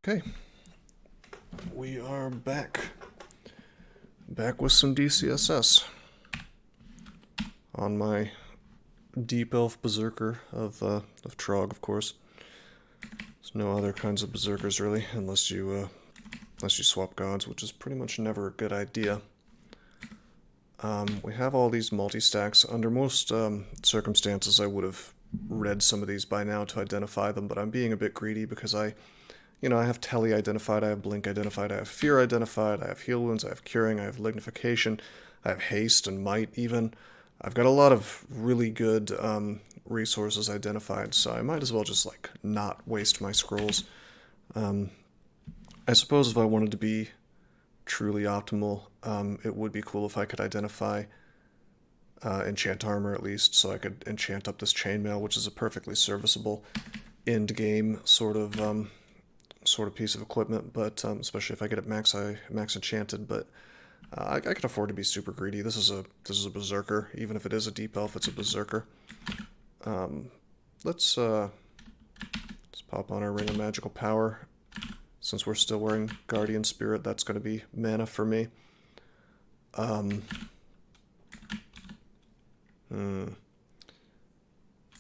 Okay, we are back with some DCSS on my Deep Elf Berserker of Trog, of course. There's no other kinds of berserkers really, unless you swap gods, which is pretty much never a good idea. We have all these multi-stacks. Under most circumstances, I would have read some of these by now to identify them, but I'm being a bit greedy because I have Telly identified, I have Blink identified, I have Fear identified, I have Heal Wounds, I have Curing, I have Lignification, I have Haste and Might even. I've got a lot of really good resources identified, so I might as well just, not waste my scrolls. I suppose if I wanted to be truly optimal, it would be cool if I could identify enchant armor at least, so I could enchant up this chainmail, which is a perfectly serviceable end-game sort of piece of equipment, but especially if I get it max enchanted. But I can afford to be super greedy. This is a berserker. Even if it is a deep elf, it's a berserker. Let's pop on our ring of magical power. Since we're still wearing Guardian Spirit, that's going to be mana for me.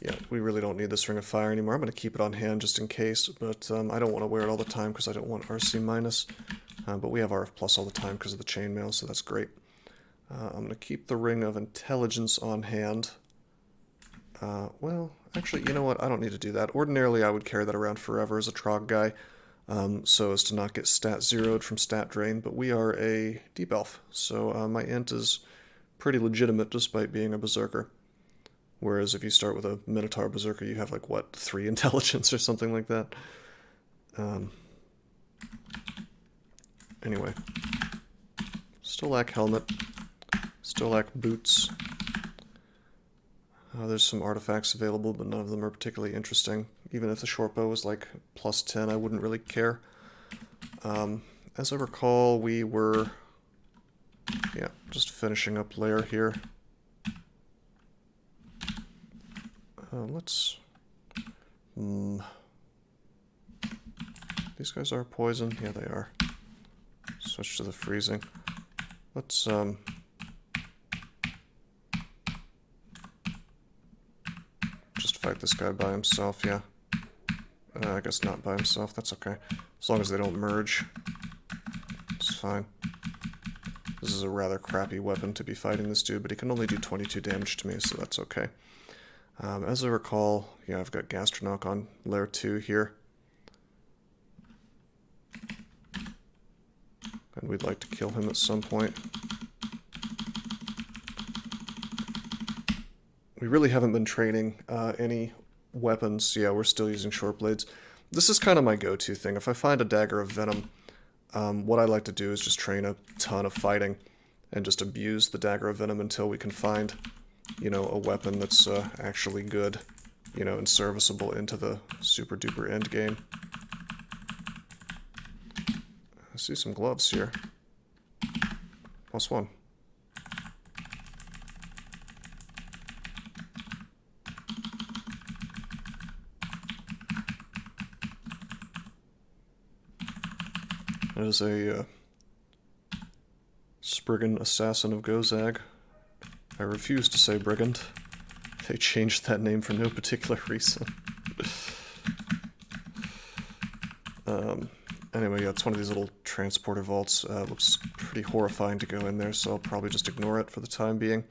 Yeah, we really don't need this Ring of Fire anymore. I'm going to keep it on hand just in case, but I don't want to wear it all the time because I don't want RC minus. But we have RF plus all the time because of the chainmail, so that's great. I'm going to keep the Ring of Intelligence on hand. Well, actually, you know what? I don't need to do that. Ordinarily, I would carry that around forever as a Trog guy, so as to not get stat zeroed from stat drain, but we are a Deep Elf, so my int is pretty legitimate despite being a Berserker. Whereas if you start with a Minotaur Berserker, you have, 3 intelligence or something like that. Anyway. Still lack helmet. Still lack boots. There's some artifacts available, but none of them are particularly interesting. Even if the short bow was, plus 10, I wouldn't really care. As I recall, we were... yeah, just finishing up layer here. Let's... These guys are poison? Yeah, they are. Switch to the freezing. Let's, just fight this guy by himself, yeah. I guess not by himself, that's okay. As long as they don't merge. It's fine. This is a rather crappy weapon to be fighting this dude, but he can only do 22 damage to me, so that's okay. As I recall, yeah, I've got Gastronach on layer 2 here. And we'd like to kill him at some point. We really haven't been training any weapons. Yeah, we're still using short blades. This is kind of my go-to thing. If I find a Dagger of Venom, what I like to do is just train a ton of fighting and just abuse the Dagger of Venom until we can find, a weapon that's actually good, and serviceable into the super-duper end game. I see some gloves here. +1. That is a Spriggan Assassin of Gozag. I refuse to say Brigand. They changed that name for no particular reason. Anyway, yeah, it's one of these little transporter vaults. Looks pretty horrifying to go in there, so I'll probably just ignore it for the time being.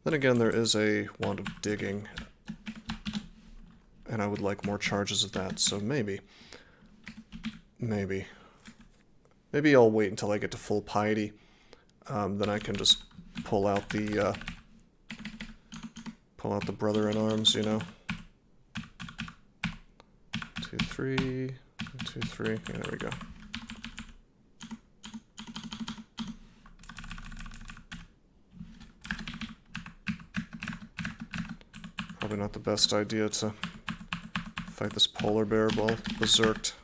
Then again, there is a Wand of Digging, and I would like more charges of that, so maybe. Maybe I'll wait until I get to full piety. Then I can just pull out the brother-in-arms, 2, 3, 2, 3. Yeah, there we go. Probably not the best idea to fight this polar bear while berserked.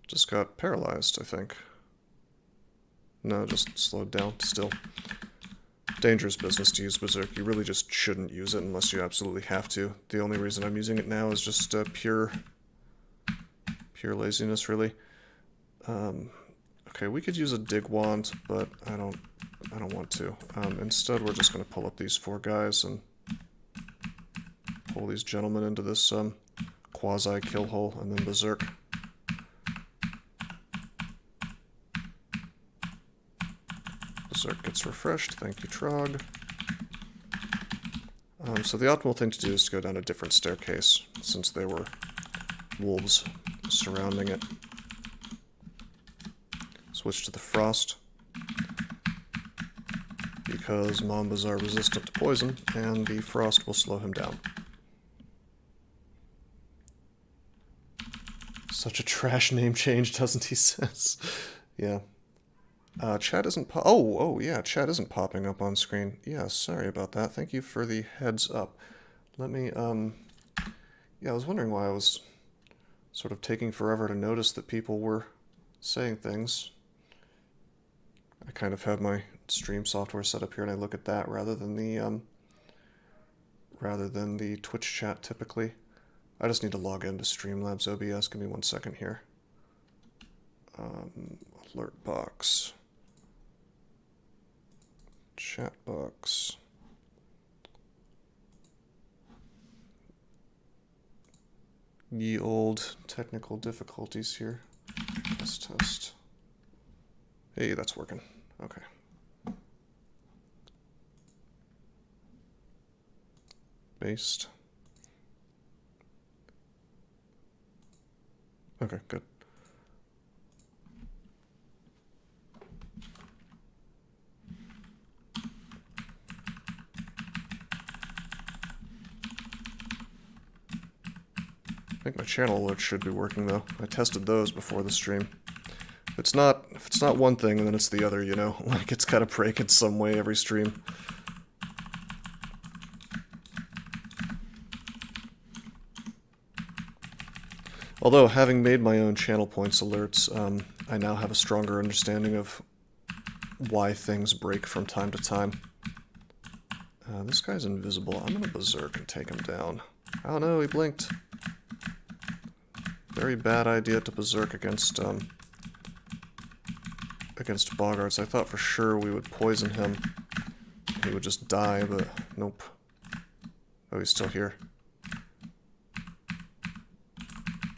Just got paralyzed, I think. No, just slowed down still. Dangerous business to use Berserk. You really just shouldn't use it unless you absolutely have to. The only reason I'm using it now is just pure Pure laziness, really. Okay, we could use a dig wand, but I don't want to. Instead, we're just going to pull up these 4 guys and pull these gentlemen into this quasi-kill hole, and then berserk. Berserk gets refreshed. Thank you, Trog. So the optimal thing to do is to go down a different staircase, since there were wolves surrounding it. Switch to the frost, because Mambas are resistant to poison, and the frost will slow him down. Such a trash name change, doesn't he, says? Yeah. Chat isn't oh, yeah, chat isn't popping up on screen. Yeah, sorry about that. Thank you for the heads up. Let me, yeah, I was wondering why I was sort of taking forever to notice that people were saying things. I kind of have my stream software set up here, and I look at that rather than the Twitch chat typically. I just need to log into Streamlabs OBS. Give me 1 second here. Alert box. Chat box. Ye old technical difficulties here. Test. Hey, that's working. Okay. Based. Okay, good. I think my channel alerts should be working though. I tested those before the stream. If it's not one thing, then it's the other, you know? Like, it's gotta break in some way every stream. Although, having made my own channel points alerts, I now have a stronger understanding of why things break from time to time. This guy's invisible. I'm gonna berserk and take him down. Oh no, he blinked. Very bad idea to berserk against boggarts. I thought for sure we would poison him. He would just die, but nope. Oh, he's still here.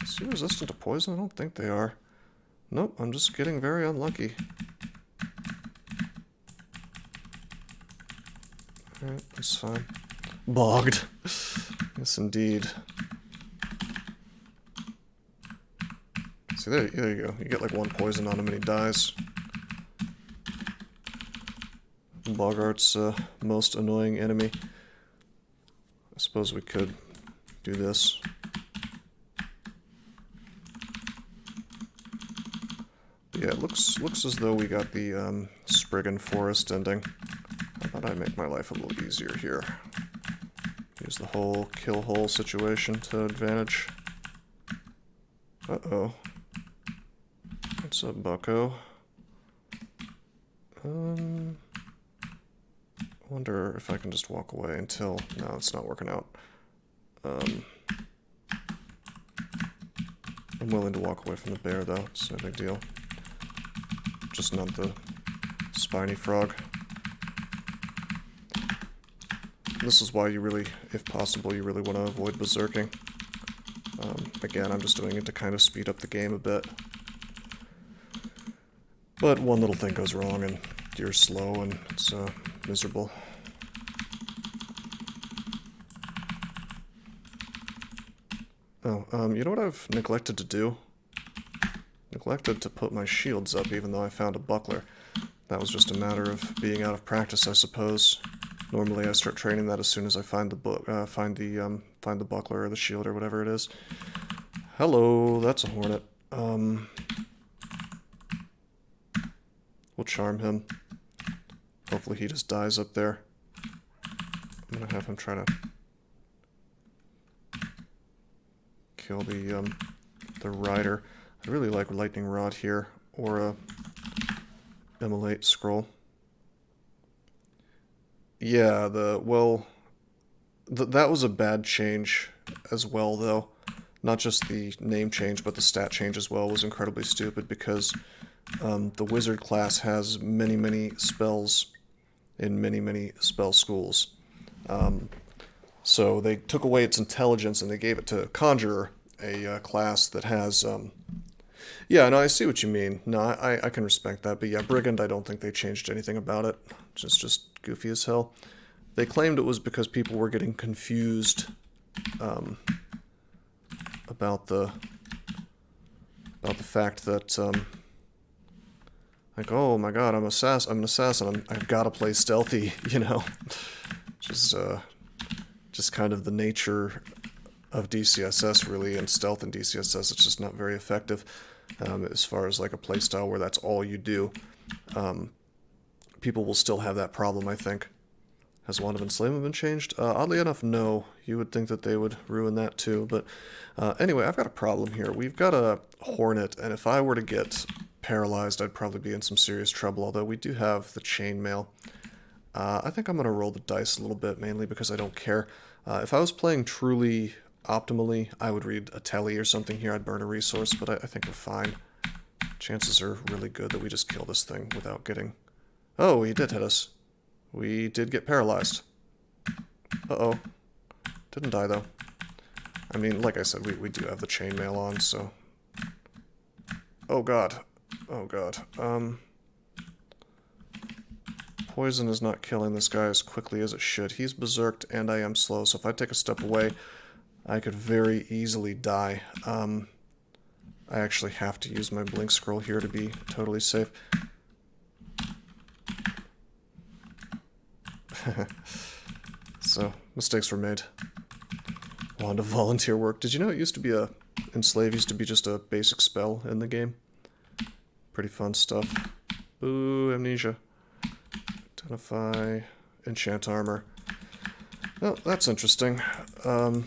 Is he resistant to poison? I don't think they are. Nope, I'm just getting very unlucky. Alright, that's fine. Bogged. Yes, indeed. See, there you go. You get like 1 poison on him and he dies. Boggart's most annoying enemy. I suppose we could do this. Yeah, it looks as though we got the Spriggan Forest ending. I thought I'd make my life a little easier here. Use the whole kill hole situation to advantage. Uh-oh. What's up, bucko? Wonder if I can just walk away until... No, it's not working out. I'm willing to walk away from the bear, though. It's no big deal. Just not the spiny frog. This is why you really, if possible, you really want to avoid berserking. Again, I'm just doing it to kind of speed up the game a bit. But one little thing goes wrong and you're slow and it's miserable. Oh, you know what I've neglected to do? Neglected to put my shields up even though I found a buckler. That was just a matter of being out of practice, I suppose. Normally I start training that as soon as I find the find the buckler or the shield or whatever it is. Hello, that's a hornet. We'll charm him. Hopefully he just dies up there. I'm gonna have him try to kill the rider. I really like lightning rod here, or a immolate scroll. Yeah, that was a bad change as well, though. not just the name change, but the stat change as well was incredibly stupid because the wizard class has many, many spells in many, many spell schools. So they took away its intelligence and they gave it to Conjurer, a class that has... yeah, no, I see what you mean. No, I can respect that. But yeah, Brigand, I don't think they changed anything about it. It's just goofy as hell. They claimed it was because people were getting confused about the fact that like, oh my god, I'm an assassin. I've got to play stealthy, you know. Just kind of the nature of DCSS really, and stealth in DCSS. It's just not very effective as far as like a playstyle where that's all you do. People will still have that problem, I think. Has Wand of Enslavement been changed? Oddly enough, no. You would think that they would ruin that too. But anyway, I've got a problem here. We've got a Hornet, and if I were to get paralyzed, I'd probably be in some serious trouble, although we do have the Chainmail. I think I'm going to roll the dice a little bit, mainly because I don't care. If I was playing truly optimally, I would read a telly or something here. I'd burn a resource, but I think we're fine. Chances are really good that we just kill this thing without getting... Oh, he did hit us. We did get paralyzed. Uh-oh. Didn't die, though. I mean, like I said, we do have the chainmail on, so... Oh, God. Oh, God. Poison is not killing this guy as quickly as it should. He's berserked, and I am slow, so if I take a step away, I could very easily die. I actually have to use my blink scroll here to be totally safe. So, mistakes were made. Wand of volunteer work. Did you know it used to be Enslave used to be just a basic spell in the game? Pretty fun stuff. Ooh, amnesia. Identify. Enchant armor. Well, that's interesting. Oh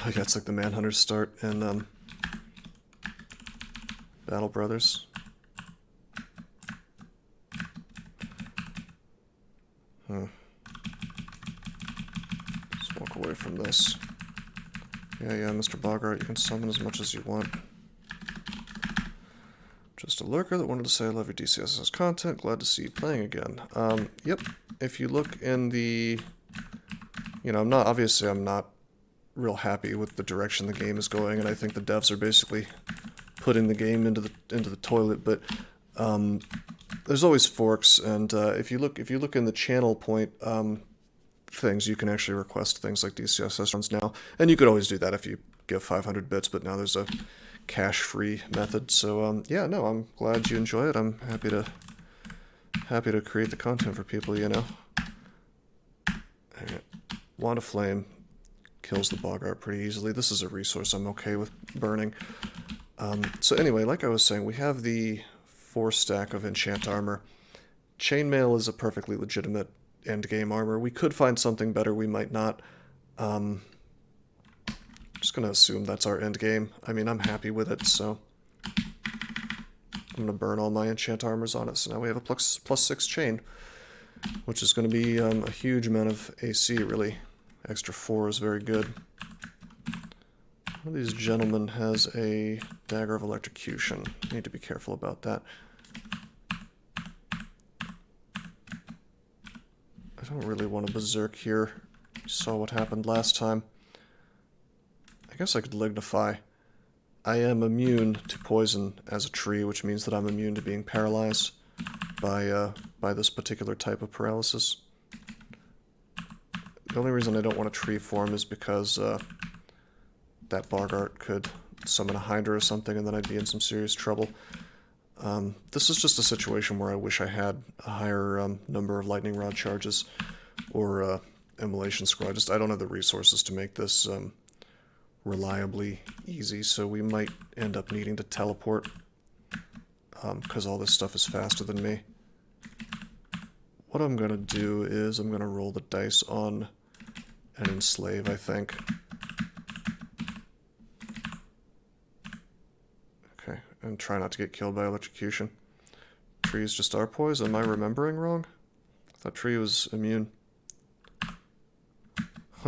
yeah, it's like the Manhunter's start in Battle Brothers. Let's walk away from this. Yeah, Mr. Bogart, you can summon as much as you want. Just a lurker that wanted to say I love your DCSS content. Glad to see you playing again. Yep. If you look in the... You know, I'm not real happy with the direction the game is going, and I think the devs are basically putting the game into the toilet, but there's always forks, and if you look in the channel point things, you can actually request things like DCSS runs now, and you could always do that if you give 500 bits, but now there's a cache-free method. So yeah, no, I'm glad you enjoy it. I'm happy to create the content for people, you know. Wand of Flame kills the Bogart pretty easily. This is a resource I'm okay with burning. So anyway, like I was saying, we have the 4 stack of enchant armor. Chainmail is a perfectly legitimate endgame armor. We could find something better, we might not. Just gonna assume that's our endgame. I mean, I'm happy with it, so I'm gonna burn all my enchant armors on it. So now we have a +6 chain, which is gonna be a huge amount of AC, really. Extra 4 is very good. One of these gentlemen has a dagger of electrocution. Need to be careful about that. I don't really want to berserk here. You saw what happened last time. I guess I could lignify. I am immune to poison as a tree, which means that I'm immune to being paralyzed by this particular type of paralysis. The only reason I don't want a tree form is because that Bogart could summon a Hydra or something, and then I'd be in some serious trouble. This is just a situation where I wish I had a higher number of lightning rod charges or immolation scroll. I don't have the resources to make this reliably easy, so we might end up needing to teleport because all this stuff is faster than me. What I'm going to do is I'm going to roll the dice on an enslave, I think. Okay, and try not to get killed by electrocution. Trees just are poison. Am I remembering wrong? I thought tree was immune.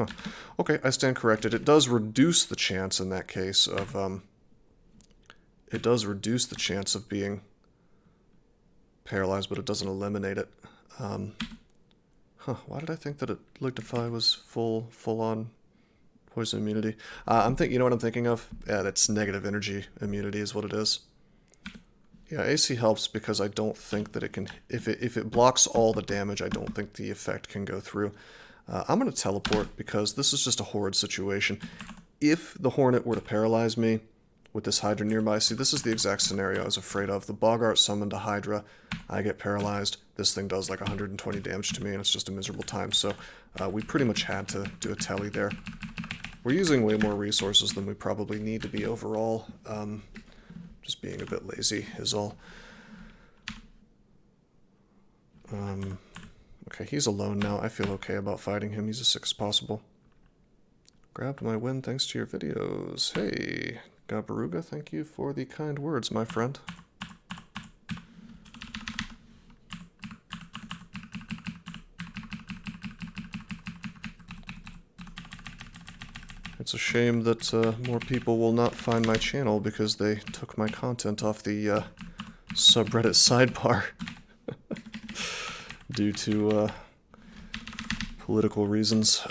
Huh. Okay, I stand corrected. It does reduce the chance in that case of, it does reduce the chance of being paralyzed, but it doesn't eliminate it. Why did I think that Lignify was full-on poison immunity? You know what I'm thinking of? Yeah, that's negative energy immunity is what it is. Yeah, AC helps because I don't think that it can, if it blocks all the damage, I don't think the effect can go through. I'm going to teleport because this is just a horrid situation. If the Hornet were to paralyze me with this Hydra nearby, see, this is the exact scenario I was afraid of. The Boggart summoned a Hydra, I get paralyzed, this thing does like 120 damage to me, and it's just a miserable time. So we pretty much had to do a tele there. We're using way more resources than we probably need to be overall. Just being a bit lazy is all. Okay, he's alone now. I feel okay about fighting him. He's as sick as possible. Grabbed my win thanks to your videos. Hey, Gabaruga, thank you for the kind words, my friend. It's a shame that more people will not find my channel because they took my content off the subreddit sidebar due to political reasons.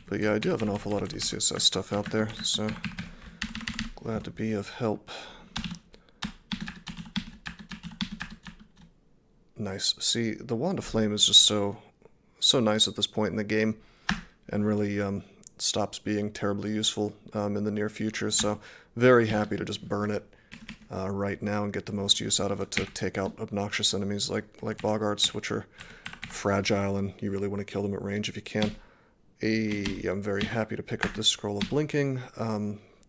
But yeah, I do have an awful lot of DCSS stuff out there, so glad to be of help. Nice. See, the Wand of Flame is just so nice at this point in the game, and really stops being terribly useful in the near future, so very happy to just burn it right now and get the most use out of it to take out obnoxious enemies like Boggarts, which are fragile and you really want to kill them at range if you can. I'm very happy to pick up this Scroll of Blinking.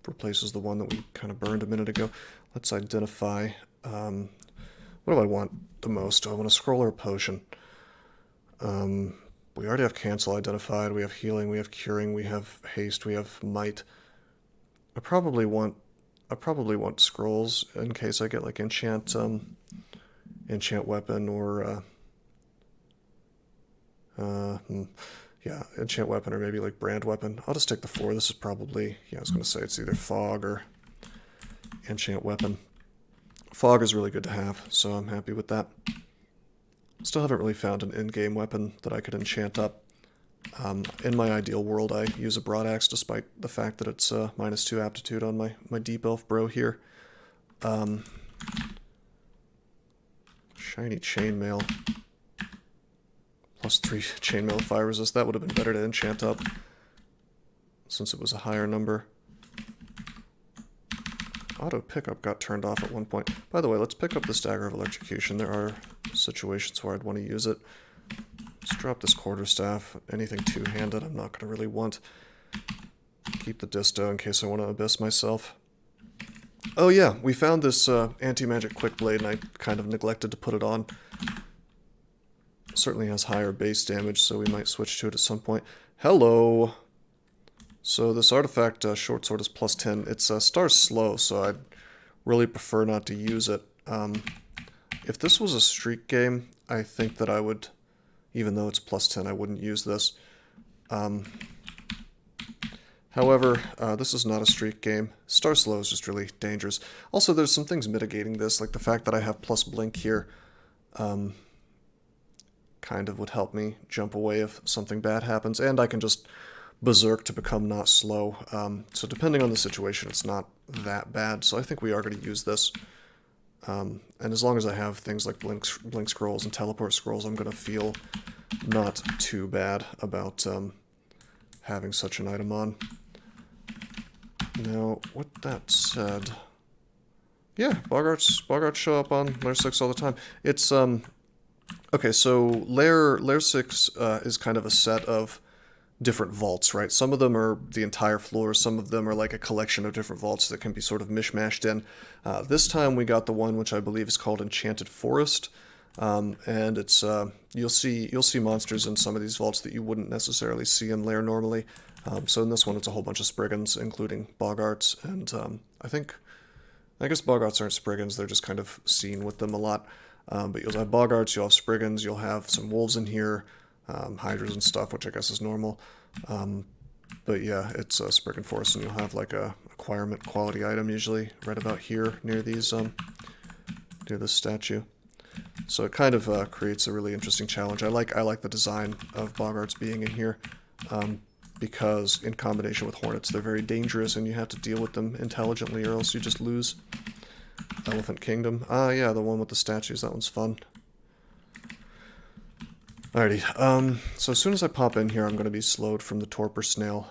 Replaces the one that we kind of burned a minute ago. Let's identify, what do I want the most? Do I want a scroll or a potion? We already have Cancel identified, we have Healing, we have Curing, we have Haste, we have Might. I probably want scrolls in case I get like Enchant Weapon or yeah, Enchant Weapon or maybe like Brand Weapon. I'll just take the 4. This is probably, yeah, I was going to say it's either Fog or Enchant Weapon. Fog is really good to have, so I'm happy with that. Still haven't really found an in-game weapon that I could enchant up. In my ideal world, I use a Broadaxe despite the fact that it's -2 aptitude on my Deep Elf bro here. Shiny Chainmail. +3 Chainmail Fire Resist. That would have been better to enchant up since it was a higher number. Auto pickup got turned off at one point. By the way, let's pick up this Dagger of Electrocution. There are situations where I'd want to use it. Let's drop this Quarterstaff. Anything two-handed I'm not going to really want. Keep the Disto in case I want to Abyss myself. Oh yeah, we found this Anti-Magic Quick Blade and I kind of neglected to put it on. Certainly has higher base damage, so we might switch to it at some point. Hello! So this artifact, Short Sword, is +10. It's Star's slow, so I'd really prefer not to use it. If this was a streak game, I think that I would, even though it's +10, I wouldn't use this. However, this is not a streak game. Star slow is just really dangerous. Also, there's some things mitigating this, like the fact that I have +blink here. Kind of would help me jump away if something bad happens, and I can just Berserk to become not slow. So depending on the situation, it's not that bad. So I think we are going to use this. And as long as I have things like blink scrolls and teleport scrolls, I'm going to feel not too bad about having such an item on. Now, with that said, yeah, Boggarts show up on Lair 6 all the time. It's okay. So Lair 6 is kind of a set of different vaults, right? Some of them are the entire floor, some of them are like a collection of different vaults that can be sort of mishmashed in. This time we got the one which I believe is called Enchanted Forest, and it's you'll see monsters in some of these vaults that you wouldn't necessarily see in Lair normally. So in this one it's a whole bunch of Spriggans, including Boggarts, and I guess Boggarts aren't Spriggans, they're just kind of seen with them a lot. But you'll have Boggarts, you'll have Spriggans, you'll have some wolves in here. hydras and stuff, which I guess is normal. But yeah, it's a Spriggan Forest, and you'll have like a acquirement quality item usually right about here near these near this statue. So it kind of creates a really interesting challenge. I like the design of Boggarts being in here, because in combination with Hornets they're very dangerous and you have to deal with them intelligently or else you just lose. Elephant Kingdom. Ah, yeah, the one with the statues. That one's fun. Alrighty, so as soon as I pop in here, I'm going to be slowed from the Torpor Snail.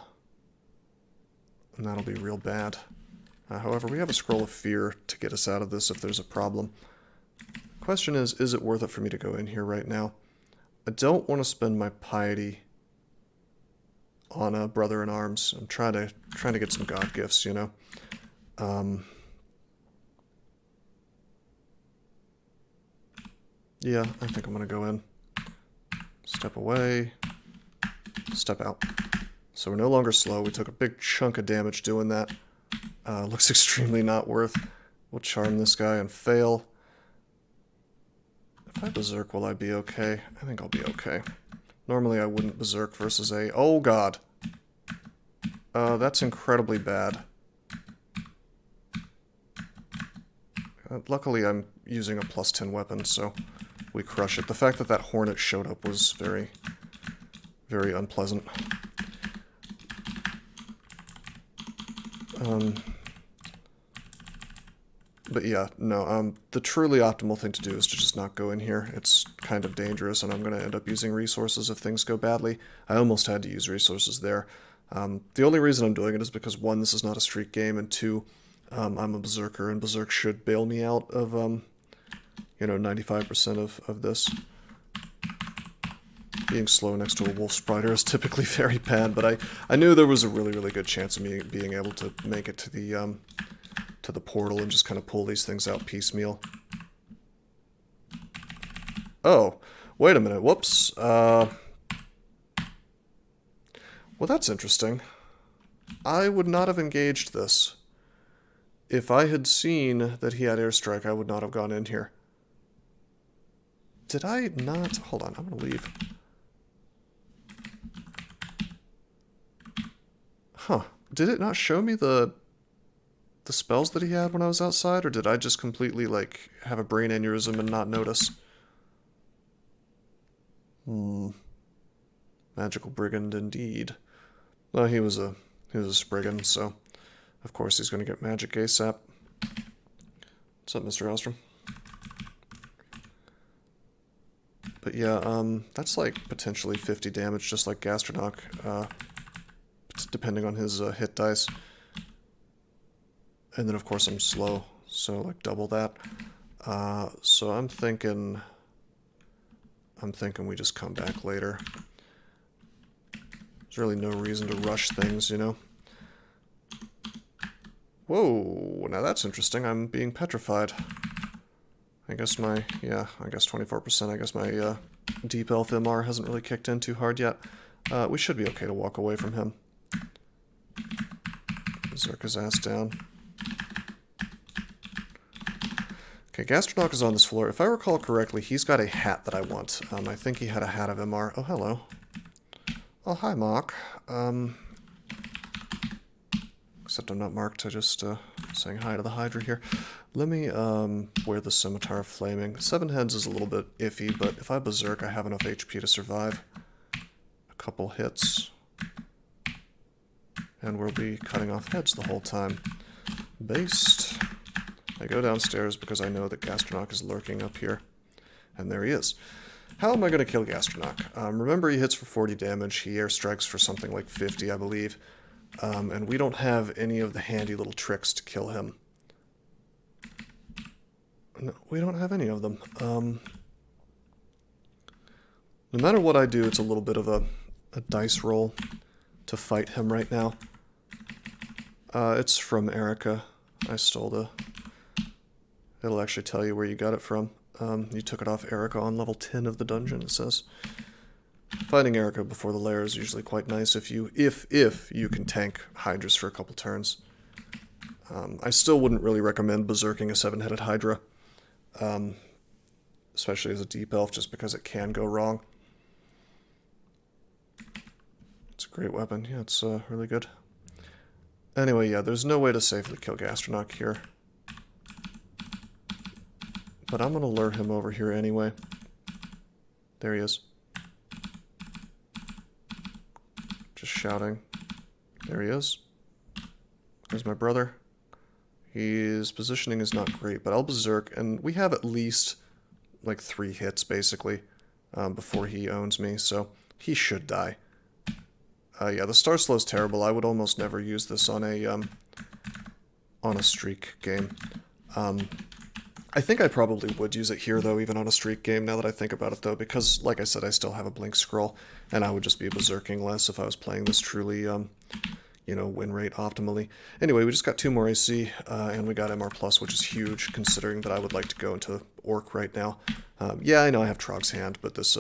And that'll be real bad. However, we have a Scroll of Fear to get us out of this if there's a problem. Question is it worth it for me to go in here right now? I don't want to spend my piety on a Brother-in-Arms. I'm trying to get some god gifts, you know? Yeah, I think I'm going to go in. Step away. Step out. So we're no longer slow. We took a big chunk of damage doing that. Looks extremely not worth. We'll charm this guy and fail. If I Berserk, will I be okay? I think I'll be okay. Normally I wouldn't Berserk versus a... Oh god! That's incredibly bad. Luckily I'm using a +10 weapon, so we crush it. The fact that that Hornet showed up was very, very unpleasant. But yeah, no, the truly optimal thing to do is to just not go in here. It's kind of dangerous, and I'm going to end up using resources if things go badly. I almost had to use resources there. The only reason I'm doing it is because, one, this is not a streak game, and two, I'm a Berserker, and Berserk should bail me out of, you know, 95% of this. Being slow next to a Wolf Spider is typically very bad, but I knew there was a really, really good chance of me being able to make it to the portal and just kind of pull these things out piecemeal. Oh, wait a minute, whoops. Well, that's interesting. I would not have engaged this. If I had seen that he had airstrike, I would not have gone in here. Did I not? Hold on, I'm going to leave. Huh. Did it not show me the spells that he had when I was outside, or did I just completely, like, have a brain aneurysm and not notice? Magical Brigand, indeed. Well, he was a Spriggan, so of course he's going to get magic ASAP. What's up, Mr. Ostrom? But yeah, that's like potentially 50 damage, just like Gastronach, depending on his hit dice. And then of course I'm slow, so like double that. So I'm thinking we just come back later. There's really no reason to rush things, you know? Whoa, now that's interesting. I'm being petrified. I guess my, yeah, I guess 24%. I guess my Deep Elf MR hasn't really kicked in too hard yet. We should be okay to walk away from him. Berserk his ass down. Okay, Gastronach is on this floor. If I recall correctly, he's got a hat that I want. I think he had a hat of MR. Oh, hello. Oh, hi, Mark. Except I'm not marked, I just saying hi to the Hydra here. Let me wear the Scimitar of Flaming. 7 heads is a little bit iffy, but if I Berserk, I have enough HP to survive. A couple hits. And we'll be cutting off heads the whole time. Based. I go downstairs because I know that Gastronach is lurking up here. And there he is. How am I going to kill Gastronach? Remember, he hits for 40 damage. He airstrikes for something like 50, I believe. And we don't have any of the handy little tricks to kill him. No, we don't have any of them. No matter what I do, it's a little bit of a dice roll to fight him right now. It's from Erica. I stole the... It'll actually tell you where you got it from. You took it off Erica on level 10 of the dungeon, it says. Fighting Erica before the lair is usually quite nice if you can tank Hydras for a couple turns. I still wouldn't really recommend berserking a 7-headed Hydra. Especially as a Deep Elf, just because it can go wrong. great weapon. Yeah, it's really good. Anyway, yeah, there's no way to safely kill Gastronach here. But I'm going to lure him over here anyway. There he is. Just shouting. There he is. There's my brother. His positioning is not great, but I'll berserk, and we have at least like 3 hits, basically, before he owns me, so he should die. Yeah, the star slow is terrible. I would almost never use this on a streak game. I think I probably would use it here, though, even on a streak game, now that I think about it, though, because, like I said, I still have a blink scroll, and I would just be berserking less if I was playing this truly, you know, win rate optimally. Anyway, we just got 2 more AC, and we got MR+, which is huge, considering that I would like to go into Orc right now. Yeah, I know I have Trog's Hand, but this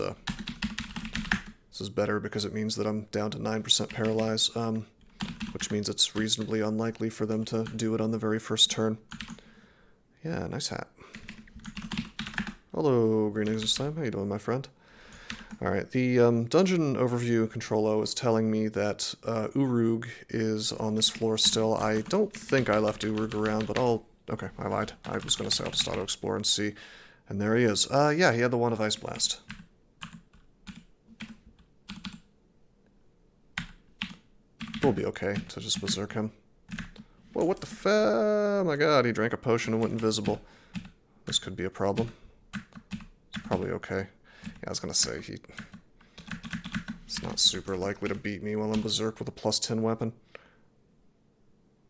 is better because it means that I'm down to 9% paralyze, which means it's reasonably unlikely for them to do it on the very first turn. Yeah, nice hat. Hello, Green Slime. How you doing, my friend? Alright, the dungeon overview control-o is telling me that Urug is on this floor still. I don't think I left Urug around, but I'll... Okay, I lied. I was going to say I'll just auto-explore and see. And there he is. Yeah, he had the Wand of Ice Blast. We'll be okay to just berserk him. Whoa, what the oh my god, he drank a potion and went invisible. This could be a problem. It's probably okay. Yeah, I was gonna say, it's not super likely to beat me while I'm berserk with a +10 weapon.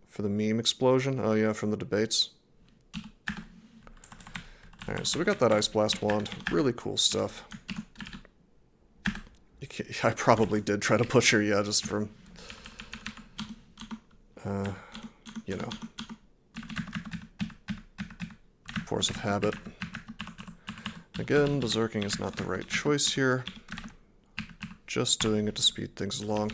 For the meme explosion? Oh yeah, from the debates. Alright, so we got that Ice Blast wand. Really cool stuff. I probably did try to butcher, yeah, just from... you know, force of habit. Again, berserking is not the right choice here. Just doing it to speed things along.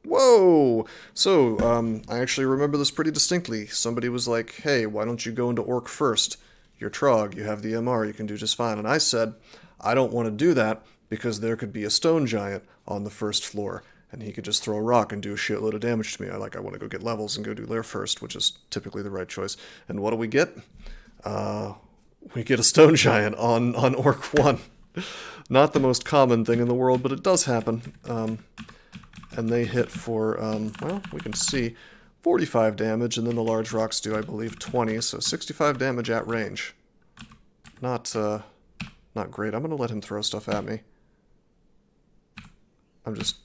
Whoa! So, I actually remember this pretty distinctly. Somebody was like, hey, why don't you go into Orc first? You're Trog, you have the MR, you can do just fine. And I said, I don't want to do that because there could be a stone giant on the first floor. And he could just throw a rock and do a shitload of damage to me. I want to go get levels and go do lair first, which is typically the right choice. And what do we get? We get a stone giant on Orc 1. Not the most common thing in the world, but it does happen. And they hit for, well, we can see 45 damage, and then the large rocks do, I believe, 20, so 65 damage at range. Not great. I'm going to let him throw stuff at me. I'm just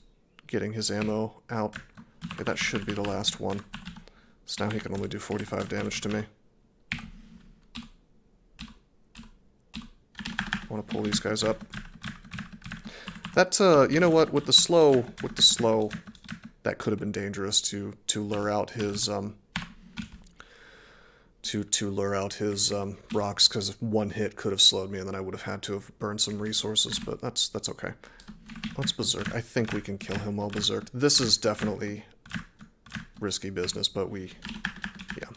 getting his ammo out. Okay, that should be the last one. So now he can only do 45 damage to me. I want to pull these guys up. That, you know what, with the slow, that could have been dangerous to lure out his, to lure out his, rocks, because one hit could have slowed me, and then I would have had to have burned some resources, but that's okay. Let's berserk. I think we can kill him while berserked. This is definitely risky business, but yeah.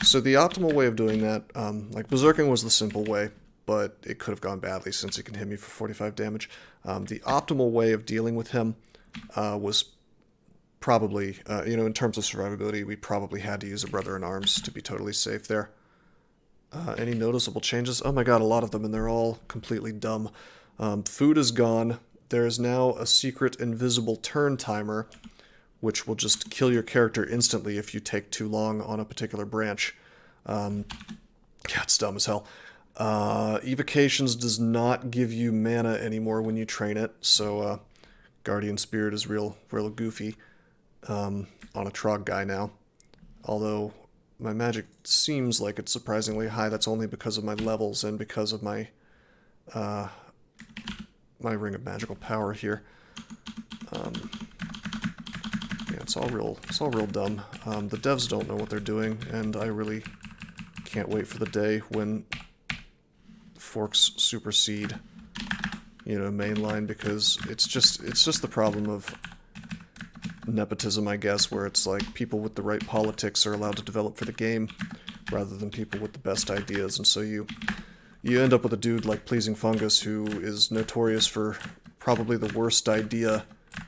So the optimal way of doing that, like berserking was the simple way, but it could have gone badly since he can hit me for 45 damage. The optimal way of dealing with him was probably, you know, in terms of survivability, we probably had to use a brother-in-arms to be totally safe there. Any noticeable changes? Oh my god, a lot of them, and they're all completely dumb. Food is gone. There is now a secret invisible turn timer, which will just kill your character instantly if you take too long on a particular branch. Yeah, it's dumb as hell. Evocations does not give you mana anymore when you train it, so Guardian Spirit is real goofy on a Trog guy now. Although my magic seems like it's surprisingly high. That's only because of my levels and because of my my Ring of Magical Power here. Yeah, it's all real dumb. The devs don't know what they're doing, and I really can't wait for the day when forks supersede, you know, mainline, because it's just the problem of nepotism, I guess, where it's like people with the right politics are allowed to develop for the game rather than people with the best ideas, and so you end up with a dude like Pleasing Fungus who is notorious for probably the worst idea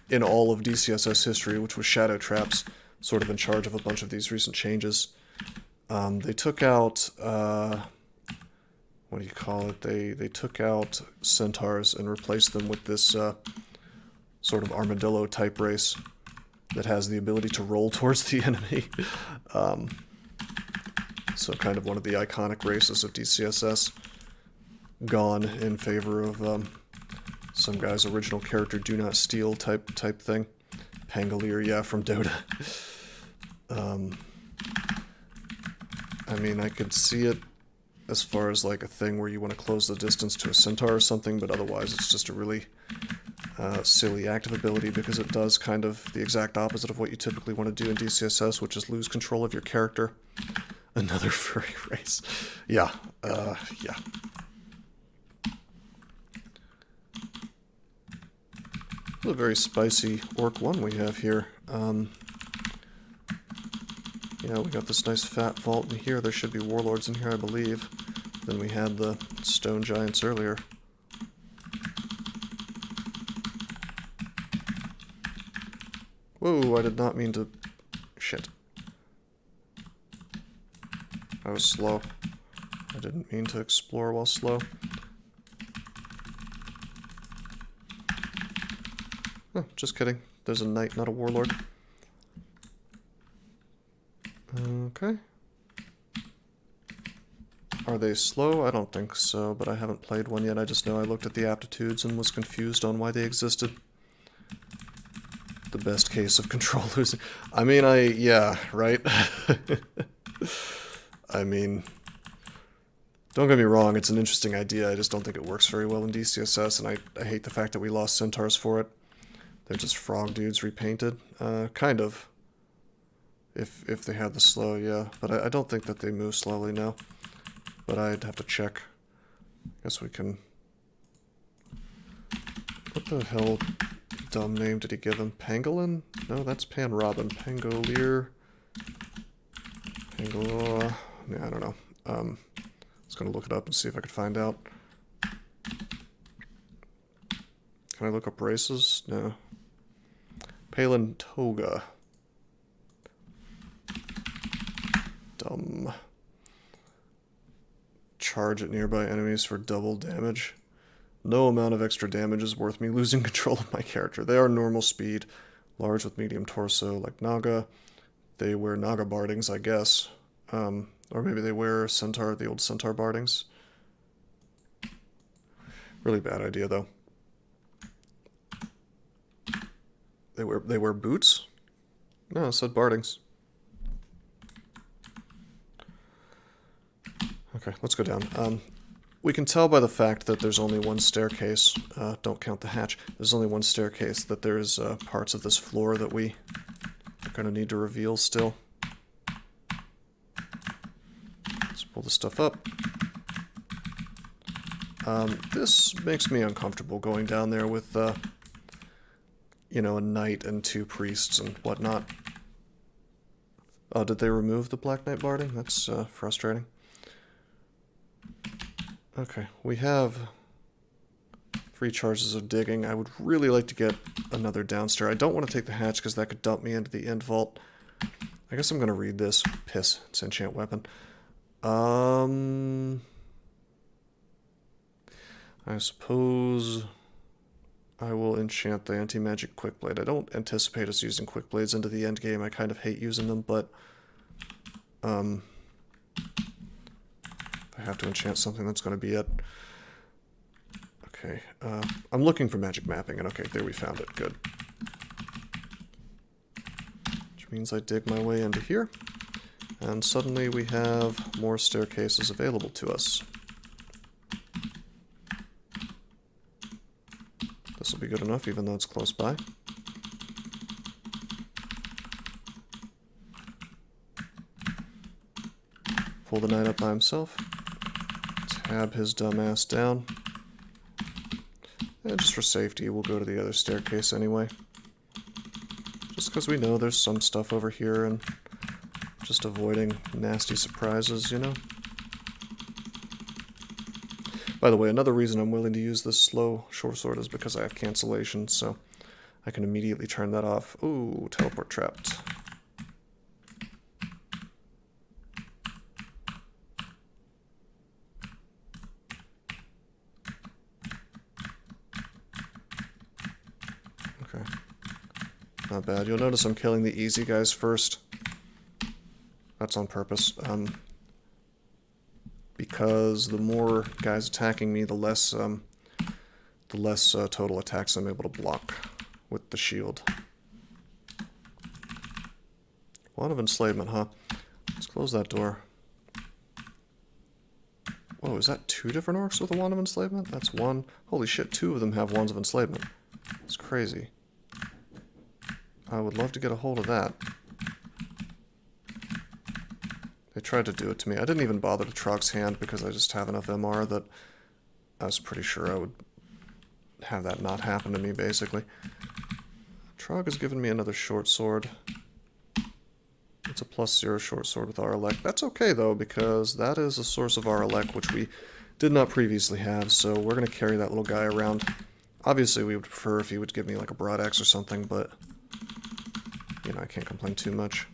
in all of DCSS history, which was Shadow Traps, sort of in charge of a bunch of these recent changes. They took out, what do you call it? They took out centaurs and replaced them with this sort of armadillo type race that has the ability to roll towards the enemy. So kind of one of the iconic races of DCSS, gone in favor of some guy's original character do not steal type thing. Pangolier, yeah, from Dota. I mean, I could see it as far as like a thing where you want to close the distance to a centaur or something, but otherwise it's just a really silly active ability because it does kind of the exact opposite of what you typically want to do in DCSS, which is lose control of your character. Another furry race. Yeah, yeah. A very spicy Orc 1 we have here. Yeah, we got this nice fat vault in here. There should be warlords in here, I believe. Then we had the stone giants earlier. Whoa, I did not mean to... Shit. I was slow. I didn't mean to explore while slow. Oh, just kidding. There's a knight, not a warlord. Okay. Are they slow? I don't think so, but I haven't played one yet. I just know I looked at the aptitudes and was confused on why they existed. The best case of control losing. I mean, yeah, right? I mean, don't get me wrong, it's an interesting idea. I just don't think it works very well in DCSS, and I hate the fact that we lost centaurs for it. They're just frog dudes repainted. Kind of. If they had the slow, yeah. But I don't think that they move slowly now. But I'd have to check. Guess we can... What the hell dumb name did he give him? Pangolin? No, that's Pan Robin. Pangolier. Pangolor. Yeah, I don't know. I was going to look it up and see if I could find out. Can I look up races? No. Palin Toga. Dumb. Charge at nearby enemies for double damage. No amount of extra damage is worth me losing control of my character. They are normal speed, large with medium torso, like Naga. They wear Naga bardings, I guess. Or maybe they wear Centaur, the old Centaur bardings. Really bad idea, though. They wear boots? No, it said bardings. Okay, let's go down. We can tell by the fact that there's only one staircase. Don't count the hatch. There's only one staircase, that there's parts of this floor that we are going to need to reveal still. Let's pull this stuff up. This makes me uncomfortable going down there with, you know, a knight and two priests and whatnot. Oh, did they remove the Black Knight barding? That's frustrating. Okay, we have 3 charges of digging. I would really like to get another downstair. I don't want to take the hatch because that could dump me into the end vault. I guess I'm going to read this. Piss. It's an enchant weapon. I suppose I will enchant the anti-magic quick blade. I don't anticipate us using quick blades into the end game. I kind of hate using them, but if I have to enchant something, that's going to be it. Okay, I'm looking for magic mapping, and okay, there we found it. Good. Which means I dig my way into here, and suddenly we have more staircases available to us. This will be good enough, even though it's close by. Pull the knight up by himself. Tab his dumb ass down. And just for safety, we'll go to the other staircase anyway. Just because we know there's some stuff over here and just avoiding nasty surprises, you know? By the way, another reason I'm willing to use this slow short sword is because I have cancellation, so I can immediately turn that off. Ooh, teleport trapped. Okay. Not bad. You'll notice I'm killing the easy guys first. That's on purpose. Because the more guys attacking me, the less total attacks I'm able to block with the shield. Wand of enslavement, huh? Let's close that door. Whoa, is that 2 different orcs with a wand of enslavement? That's 1. Holy shit, 2 of them have wands of enslavement. It's crazy. I would love to get a hold of that. They tried to do it to me. I didn't even bother to Trog's hand because I just have enough MR that I was pretty sure I would have that not happen to me, basically. Trog has given me another short sword. It's a +0 short sword with Aralek. That's okay, though, because that is a source of Aralek, which we did not previously have, so we're going to carry that little guy around. Obviously, we would prefer if he would give me, like, a broad axe or something, but, you know, I can't complain too much.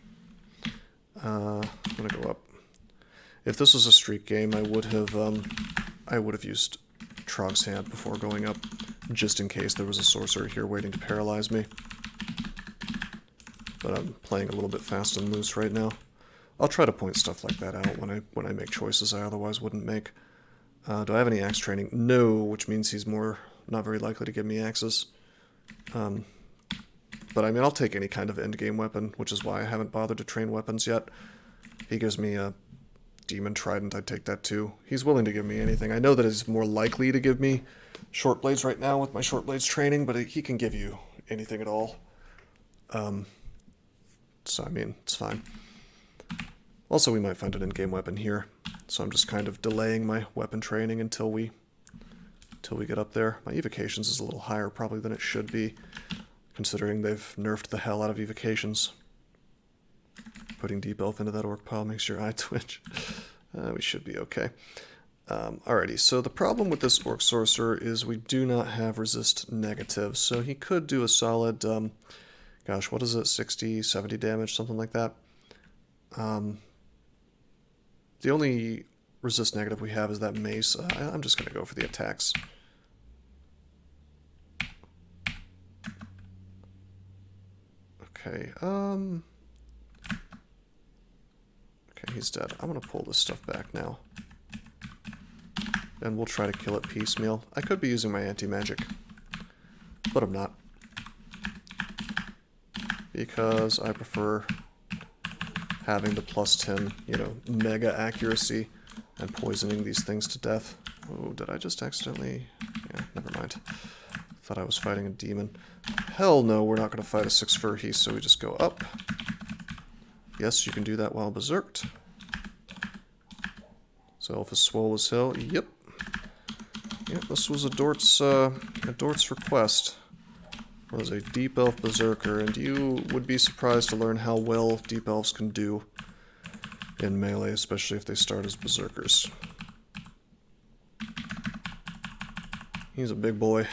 I'm going to go up. If this was a streak game, I would have used Trog's hand before going up, just in case there was a sorcerer here waiting to paralyze me. But I'm playing a little bit fast and loose right now. I'll try to point stuff like that out when I make choices I otherwise wouldn't make. Do I have any axe training? No, which means he's not very likely to give me axes. But I mean, I'll take any kind of endgame weapon, which is why I haven't bothered to train weapons yet. He gives me a demon trident, I'd take that too. He's willing to give me anything. I know that he's more likely to give me short blades right now with my short blades training, but he can give you anything at all. So, I mean, it's fine. Also, we might find an in-game weapon here, so I'm just kind of delaying my weapon training until we get up there. My evocations is a little higher probably than it should be, considering they've nerfed the hell out of evocations. Putting Deep Elf into that orc pile makes your eye twitch. We should be okay. Alrighty, so the problem with this orc sorcerer is we do not have resist negative, so he could do a solid... gosh, what is it? 60, 70 damage, something like that. The only resist negative we have is that mace. I'm just going to go for the attacks. Okay, okay, he's dead. I'm going to pull this stuff back now. And we'll try to kill it piecemeal. I could be using my anti-magic, but I'm not. Because I prefer having the +10, you know, mega accuracy and poisoning these things to death. Oh, did I just accidentally... Yeah, never mind. Thought I was fighting a demon. Hell no, we're not going to fight a 6 Furhy, so we just go up. Yes, you can do that while berserked. So Elf is swole as hell. Yep. Yep, this was a Dort's request. Was a Deep Elf Berserker, and you would be surprised to learn how well Deep Elves can do in melee, especially if they start as Berserkers. He's a big boy.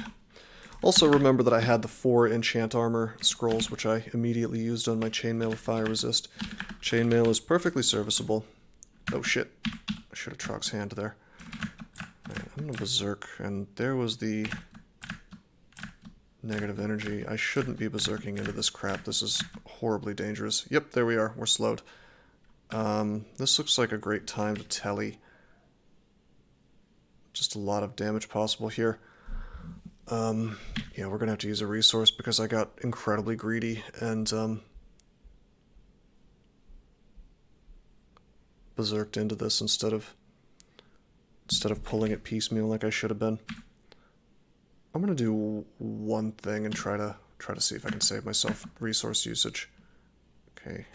Also remember that I had the 4 enchant armor scrolls, which I immediately used on my chainmail with fire resist. Chainmail is perfectly serviceable. Oh shit, I should have Trog's hand there. Right, I'm gonna berserk, and there was the... negative energy. I shouldn't be berserking into this crap. This is horribly dangerous. Yep, there we are. We're slowed. This looks like a great time to telly. Just a lot of damage possible here. Yeah, we're gonna have to use a resource because I got incredibly greedy and berserked into this instead of pulling it piecemeal like I should have been. I'm gonna do one thing and try to see if I can save myself resource usage. Okay.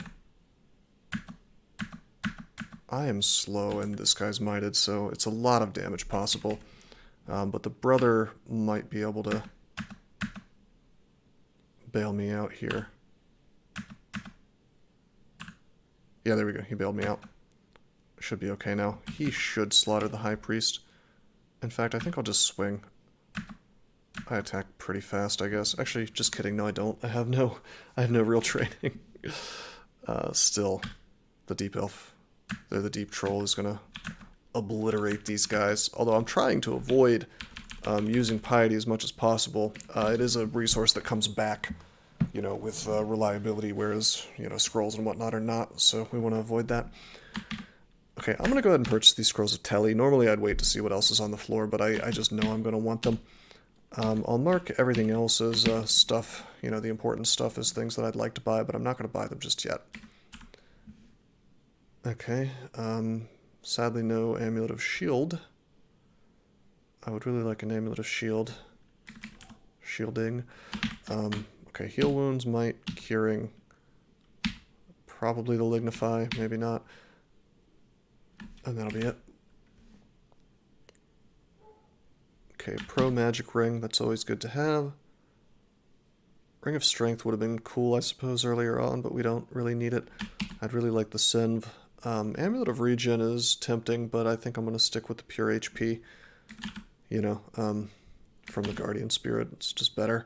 I am slow and this guy's mighted, so it's a lot of damage possible. But the brother might be able to bail me out here. Yeah, there we go. He bailed me out. Should be okay now. He should slaughter the High Priest. In fact, I think I'll just swing. I attack pretty fast, I guess. Actually, just kidding. No, I don't. I have no real training. Still, the Deep Elf, the Deep Troll is gonna obliterate these guys. Although I'm trying to avoid using Piety as much as possible. It is a resource that comes back, you know, with reliability, whereas, you know, scrolls and whatnot are not. So we want to avoid that. Okay, I'm gonna go ahead and purchase these scrolls of Telly. Normally I'd wait to see what else is on the floor, but I just know I'm gonna want them. I'll mark everything else as stuff, you know, the important stuff as things that I'd like to buy, but I'm not going to buy them just yet. Okay, sadly no Amulet of Shield. I would really like an Amulet of Shield. Shielding. Okay, heal wounds, might, curing. Probably the Lignify, maybe not. And that'll be it. Okay, Pro Magic Ring, that's always good to have. Ring of Strength would have been cool, I suppose, earlier on, but we don't really need it. I'd really like the Senv. Amulet of Regen is tempting, but I think I'm going to stick with the pure HP. You know, from the Guardian Spirit, it's just better.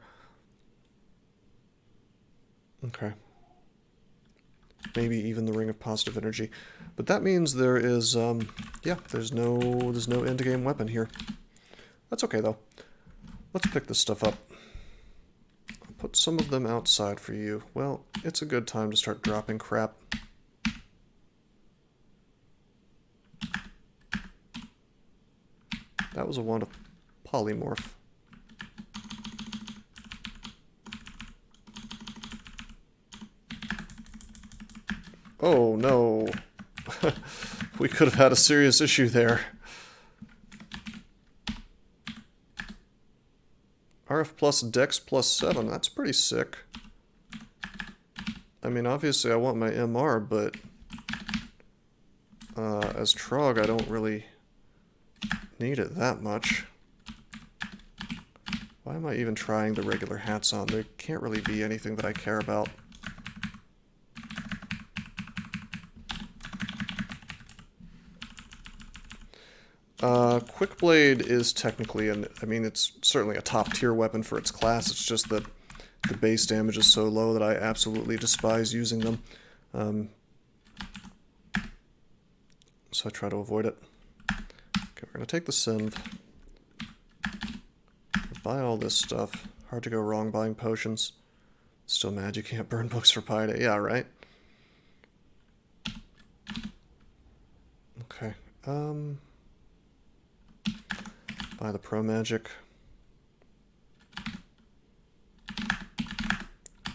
Okay. Maybe even the Ring of Positive Energy. But that means there is, yeah, there's no end-game weapon here. That's okay, though. Let's pick this stuff up. I'll put some of them outside for you. Well, it's a good time to start dropping crap. That was a wand of polymorph. Oh, no. We could have had a serious issue there. RF plus Dex plus 7, that's pretty sick. I mean, obviously I want my MR, but as Trog I don't really need it that much. Why am I even trying the regular hats on? There can't really be anything that I care about. Quick Blade is technically, I mean, it's certainly a top tier weapon for its class. It's just that the base damage is so low that I absolutely despise using them. So I try to avoid it. Okay, we're going to take the Senv. Buy all this stuff. Hard to go wrong buying potions. Still mad you can't burn books for Piety. Yeah, right? Okay. Buy the Pro Magic.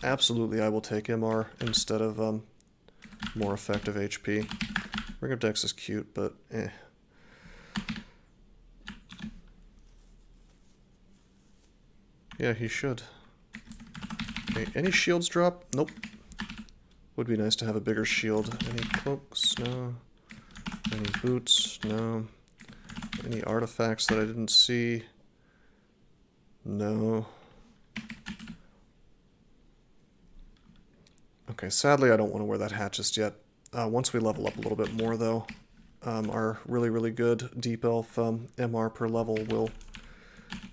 Absolutely, I will take MR instead of more effective HP. Ring of Dex is cute, but eh. Yeah, he should. Okay, any shields drop? Nope. Would be nice to have a bigger shield. Any cloaks? No. Any boots? No. Any artifacts that I didn't see? No. Okay, sadly I don't want to wear that hat just yet. Once we level up a little bit more, though, our really, really good Deep Elf MR per level will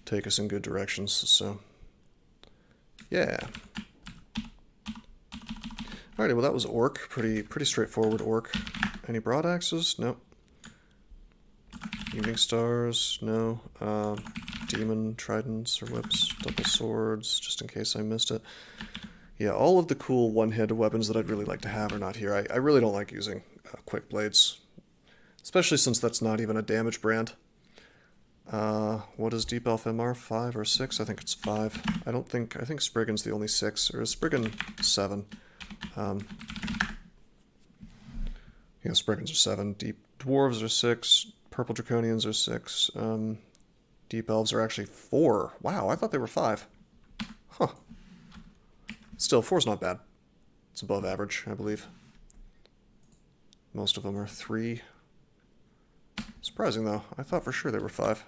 take us in good directions, so yeah. Alrighty, well that was Orc. Pretty straightforward Orc. Any broad axes? Nope. Evening Stars? No. Demon Tridents or Whips, Double Swords, just in case I missed it. Yeah, all of the cool one-handed weapons that I'd really like to have are not here. I really don't like using Quick Blades, especially since that's not even a damage brand. What is Deep Elf MR? 5 or 6? I think it's 5. I think Spriggan's the only 6, or is Spriggan 7? Yeah, Spriggans are 7. Deep Dwarves are 6. Purple Draconians are 6. Deep Elves are actually 4. Wow, I thought they were 5. Huh. Still, 4's not bad. It's above average, I believe. Most of them are 3. Surprising, though. I thought for sure they were 5.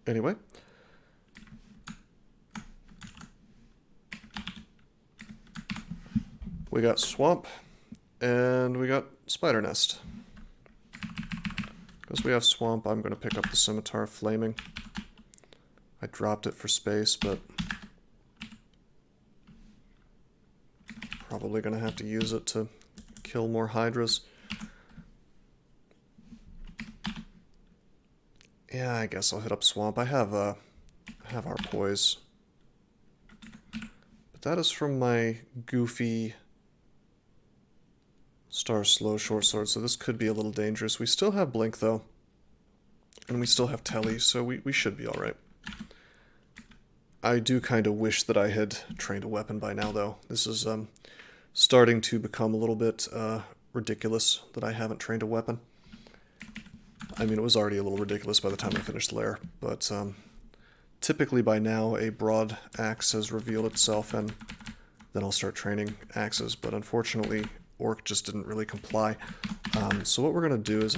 Anyway. We got Swamp, and we got Spider Nest. Because we have swamp, I'm going to pick up the scimitar flaming. I dropped it for space, but probably going to have to use it to kill more hydras. Yeah, I guess I'll hit up swamp. I have our poise. But that is from my goofy Star Slow short sword, so this could be a little dangerous. We still have blink though. And we still have telly, so we should be alright. I do kind of wish that I had trained a weapon by now though. This is starting to become a little bit ridiculous that I haven't trained a weapon. I mean, it was already a little ridiculous by the time I finished Lair, but typically by now a broad axe has revealed itself, and then I'll start training axes, but unfortunately Orc just didn't really comply. So what we're going to do is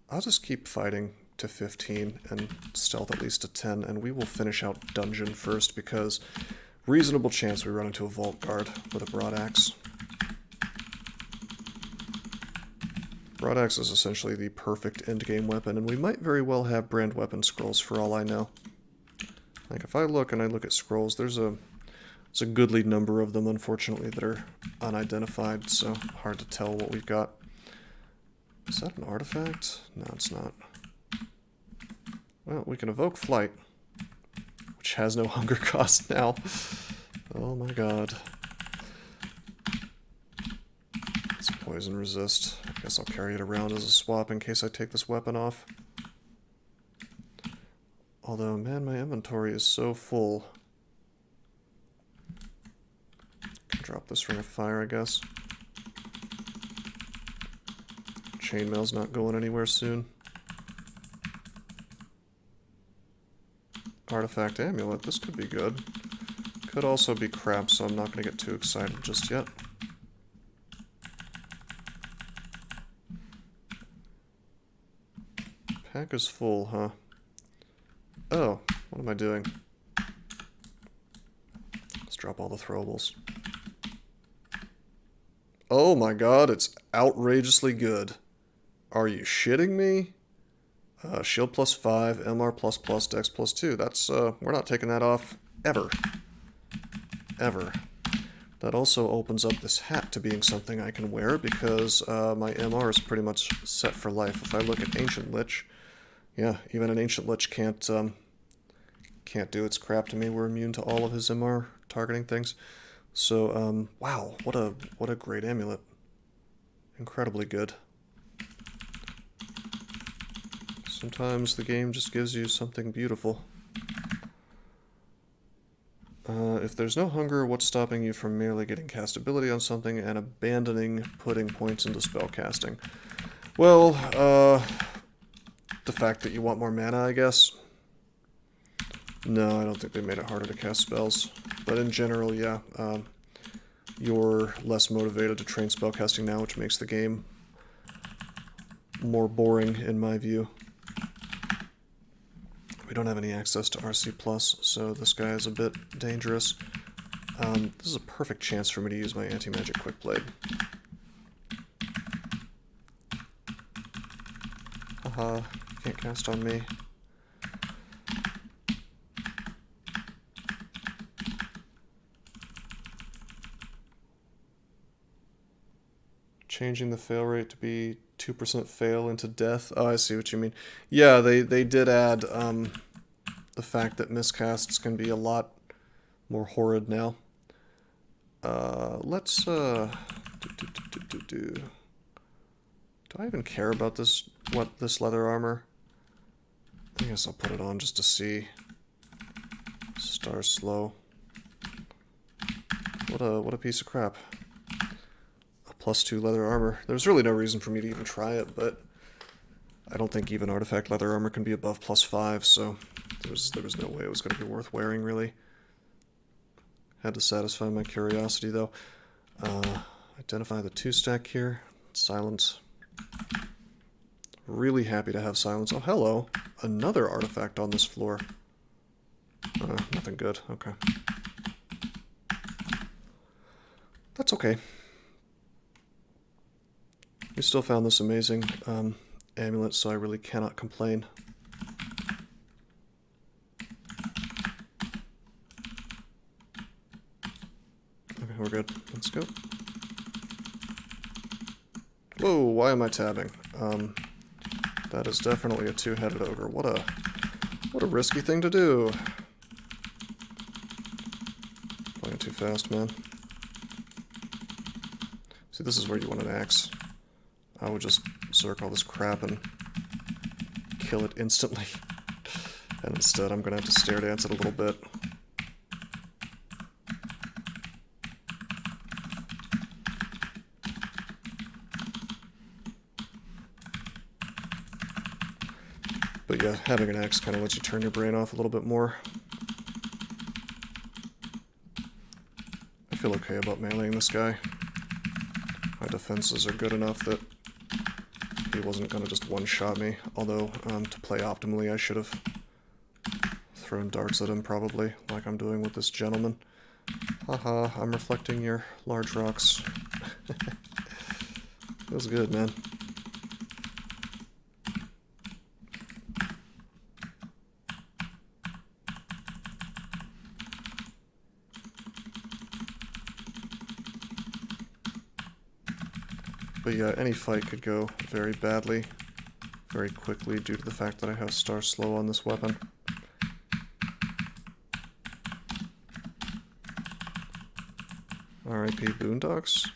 I'll just keep fighting to 15 and stealth at least to 10, and we will finish out dungeon first, because reasonable chance we run into a vault guard with a broad axe. Broad axe is essentially the perfect endgame weapon, and we might very well have brand weapon scrolls for all I know. Like, if I look at scrolls, there's a goodly number of them, unfortunately, that are unidentified, so hard to tell what we've got. Is that an artifact? No, it's not. Well, we can evoke flight, which has no hunger cost now. Oh my god. It's poison resist. I guess I'll carry it around as a swap in case I take this weapon off. Although, man, my inventory is so full. Drop this ring of fire, I guess. Chainmail's not going anywhere soon. Artifact amulet, this could be good. Could also be crap, so I'm not going to get too excited just yet. Pack is full, huh? Oh, what am I doing? Let's drop all the throwables. Oh my god, it's outrageously good. Are you shitting me? Shield plus 5, MR plus plus, Dex plus 2. That's, we're not taking that off ever. Ever. That also opens up this hat to being something I can wear, because my MR is pretty much set for life. If I look at Ancient Lich, yeah, even an Ancient Lich can't do its crap to me. We're immune to all of his MR targeting things. So, wow, what a great amulet. Incredibly good. Sometimes the game just gives you something beautiful. If there's no hunger, what's stopping you from merely getting castability on something and abandoning putting points into spellcasting? Well, the fact that you want more mana, I guess. No, I don't think they made it harder to cast spells. But in general, yeah, you're less motivated to train spellcasting now, which makes the game more boring, in my view. We don't have any access to RC+, so this guy is a bit dangerous. This is a perfect chance for me to use my anti-magic quick blade. Haha, can't cast on me. Changing the fail rate to be 2% fail into death. Oh, I see what you mean. Yeah, they did add the fact that miscasts can be a lot more horrid now. Let's do I even care about this leather armor? I guess I'll put it on just to see. Star slow. What a piece of crap. +2 leather armor. There's really no reason for me to even try it, but I don't think even artifact leather armor can be above +5, so there was no way it was going to be worth wearing, really. Had to satisfy my curiosity, though. Identify the 2-stack here. Silence. Really happy to have silence. Oh, hello. Another artifact on this floor. Nothing good. Okay. That's okay. We still found this amazing. amulet, so I really cannot complain. Okay, we're good. Let's go. Whoa, why am I tabbing? That is definitely a two-headed ogre. What a risky thing to do. Playing too fast, man. See, this is where you want an axe. I would just zerk all this crap and kill it instantly. And instead, I'm gonna have to stare dance it a little bit. But yeah, having an axe kind of lets you turn your brain off a little bit more. I feel okay about meleeing this guy. My defenses are good enough that he wasn't going to just one-shot me. Although, to play optimally, I should have thrown darts at him, probably, like I'm doing with this gentleman. Haha, I'm reflecting your large rocks. Feels good, man. But yeah, any fight could go very badly, very quickly, due to the fact that I have Star Slow on this weapon. R.I.P. Boondocks?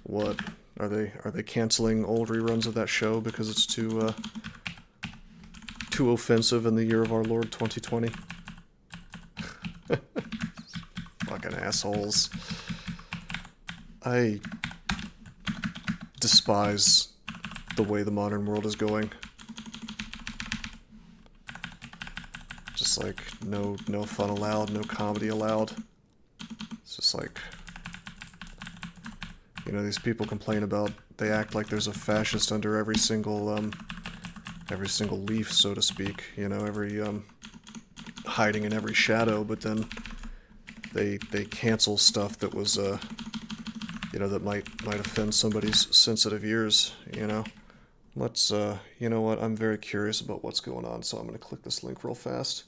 What? Are they canceling old reruns of that show because it's too offensive in the year of our Lord 2020? Fucking assholes. I despise the way the modern world is going. Just like, no fun allowed, no comedy allowed. It's just like, you know, these people complain about, they act like there's a fascist under every single leaf, so to speak, you know, every, hiding in every shadow, but then they cancel stuff that was, you know, that might offend somebody's sensitive ears, you know. Let's, you know what, I'm very curious about what's going on, so I'm going to click this link real fast.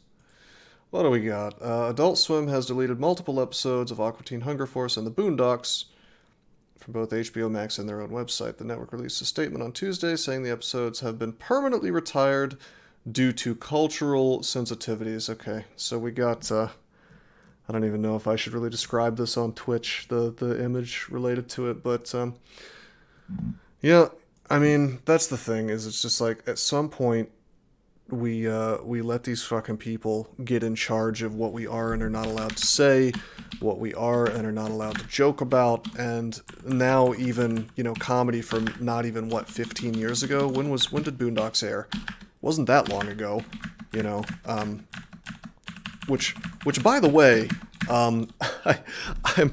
What do we got? Adult Swim has deleted multiple episodes of Aqua Teen Hunger Force and the Boondocks from both HBO Max and their own website. The network released a statement on Tuesday saying the episodes have been permanently retired due to cultural sensitivities. Okay, so we got, I don't even know if I should really describe this on Twitch, the image related to it, but, yeah, I mean, that's the thing, is it's just like, at some point, we let these fucking people get in charge of what we are and are not allowed to say, what we are and are not allowed to joke about, and now even, you know, comedy from not even, 15 years ago? When did Boondocks air? Wasn't that long ago, you know, which by the way, I'm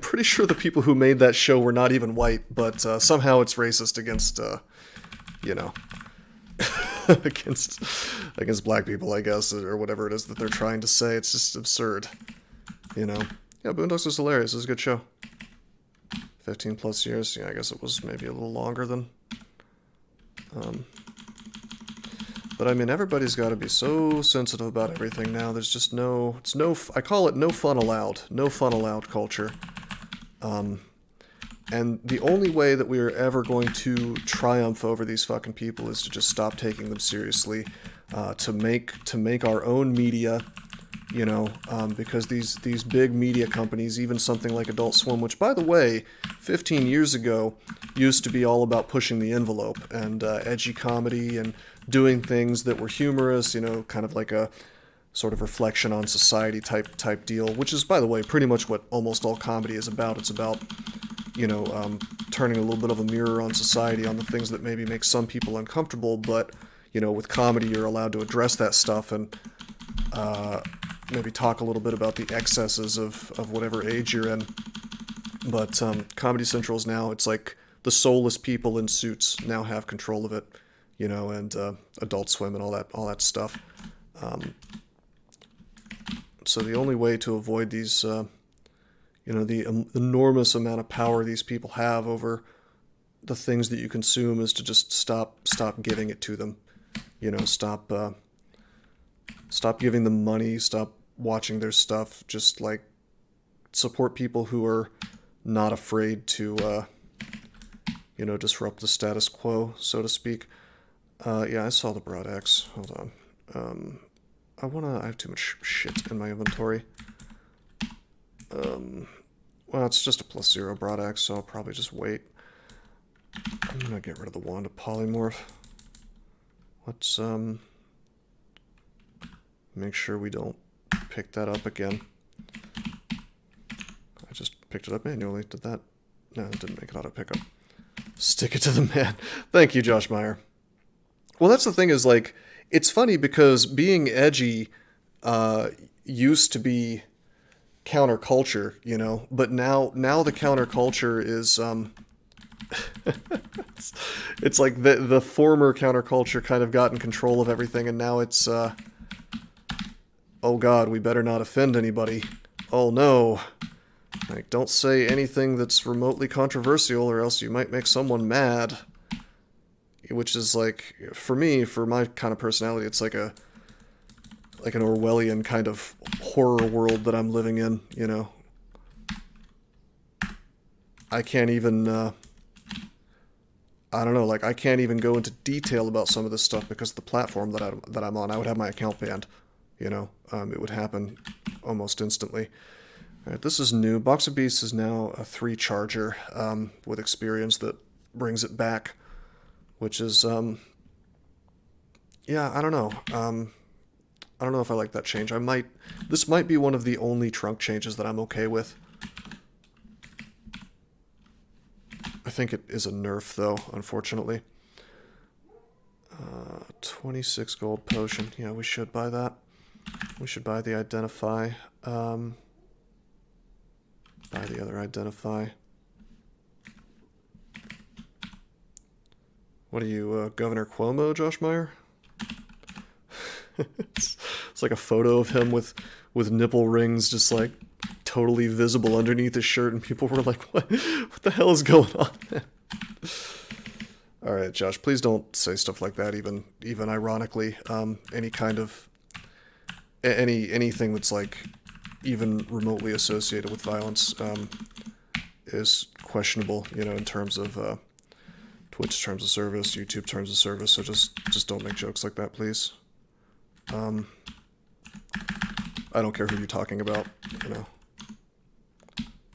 pretty sure the people who made that show were not even white, but somehow it's racist against, you know, against black people, I guess, or whatever it is that they're trying to say. It's just absurd, you know. Yeah, Boondocks was hilarious. It was a good show. 15 plus years. Yeah, I guess it was maybe a little longer than. But I mean, everybody's got to be so sensitive about everything now. There's just I call it no fun allowed. No fun allowed culture. And the only way that we are ever going to triumph over these fucking people is to just stop taking them seriously, to make our own media, you know, because these big media companies, even something like Adult Swim, which, by the way, 15 years ago used to be all about pushing the envelope and edgy comedy and doing things that were humorous, you know, kind of like a sort of reflection on society type deal, which is, by the way, pretty much what almost all comedy is about. It's about, you know, turning a little bit of a mirror on society, on the things that maybe make some people uncomfortable, but, you know, with comedy you're allowed to address that stuff and maybe talk a little bit about the excesses of whatever age you're in. But Comedy Central's now, it's like the soulless people in suits now have control of it, you know, and Adult Swim and all that stuff. So the only way to avoid these, you know, the enormous amount of power these people have over the things that you consume is to just stop giving it to them. You know, stop giving them money, stop watching their stuff, just like support people who are not afraid to you know, disrupt the status quo, so to speak. Yeah, I saw the broad axe. Hold on. I have too much shit in my inventory. Well, it's just a +0 broad axe, so I'll probably just wait. I'm gonna get rid of the wand of polymorph. Let's make sure we don't pick that up again. I just picked it up manually. Did that? No, it didn't make it auto pickup. Stick it to the man. Thank you, Josh Meyer. Well, that's the thing is, like, it's funny because being edgy used to be counterculture, you know, but now the counterculture is it's like the former counterculture kind of got in control of everything, and now it's oh god, we better not offend anybody. Oh no. Like, don't say anything that's remotely controversial or else you might make someone mad. Which is like, for me, for my kind of personality, it's like an Orwellian kind of horror world that I'm living in, you know. I can't even, I don't know, like, I can't even go into detail about some of this stuff because of the platform that I'm on. I would have my account banned, you know. It would happen almost instantly. Alright, this is new. Box of Beasts is now a 3 charger with experience that brings it back, which is, yeah, I don't know. I don't know if I like that change. This might be one of the only trunk changes that I'm okay with. I think it is a nerf, though, unfortunately. 26 gold potion. Yeah, we should buy that. We should buy the Identify. Buy the other Identify. What are you, Governor Cuomo, Josh Meyer? It's like a photo of him with nipple rings just like totally visible underneath his shirt, and people were like, what the hell is going on? Alright, Josh, please don't say stuff like that, even ironically. Any kind of anything that's like even remotely associated with violence is questionable, you know, in terms of Twitch terms of service, YouTube terms of service, so just don't make jokes like that, please. I don't care who you're talking about, you know.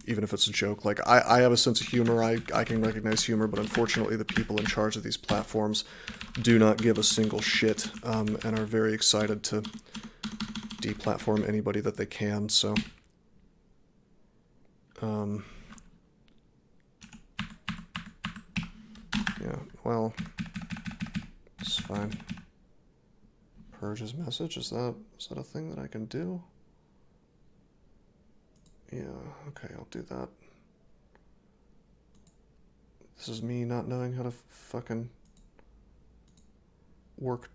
Even if it's a joke. Like, I have a sense of humor, I can recognize humor, but unfortunately the people in charge of these platforms do not give a single shit, and are very excited to deplatform anybody that they can, so... yeah, well, it's fine. Purge his message? Is that a thing that I can do? Yeah, okay, I'll do that. This is me not knowing how to fucking work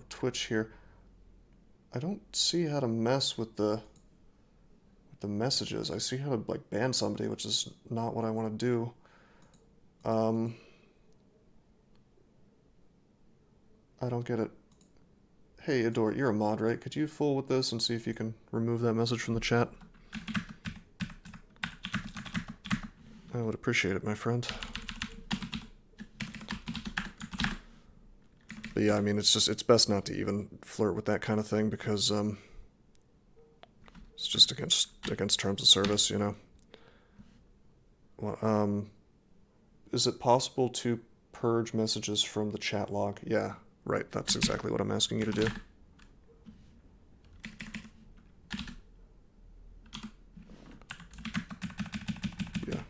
Twitch here. I don't see how to mess with the messages. I see how to, like, ban somebody, which is not what I want to do. I don't get it. Hey, Adore, you're a mod, right? Could you fool with this and see if you can remove that message from the chat? I would appreciate it, my friend. But yeah, I mean, it's best not to even flirt with that kind of thing because, it's just against terms of service, you know? Well, is it possible to purge messages from the chat log? Yeah. Right, that's exactly what I'm asking you to do. Yeah.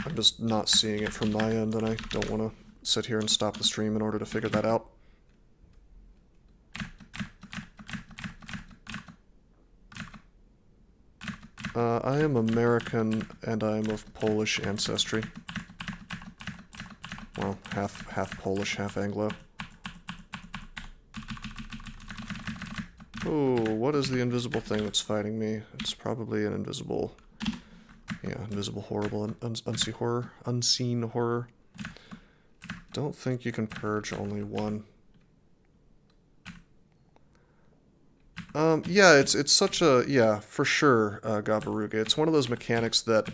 I'm just not seeing it from my end, and I don't want to sit here and stop the stream in order to figure that out. I am American, and I am of Polish ancestry. Well, half Polish, half Anglo. Oh, what is the invisible thing that's fighting me? It's probably an invisible... Yeah, invisible, horrible, unseen horror. Don't think you can purge only one. Yeah, it's such a, yeah, for sure, Gabaruga. It's one of those mechanics that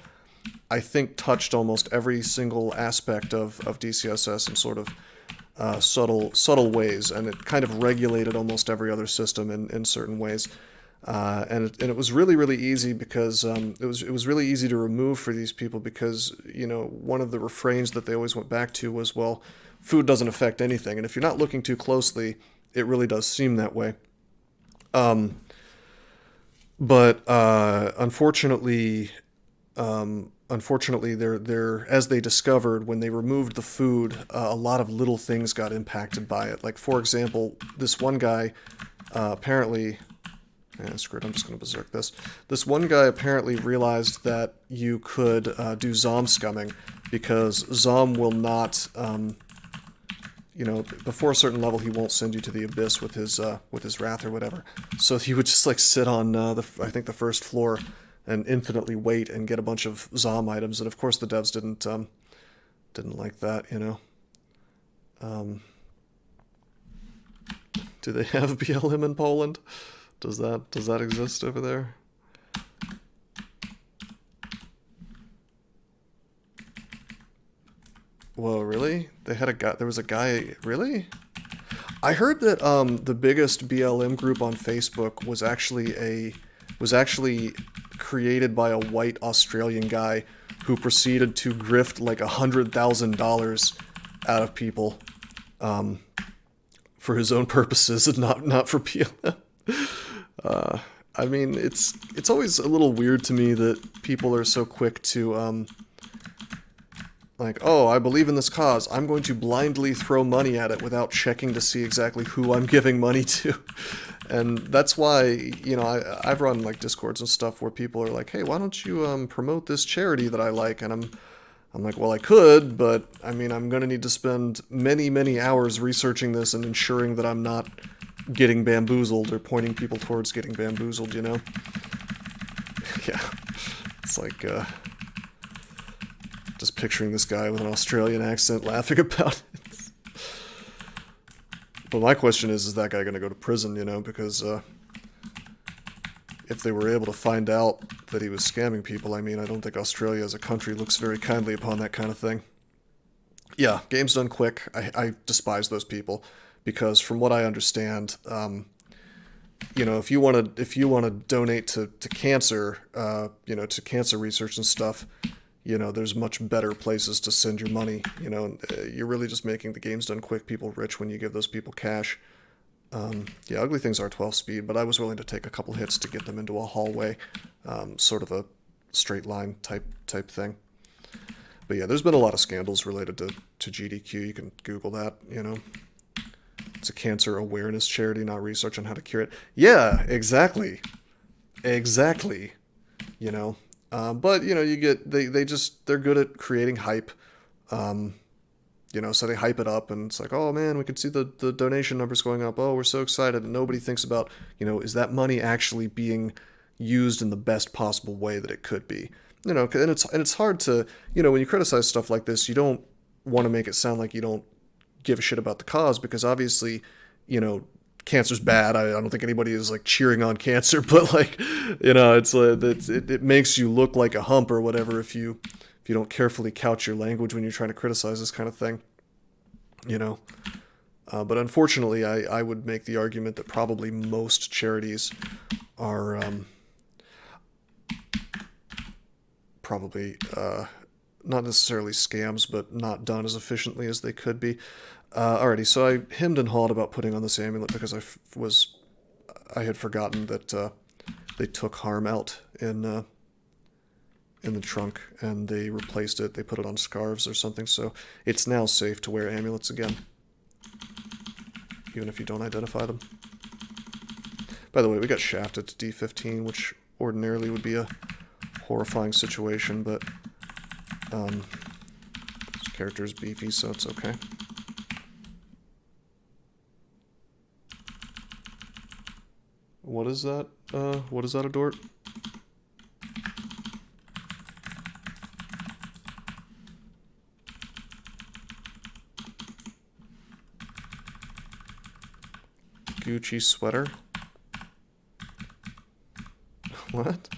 I think touched almost every single aspect of DCSS in sort of subtle ways, and it kind of regulated almost every other system in certain ways. And it was really easy because it was really easy to remove for these people because, you know, one of the refrains that they always went back to was, well, food doesn't affect anything, and if you're not looking too closely, it really does seem that way. But unfortunately, they're as they discovered when they removed the food, a lot of little things got impacted by it. Like, for example, this one guy apparently. Screw it, I'm just going to berserk this. This one guy apparently realized that you could do Zom scumming because Zom will not, you know, before a certain level he won't send you to the abyss with his wrath or whatever. So he would just like sit on I think the first floor and infinitely wait and get a bunch of Zom items, and of course the devs didn't like that, you know. Do they have BLM in Poland? Does that exist over there? Whoa, really? They had a guy. There was a guy. Really? I heard that the biggest BLM group on Facebook was actually created by a white Australian guy who proceeded to grift like $100,000 out of people for his own purposes and not for BLM. I mean, it's always a little weird to me that people are so quick to like, oh, I believe in this cause, I'm going to blindly throw money at it without checking to see exactly who I'm giving money to. And that's why, you know, I've run like Discords and stuff where people are like, hey, why don't you promote this charity that I like? And I'm like, well, I could, but I mean, I'm going to need to spend many hours researching this and ensuring that I'm not getting bamboozled or pointing people towards getting bamboozled, you know? Yeah. It's like, just picturing this guy with an Australian accent laughing about it. But my question is that guy going to go to prison, you know? Because, if they were able to find out that he was scamming people, I mean, I don't think Australia as a country looks very kindly upon that kind of thing. Yeah, games done quick. I despise those people. Because from what I understand, you know, if you want to donate to cancer, you know, to cancer research and stuff, you know, there's much better places to send your money. You know, you're really just making the games done quick people rich when you give those people cash. Yeah, ugly things are 12 speed, but I was willing to take a couple hits to get them into a hallway, sort of a straight line type thing. But yeah, there's been a lot of scandals related to GDQ. You can Google that, you know. It's a cancer awareness charity, not research on how to cure it. Yeah, exactly. You know, but you know, you get they're good at creating hype. You know, so they hype it up, and it's like, oh man, we can see the donation numbers going up. Oh, we're so excited, and nobody thinks about, you know, is that money actually being used in the best possible way that it could be? You know, and it's hard to, you know, when you criticize stuff like this, you don't want to make it sound like you don't give a shit about the cause, because obviously, you know, cancer's bad. I don't think anybody is like cheering on cancer, but like, you know, it makes you look like a hump or whatever if you don't carefully couch your language when you're trying to criticize this kind of thing, you know. But unfortunately, I would make the argument that probably most charities are probably not necessarily scams, but not done as efficiently as they could be. Alrighty, so I hemmed and hawed about putting on this amulet because I had forgotten that they took harm out in the trunk, and they replaced it. They put it on scarves or something, so it's now safe to wear amulets again, even if you don't identify them. By the way, we got shafted to D15, which ordinarily would be a horrifying situation, but this character is beefy, so it's okay. What is that? What is that, Adort? Gucci sweater. What?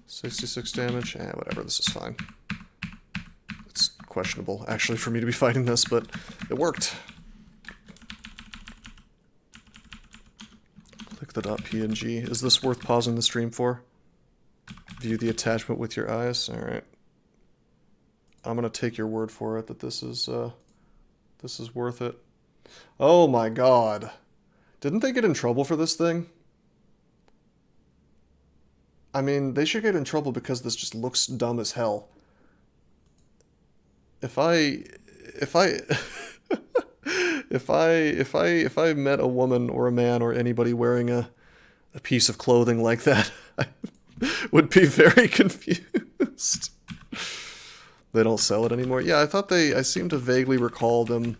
66 damage? Whatever, this is fine. It's questionable, actually, for me to be fighting this, but it worked. Click the .png. Is this worth pausing the stream for? View the attachment with your eyes? Alright. I'm gonna take your word for it that this is worth it. Oh my god. Didn't they get in trouble for this thing? I mean, they should get in trouble because this just looks dumb as hell. If I met a woman or a man or anybody wearing a piece of clothing like that, I would be very confused. They don't sell it anymore. Yeah, I seem to vaguely recall them.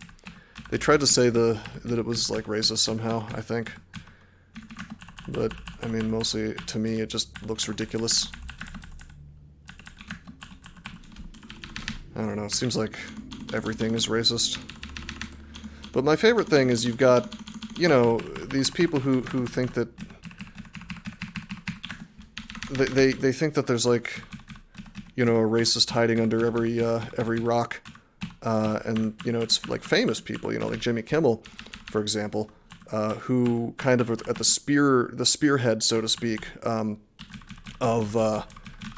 They tried to say that it was like racist somehow, I think. But, I mean, mostly to me it just looks ridiculous. I don't know, it seems like everything is racist. But my favorite thing is you've got, you know, these people who think that they think that there's like, you know, a racist hiding under every rock, and you know, it's like famous people, you know, like Jimmy Kimmel, for example, who kind of at the spearhead, so to speak, of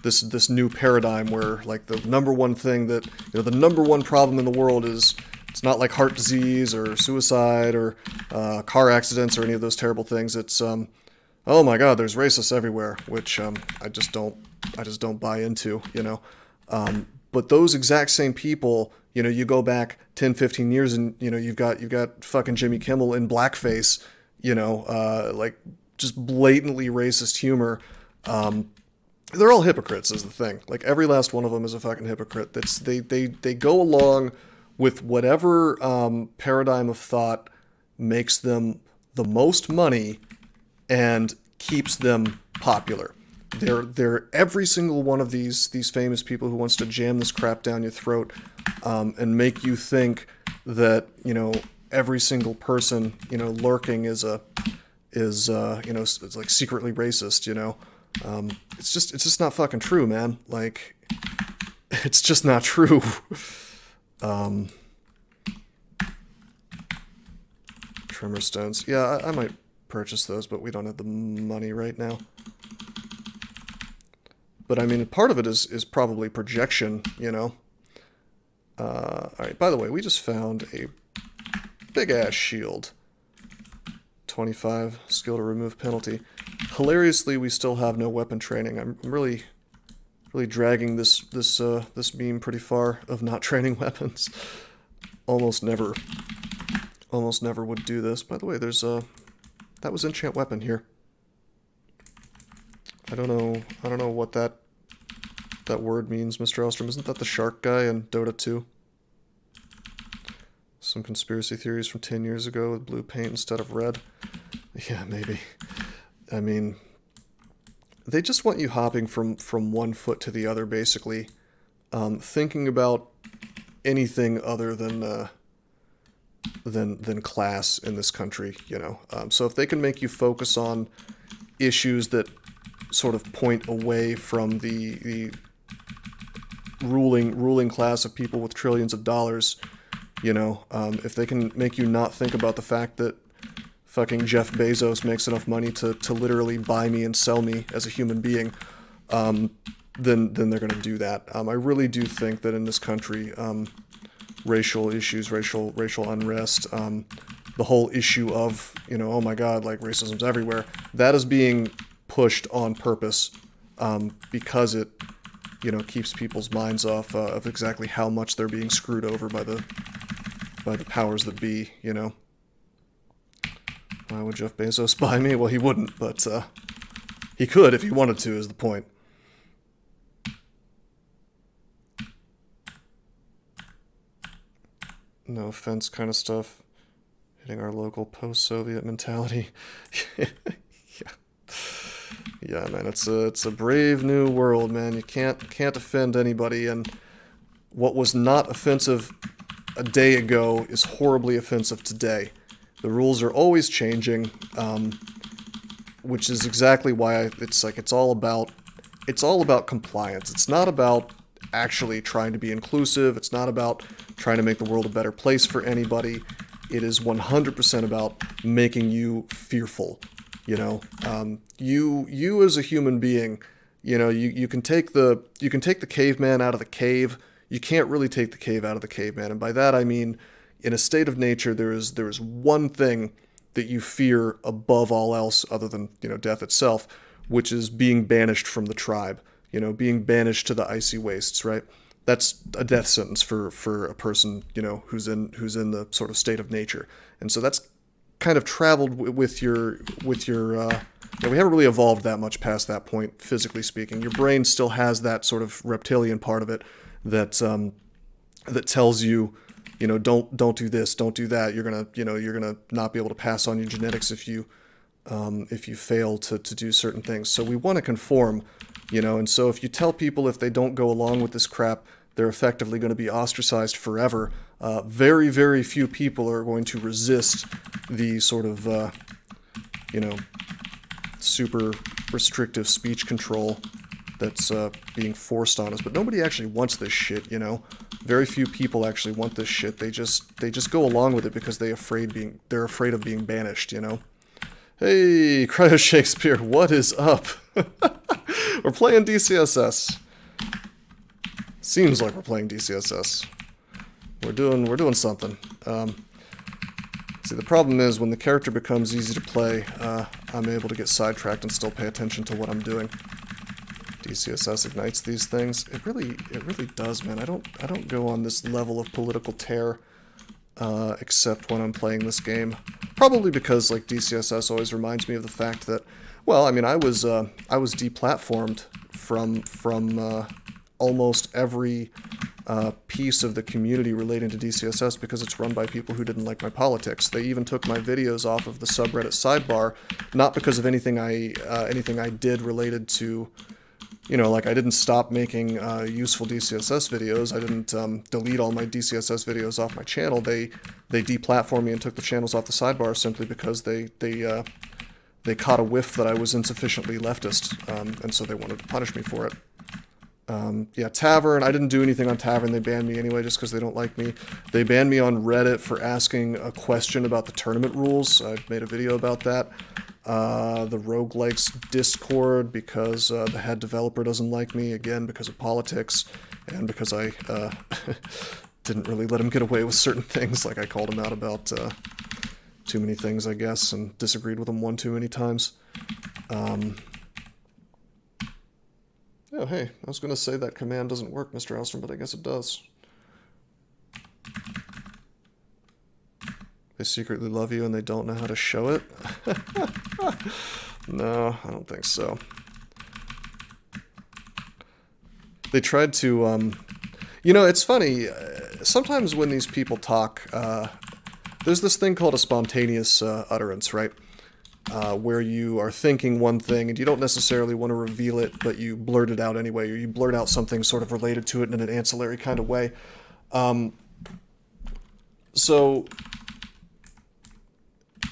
this new paradigm where like the number one thing that, you know, the number one problem in the world is it's not like heart disease or suicide or car accidents or any of those terrible things. It's oh my god, there's racists everywhere, which I just don't buy into, you know. But those exact same people, you know, you go back 10, 15 years and, you know, you've got fucking Jimmy Kimmel in blackface, you know, like just blatantly racist humor. They're all hypocrites is the thing. Like every last one of them is a fucking hypocrite. They go along with whatever paradigm of thought makes them the most money and keeps them popular. They're every single one of these famous people who wants to jam this crap down your throat, and make you think that, you know, every single person, you know, lurking is you know, it's like secretly racist, you know. It's just not fucking true, man. Like, it's just not true. Tremor stones. Yeah, I might purchase those, but we don't have the money right now. But I mean, part of it is probably projection, you know. Alright, by the way, we just found a big-ass shield. 25 skill to remove penalty. Hilariously, we still have no weapon training. I'm really dragging this meme pretty far of not training weapons. Almost never would do this. By the way, there's that was enchant weapon here. I don't know what that word means, Mr. Ostrom. Isn't that the shark guy in Dota 2? Some conspiracy theories from 10 years ago with blue paint instead of red. Yeah, maybe. I mean, they just want you hopping from one foot to the other, basically, thinking about anything other than class in this country, you know. So if they can make you focus on issues that sort of point away from the ruling class of people with trillions of dollars, you know, if they can make you not think about the fact that fucking Jeff Bezos makes enough money to literally buy me and sell me as a human being, then they're going to do that. I really do think that in this country, racial issues, racial unrest, the whole issue of, you know, oh my god, like racism's everywhere, that is being pushed on purpose, because it, you know, keeps people's minds off of exactly how much they're being screwed over by the powers that be, you know. Why would Jeff Bezos buy me? Well, he wouldn't, but he could if he wanted to, is the point. No offense kind of stuff. Hitting our local post-Soviet mentality. Yeah, man, it's a brave new world, man. You can't offend anybody, and what was not offensive a day ago is horribly offensive today. The rules are always changing, which is exactly why it's all about compliance. It's not about actually trying to be inclusive. It's not about trying to make the world a better place for anybody. It is 100% about making you fearful. You know, you as a human being, you know, you can take the caveman out of the cave. You can't really take the cave out of the caveman, and by that I mean, in a state of nature, there is one thing that you fear above all else, other than, you know, death itself, which is being banished from the tribe. You know, being banished to the icy wastes, right? That's a death sentence for a person, you know, who's in the sort of state of nature. And so that's kind of traveled with your yeah, we haven't really evolved that much past that point, physically speaking. Your brain still has that sort of reptilian part of it that that tells you, you know, don't do this, don't do that. You're gonna not be able to pass on your genetics if you fail to do certain things. So we want to conform, you know, and so if you tell people if they don't go along with this crap, they're effectively going to be ostracized forever. Very, very few people are going to resist the sort of, you know, super restrictive speech control that's being forced on us. But nobody actually wants this shit, you know. Very few people actually want this shit. They just go along with it because they're afraid of being banished, you know. Hey, Cryo Shakespeare, what is up? We're playing DCSS. Seems like we're playing DCSS. We're doing something. See, the problem is when the character becomes easy to play, I'm able to get sidetracked and still pay attention to what I'm doing. DCSS ignites these things. It really does, man. I don't go on this level of political tear, except when I'm playing this game. Probably because, like, DCSS always reminds me of the fact that, well, I mean, I was deplatformed from almost every piece of the community relating to DCSS because it's run by people who didn't like my politics. They even took my videos off of the subreddit sidebar, not because of anything I did related to, you know, like I didn't stop making useful DCSS videos. I didn't delete all my DCSS videos off my channel. They deplatformed me and took the channels off the sidebar simply because they caught a whiff that I was insufficiently leftist, and so they wanted to punish me for it. Yeah, Tavern. I didn't do anything on Tavern. They banned me anyway just because they don't like me. They banned me on Reddit for asking a question about the tournament rules. I made a video about that. The Roguelikes Discord because the head developer doesn't like me, again because of politics, and because I didn't really let him get away with certain things, like I called him out about too many things, I guess, and disagreed with him one too many times. Oh, hey, I was going to say that command doesn't work, Mr. Alstrom, but I guess it does. They secretly love you and they don't know how to show it? No, I don't think so. They tried to, you know, it's funny, sometimes when these people talk, there's this thing called a spontaneous utterance, right? Where you are thinking one thing and you don't necessarily want to reveal it, but you blurt it out anyway, or you blurt out something sort of related to it in an ancillary kind of way. So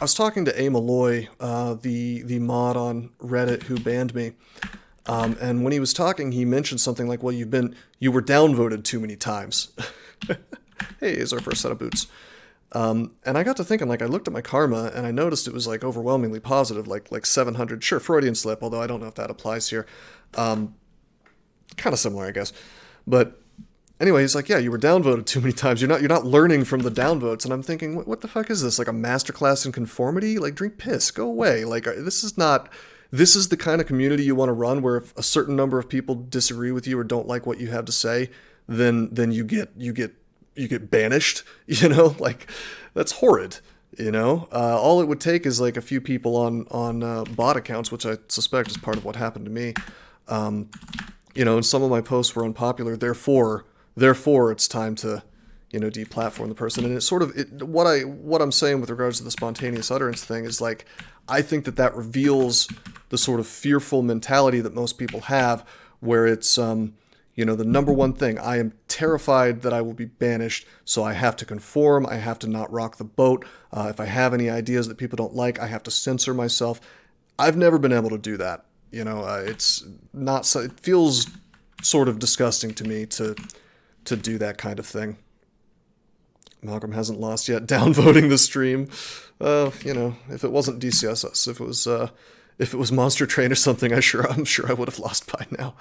I was talking to A. Malloy, the mod on Reddit who banned me, and when he was talking, he mentioned something like, well, you were downvoted too many times. Hey, here's our first set of boots. And I got to thinking, like, I looked at my karma and I noticed it was like overwhelmingly positive, like 700. Sure, Freudian slip, although I don't know if that applies here. Kind of similar, I guess. But anyway, he's like, yeah, you were downvoted too many times. You're not learning from the downvotes. And I'm thinking, what the fuck is this? Like a masterclass in conformity? Like, drink piss, go away. Like, this is the kind of community you want to run, where if a certain number of people disagree with you or don't like what you have to say, then you get banished, you know, like, that's horrid, you know. All it would take is like a few people on bot accounts, which I suspect is part of what happened to me. You know, and some of my posts were unpopular, therefore it's time to, you know, deplatform the person. And it's sort of what I'm saying with regards to the spontaneous utterance thing is, like, I think that reveals the sort of fearful mentality that most people have, where it's you know, the number one thing, I am terrified that I will be banished, so I have to conform, I have to not rock the boat. If I have any ideas that people don't like, I have to censor myself. I've never been able to do that. It's not so, it feels sort of disgusting to me to do that kind of thing. Malcolm hasn't lost yet. Downvoting the stream. If it wasn't DCSS, if it was Monster Train or something, I'm sure I would have lost by now.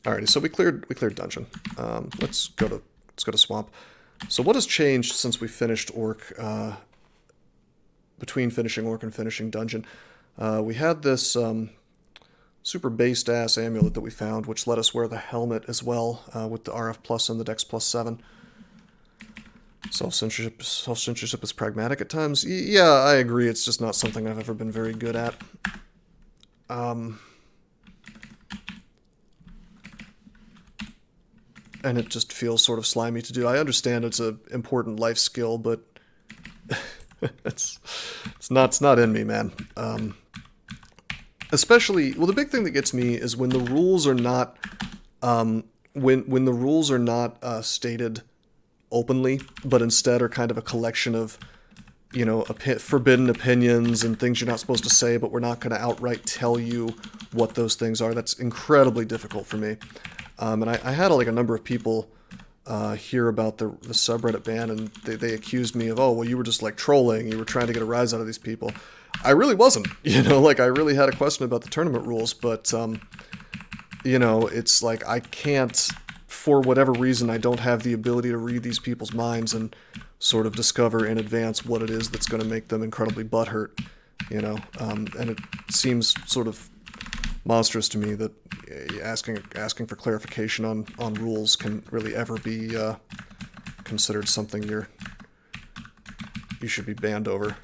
Alrighty, so we cleared dungeon. Let's go to swamp. So what has changed since we finished Orc? Between finishing Orc and finishing dungeon, we had this super based ass amulet that we found, which let us wear the helmet as well, with the RF plus and the Dex plus 7. Self-censorship is pragmatic at times. Yeah, I agree. It's just not something I've ever been very good at. And it just feels sort of slimy to do. I understand it's an important life skill, but it's not in me, man. Especially, well, the big thing that gets me is when the rules are not when the rules are not stated openly, but instead are kind of a collection of, forbidden opinions and things you're not supposed to say, but we're not going to outright tell you what those things are. That's incredibly difficult for me. And I had a number of people hear about the subreddit ban, and they accused me of, oh, well, you were just trolling, you were trying to get a rise out of these people. I really wasn't, I really had a question about the tournament rules, but, it's I can't, for whatever reason, I don't have the ability to read these people's minds and sort of discover in advance what it is that's going to make them incredibly butthurt, and it seems sort of monstrous to me that asking for clarification on rules can really ever be considered something you should be banned over,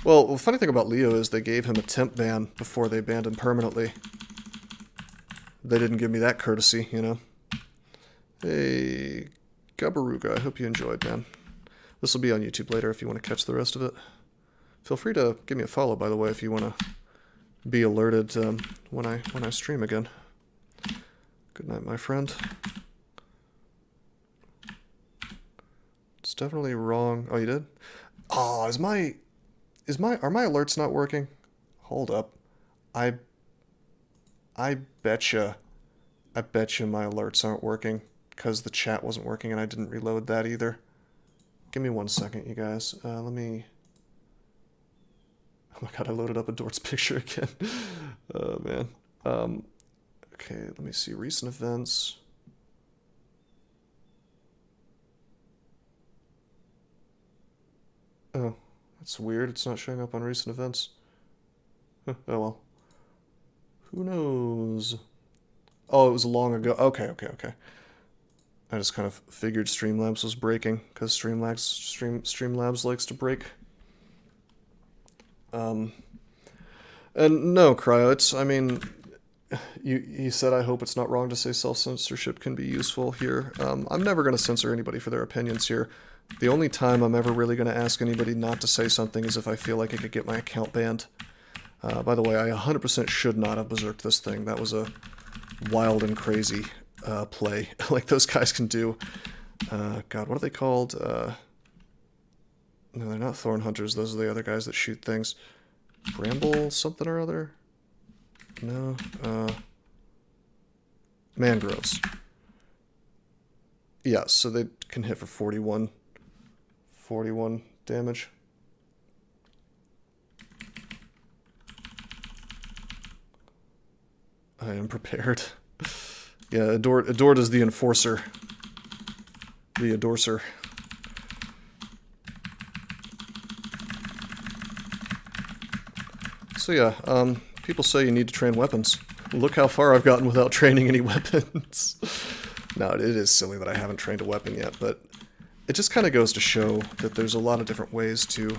Well, the funny thing about Leo is they gave him a temp ban before they banned him permanently. They didn't give me that courtesy, Hey, Gabaruga, I hope you enjoyed, man. This will be on YouTube later if you want to catch the rest of it. Feel free to give me a follow, by the way, if you want to be alerted when I stream again. Good night, my friend. It's definitely wrong. Oh, you did? Oh, are my alerts not working? Hold up. I betcha my alerts aren't working because the chat wasn't working and I didn't reload that either. Give me 1 second, you guys. Let me... Oh my god, I loaded up a Dort's picture again. Oh, man. Okay, let me see. Recent events. Oh, that's weird. It's not showing up on recent events. Huh, oh well. Who knows? Oh, it was long ago. Okay. I just kind of figured Streamlabs was breaking because Streamlabs likes to break. And no, Cryo, you said I hope it's not wrong to say self-censorship can be useful here. I'm never going to censor anybody for their opinions here. The only time I'm ever really going to ask anybody not to say something is if I feel like I could get my account banned. By the way, I 100% should not have berserked this thing. That was a wild and crazy play like those guys can do. God, what are they called? No, they're not thorn hunters. Those are the other guys that shoot things. Bramble something or other? No. Mangroves. Yeah, so they can hit for 41 damage. I am prepared. Yeah, Adored is the enforcer. The Adorser. So yeah, people say you need to train weapons. Look how far I've gotten without training any weapons. No, it is silly that I haven't trained a weapon yet, but it just kind of goes to show that there's a lot of different ways to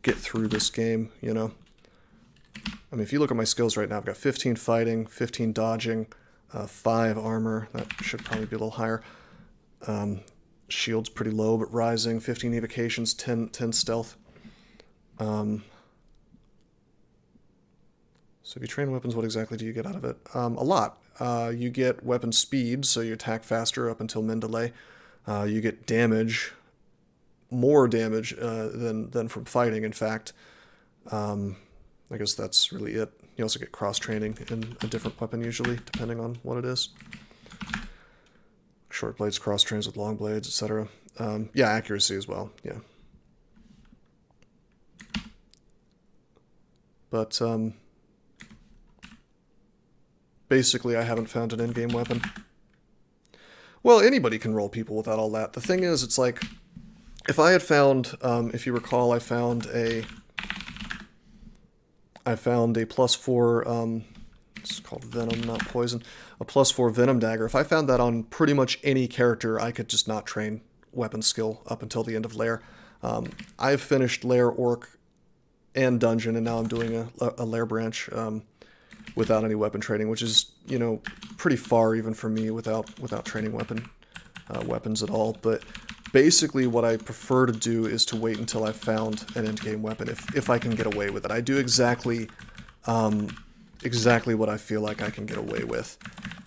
get through this game, I mean, if you look at my skills right now, I've got 15 fighting, 15 dodging, 5 armor. That should probably be a little higher. Shield's pretty low, but rising. 15 evocations, 10 stealth. So if you train weapons, what exactly do you get out of it? A lot. You get weapon speed, so you attack faster up until min delay. You get damage, more damage than from fighting, in fact. I guess that's really it. You also get cross-training in a different weapon usually, depending on what it is. Short blades cross-trains with long blades, etc. Yeah, accuracy as well, yeah. But, basically, I haven't found an in-game weapon. Well, anybody can roll people without all that. The thing is, it's like, if I had found, if you recall, I found a +4, it's called Venom, not Poison, a +4 Venom Dagger. If I found that on pretty much any character, I could just not train weapon skill up until the end of Lair. I've finished Lair, Orc, and Dungeon, and now I'm doing a Lair branch without any weapon training, which is, you know, pretty far even for me without training weapons at all. But basically what I prefer to do is to wait until I've found an endgame weapon, if I can get away with it. I do exactly what I feel like I can get away with.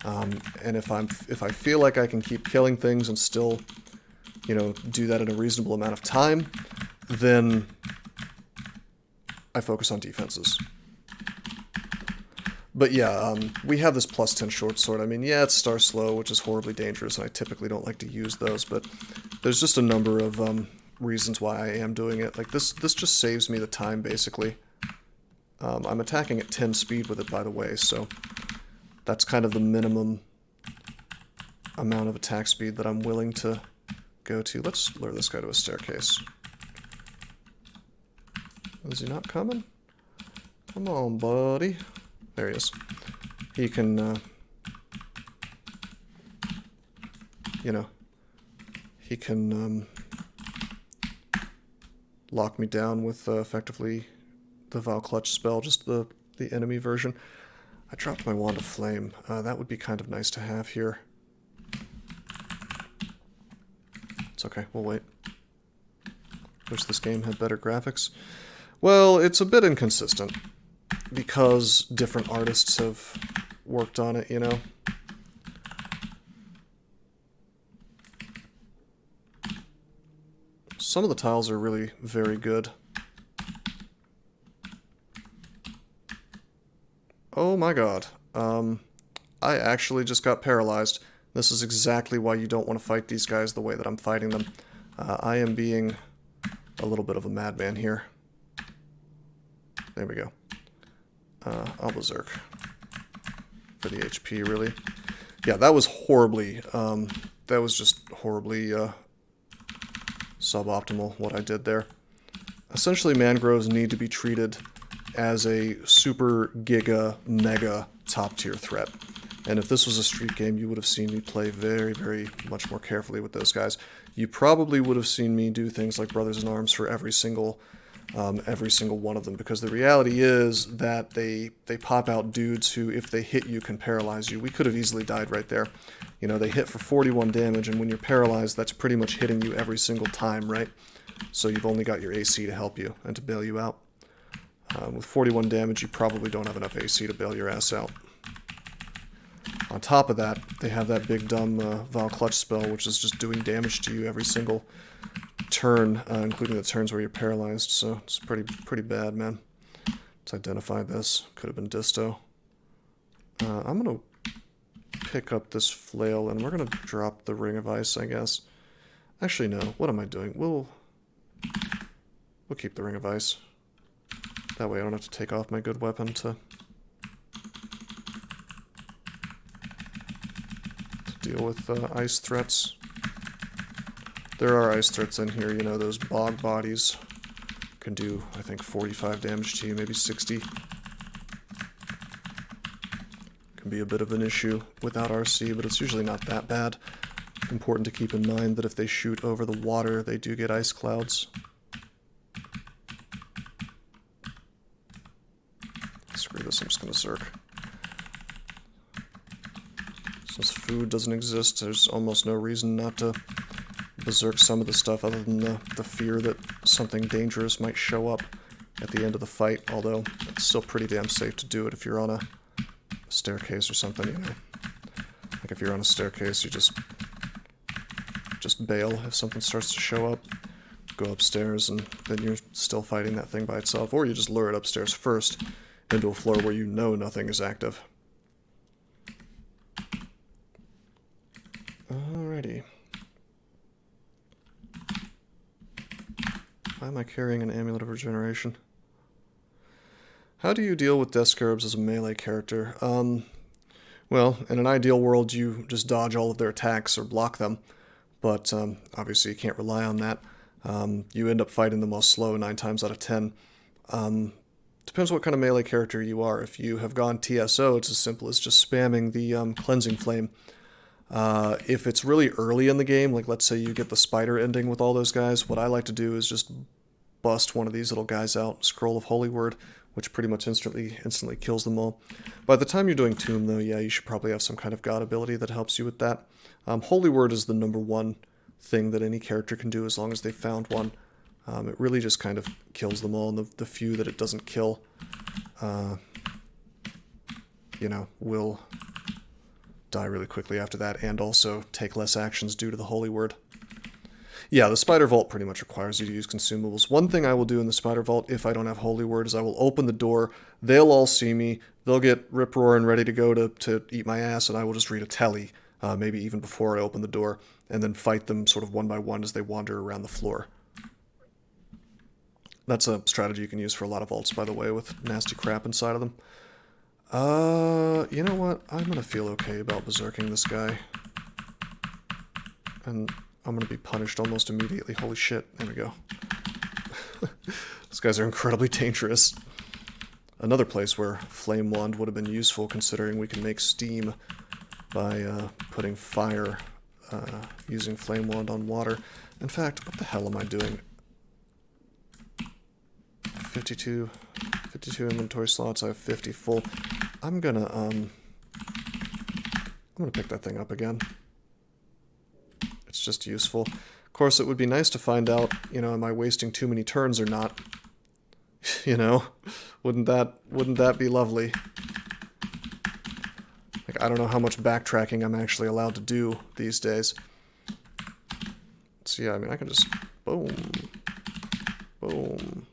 And if I feel like I can keep killing things and still, you know, do that in a reasonable amount of time, then I focus on defenses. But yeah, we have this +10 short sword. I mean, yeah, it's star slow, which is horribly dangerous, and I typically don't like to use those, but there's just a number of reasons why I am doing it. Like, this just saves me the time, basically. I'm attacking at 10 speed with it, by the way, so that's kind of the minimum amount of attack speed that I'm willing to go to. Let's lure this guy to a staircase. Is he not coming? Come on, buddy. There he is. He can, you know, he can lock me down with effectively the Vile Clutch spell, just the enemy version. I dropped my Wand of Flame. That would be kind of nice to have here. It's okay, we'll wait. Wish this game had better graphics. Well, it's a bit inconsistent, because different artists have worked on it, you know? Some of the tiles are really very good. Oh my god. I actually just got paralyzed. This is exactly why you don't want to fight these guys the way that I'm fighting them. I am being a little bit of a madman here. There we go. I'll Berserk for the HP, really. Yeah, that was horribly, that was just horribly suboptimal, what I did there. Essentially, mangroves need to be treated as a super giga mega top tier threat. And if this was a street game, you would have seen me play very, very much more carefully with those guys. You probably would have seen me do things like Brothers in Arms for every single one of them, because the reality is that they pop out dudes who, if they hit you, can paralyze you. We could have easily died right there. You know, they hit for 41 damage, and when you're paralyzed, that's pretty much hitting you every single time, right? So you've only got your AC to help you and to bail you out. With 41 damage, you probably don't have enough AC to bail your ass out. On top of that, they have that big dumb Vile Clutch spell, which is just doing damage to you every single turn, including the turns where you're paralyzed, so it's pretty bad, man. Let's identify this. Could have been Disto. I'm gonna pick up this flail, and we're gonna drop the Ring of Ice, I guess. Actually, no. What am I doing? We'll keep the Ring of Ice. That way I don't have to take off my good weapon to deal with ice threats. There are ice threats in here, you know, those bog bodies can do, I think, 45 damage to you, maybe 60. Can be a bit of an issue without RC, but it's usually not that bad. Important to keep in mind that if they shoot over the water, they do get ice clouds. Screw this, I'm just gonna Zerk. Since food doesn't exist, there's almost no reason not to Berserk some of the stuff other than the fear that something dangerous might show up at the end of the fight, although it's still pretty damn safe to do it if you're on a staircase or something, you know. Like if you're on a staircase, you just bail if something starts to show up, go upstairs, and then you're still fighting that thing by itself, or you just lure it upstairs first into a floor where you know nothing is active. Alrighty. Why am I carrying an Amulet of Regeneration? How do you deal with Death Scarabs as a melee character? Well, in an ideal world, you just dodge all of their attacks or block them, but obviously you can't rely on that. You end up fighting them while slow 9 times out of 10. Depends what kind of melee character you are. If you have gone TSO, it's as simple as just spamming the Cleansing Flame. If it's really early in the game, like let's say you get the spider ending with all those guys, what I like to do is just bust one of these little guys out, Scroll of Holy Word, which pretty much instantly kills them all. By the time you're doing Tomb, though, yeah, you should probably have some kind of god ability that helps you with that. Holy Word is the #1 thing that any character can do as long as they found one. It really just kind of kills them all, and the few that it doesn't kill, you know, will die really quickly after that, and also take less actions due to the Holy Word. Yeah, the Spider Vault pretty much requires you to use consumables. One thing I will do in the Spider Vault, if I don't have Holy Word, is I will open the door, they'll all see me, they'll get rip-roaring ready to go to eat my ass, and I will just read a telly, maybe even before I open the door, and then fight them sort of one by one as they wander around the floor. That's a strategy you can use for a lot of vaults, by the way, with nasty crap inside of them. You know what? I'm gonna feel okay about berserking this guy. And I'm gonna be punished almost immediately. Holy shit. There we go. These guys are incredibly dangerous. Another place where Flame Wand would have been useful, considering we can make steam by putting fire, using Flame Wand on water. In fact, what the hell am I doing? 52 inventory slots, I have 50 full. I'm gonna pick that thing up again. It's just useful. Of course, it would be nice to find out, you know, am I wasting too many turns or not? You know, wouldn't that be lovely? Like, I don't know how much backtracking I'm actually allowed to do these days. So yeah, I mean, I can just boom, boom.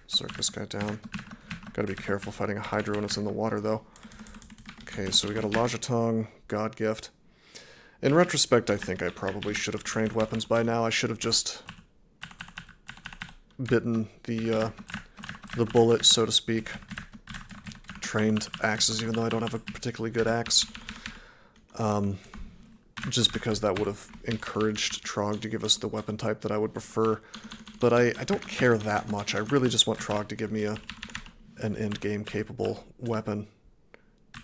Circ this guy down. Gotta be careful fighting a Hydra when it's in the water, though. Okay, so we got a Lajatong, God Gift. In retrospect, I think I probably should have trained weapons by now. I should have just bitten the bullet, so to speak. Trained axes, even though I don't have a particularly good axe. Just because that would have encouraged Trog to give us the weapon type that I would prefer. But I don't care that much. I really just want Trog to give me an end-game capable weapon.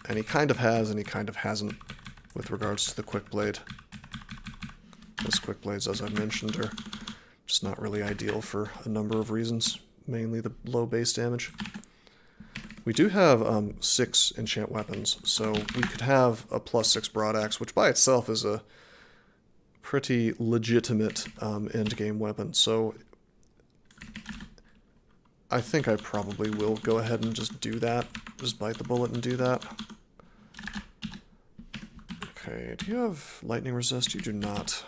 And he kind of has, and he kind of hasn't, with regards to the Quick Blade. Those Quick Blades, as I've mentioned, are just not really ideal for a number of reasons. Mainly the low base damage. We do have 6 enchant weapons, so we could have a +6 broadaxe, which by itself is a pretty legitimate end-game weapon. So I think I probably will go ahead and just do that. Just bite the bullet and do that. Okay, do you have lightning resist? You do not.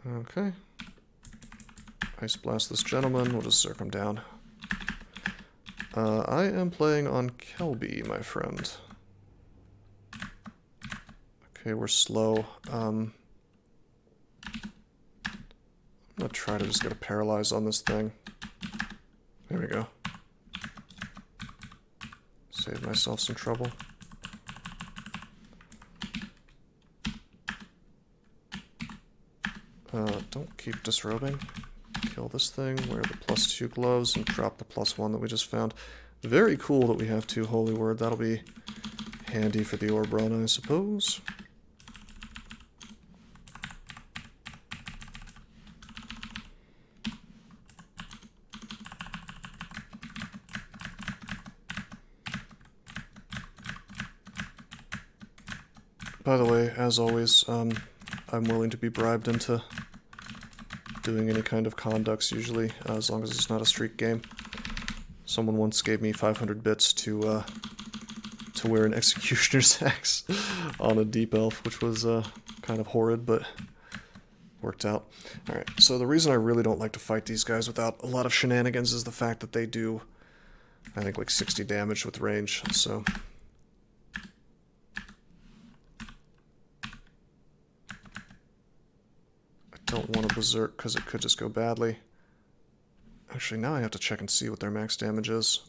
Okay. Ice Blast this gentleman. We'll just circ him down. I am playing on Kelby, my friend. Okay, we're slow. I'm gonna try to just get a paralyze on this thing. There we go. Save myself some trouble. Don't keep disrobing. Kill this thing, wear the +2 gloves, and drop the +1 that we just found. Very cool that we have 2 Holy Word. That'll be handy for the Orb Run, I suppose. By the way, as always, I'm willing to be bribed into doing any kind of conducts, usually, as long as it's not a streak game. Someone once gave me 500 bits to wear an executioner's axe on a Deep Elf, which was kind of horrid, but worked out. Alright, so the reason I really don't like to fight these guys without a lot of shenanigans is the fact that they do, I think, like 60 damage with range, so... I don't want to berserk because it could just go badly. Actually, now I have to check and see what their max damage is.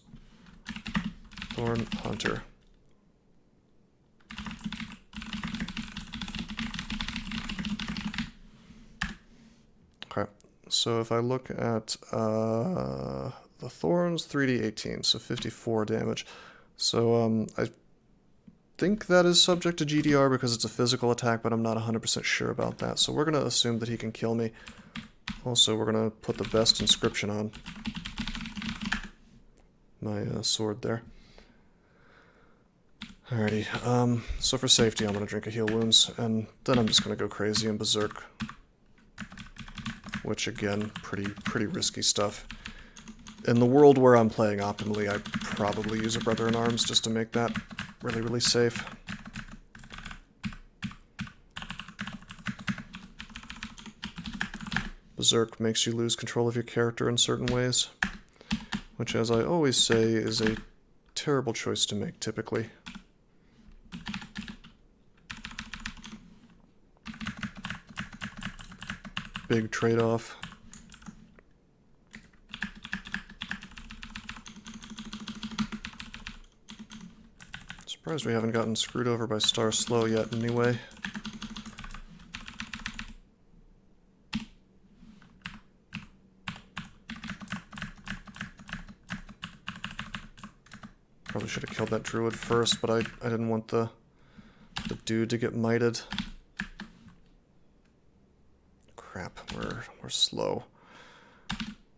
Thorn Hunter. Okay, so if I look at the Thorns, 3d18, so 54 damage. So I think that is subject to GDR because it's a physical attack, but I'm not 100% sure about that. So we're going to assume that he can kill me. Also, we're going to put the best inscription on my sword there. Alrighty, so for safety I'm going to drink a heal wounds, and then I'm just going to go crazy and berserk. Which, again, pretty risky stuff. In the world where I'm playing optimally, I'd probably use a Brother-in-Arms just to make that really safe. Berserk makes you lose control of your character in certain ways, which, as I always say, is a terrible choice to make, typically. Big trade-off. Surprised we haven't gotten screwed over by Star Slow yet, anyway. Probably should have killed that druid first, but I didn't want the dude to get mited. Crap, we're slow.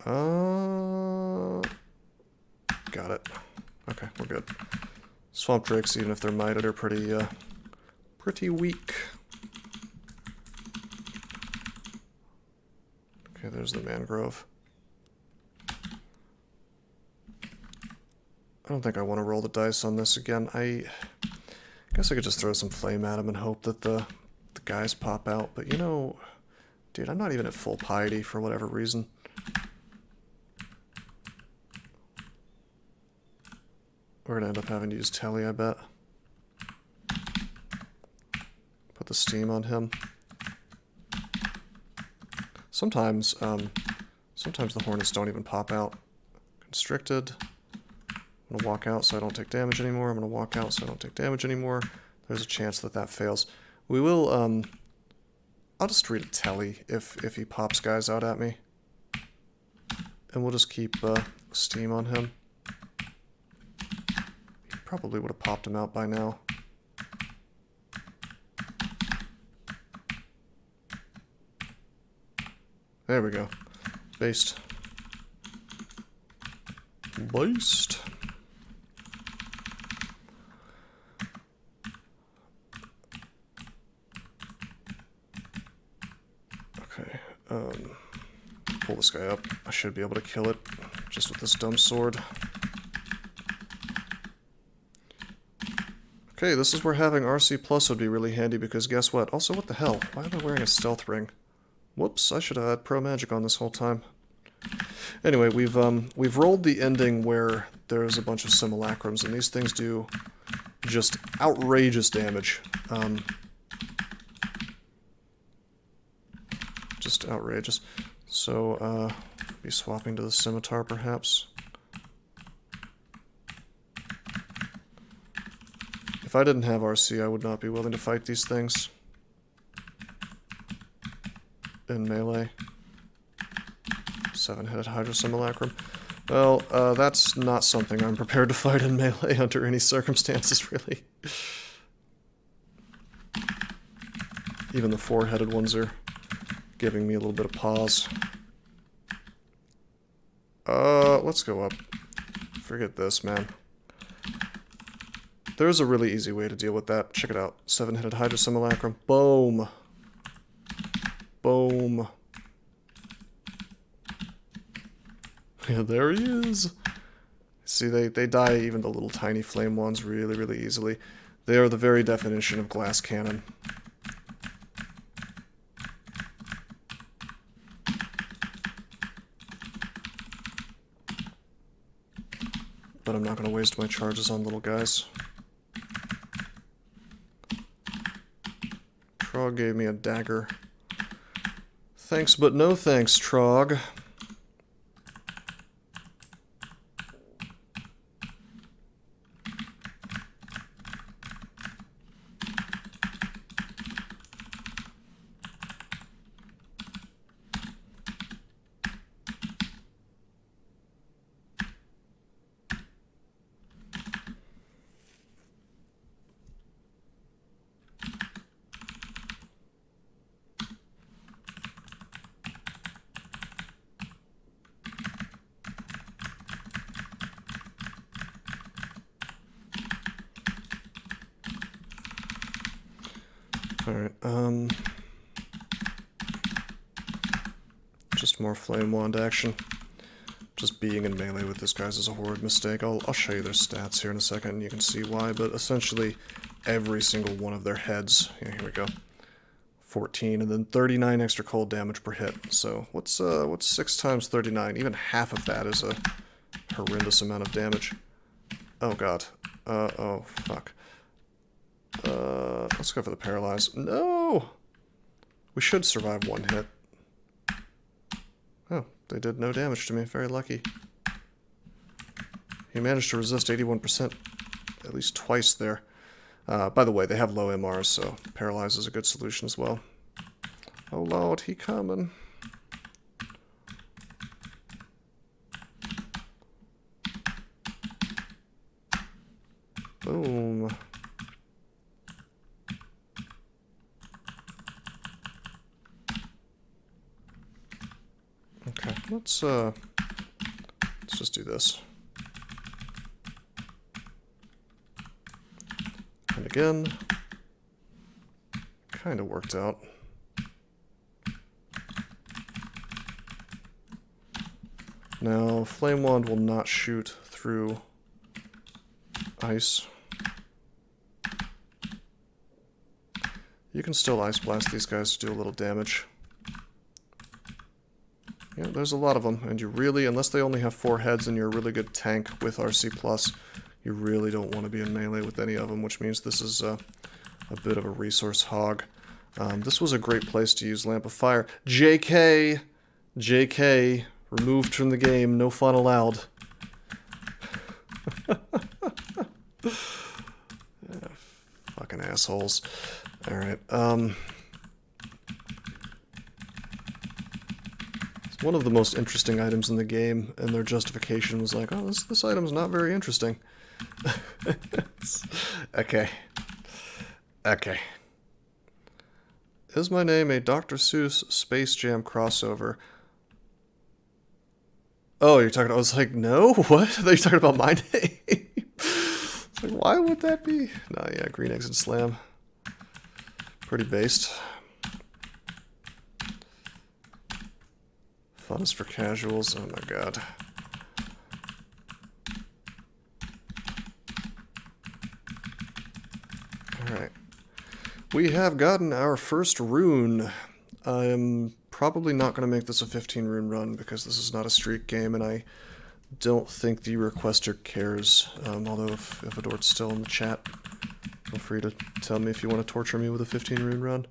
Got it. Okay, we're good. Swamp drakes, even if they're mited, are pretty weak. Okay, there's the mangrove. I don't think I want to roll the dice on this again. I guess I could just throw some flame at him and hope that the guys pop out. But you know, dude, I'm not even at full piety for whatever reason. We're gonna end up having to use Telly, I bet. Put the steam on him. Sometimes the Hornets don't even pop out. Constricted. I'm going to walk out so I don't take damage anymore. I'm going to walk out so I don't take damage anymore. There's a chance that that fails. We will, I'll just read a telly if he pops guys out at me. And we'll just keep steam on him. He probably would have popped him out by now. There we go. Based. Based. Okay, pull this guy up. I should be able to kill it just with this dumb sword. Okay, this is where having RC Plus would be really handy because guess what? Also, what the hell? Why am I wearing a stealth ring? Whoops, I should have had Pro Magic on this whole time. Anyway, we've rolled the ending where there's a bunch of simulacrums, and these things do just outrageous damage. Just outrageous. So, be swapping to the scimitar, perhaps. If I didn't have RC, I would not be willing to fight these things in melee. 7-headed Hydra Simulacrum. Well, that's not something I'm prepared to fight in melee under any circumstances, really. Even the 4-headed ones are giving me a little bit of pause. Let's go up. Forget this, man. There's a really easy way to deal with that. Check it out. 7-headed Hydra Simulacrum. Boom. Boom. Yeah, there he is. See, they die even the little tiny flame ones really, really easily. They are the very definition of glass cannon. But I'm not going to waste my charges on little guys. Trog gave me a dagger. Thanks, but no thanks, Trog. Alright, just more flame wand action. Just being in melee with this guy's is a horrid mistake. I'll show you their stats here in a second and you can see why, but essentially every single one of their heads, yeah, here we go, 14, and then 39 extra cold damage per hit. So what's 6 times 39? Even half of that is a horrendous amount of damage. Oh god. Oh fuck. Let's go for the paralyze. No! We should survive one hit. Oh, they did no damage to me. Very lucky. He managed to resist 81% at least twice there. By the way, they have low MRs, so paralyze is a good solution as well. Oh lord, he coming. Boom. Okay, let's just do this. And again, kind of worked out. Now, Flame Wand will not shoot through ice. You can still Ice Blast these guys to do a little damage. Yeah, there's a lot of them, and you really, unless they only have 4 heads and you're a really good tank with RC+, you really don't want to be in melee with any of them, which means this is a bit of a resource hog. This was a great place to use Lamp of Fire. JK! JK, removed from the game, no fun allowed. Yeah, fucking assholes. Alright, one of the most interesting items in the game, and their justification was like, oh, this item's not very interesting. Okay. Okay. Is my name a Dr. Seuss Space Jam crossover? Oh, you're talking, I was like, no? What? I thought you were talking about my name. It's like, why would that be? No, yeah, Green Eggs and Slam. Pretty based. Fun is for casuals. Oh my god. Alright. We have gotten our first rune. I'm probably not going to make this a 15 rune run because this is not a streak game and I don't think the requester cares. Although if Adort's still in the chat, feel free to tell me if you want to torture me with a 15 rune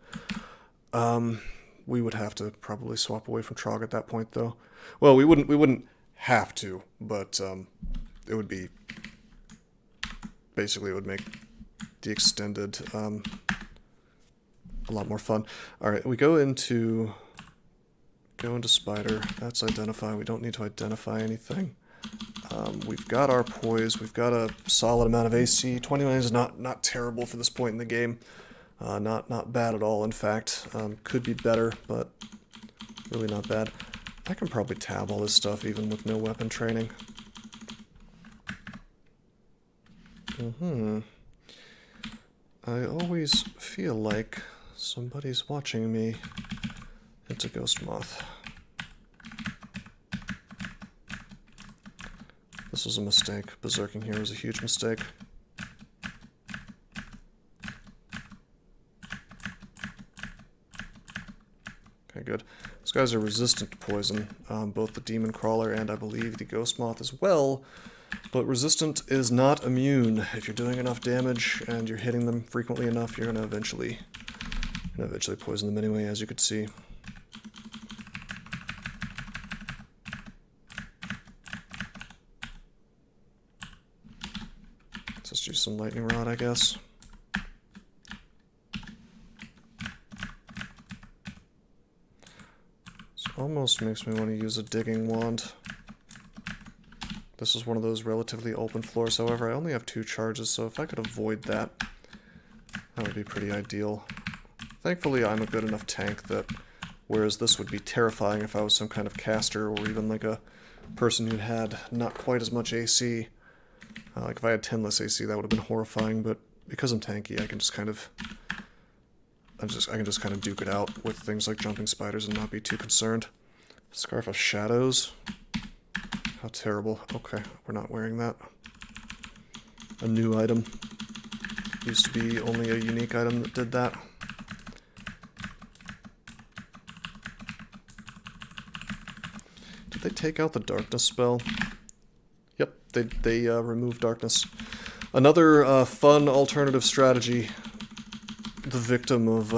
run. We would have to probably swap away from Trog at that point, though. Well, we wouldn't have to, but it would be basically it would make the extended a lot more fun. All right, we go into Spider. That's identify. We don't need to identify anything. We've got our poise. We've got a solid amount of AC. 29 is not terrible for this point in the game. Not bad at all, in fact. Could be better, but really not bad. I can probably tab all this stuff even with no weapon training. I always feel like somebody's watching me into Ghost Moth. This was a mistake. Berserking here was a huge mistake. Okay, good. These guys are resistant to poison, both the Demon Crawler and I believe the Ghost Moth as well. But resistant is not immune. If you're doing enough damage and you're hitting them frequently enough, you're gonna eventually poison them anyway, as you could see. Let's just use some lightning rod, I guess. This almost makes me want to use a digging wand. This is one of those relatively open floors, however, I only have 2 charges, so if I could avoid that, that would be pretty ideal. Thankfully, I'm a good enough tank that, whereas this would be terrifying if I was some kind of caster, or even like a person who had not quite as much AC. Like if I had 10 less AC, that would have been horrifying, but because I'm tanky, I can just kind of... I can just kind of duke it out with things like jumping spiders and not be too concerned. Scarf of Shadows. How terrible. Okay, we're not wearing that. A new item. Used to be only a unique item that did that. Did they take out the darkness spell? Yep, they removed darkness. Another fun alternative strategy. The victim of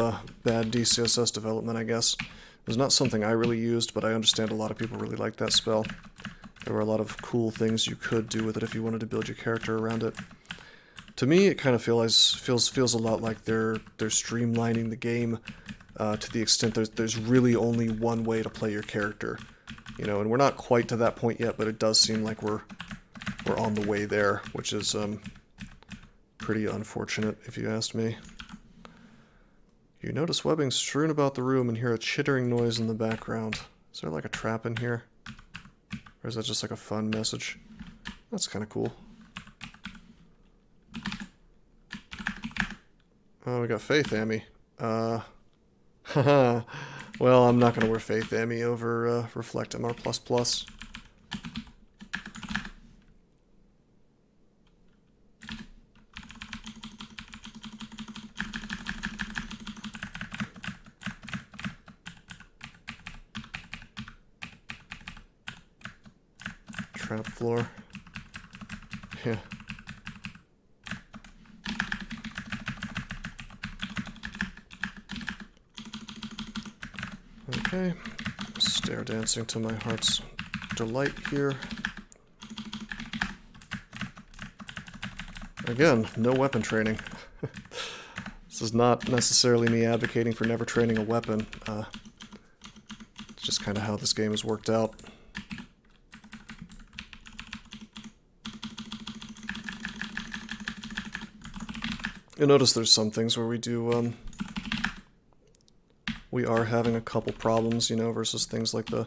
bad DCSS development, I guess. It was not something I really used, but I understand a lot of people really liked that spell. There were a lot of cool things you could do with it if you wanted to build your character around it. To me, it kind of feels a lot like they're streamlining the game to the extent there's really only one way to play your character, you know. And we're not quite to that point yet, but it does seem like we're on the way there, which is pretty unfortunate if you asked me. You notice webbing strewn about the room and hear a chittering noise in the background. Is there like a trap in here? Or is that just like a fun message? That's kind of cool. Oh, we got Faith Amy. Haha. Well, I'm not going to wear Faith Amy over Reflect MR++. Trap floor. Yeah. Okay. Stair dancing to my heart's delight here. Again, no weapon training. This is not necessarily me advocating for never training a weapon. It's just kind of how this game has worked out. You'll notice there's some things where we are having a couple problems, you know, versus things like the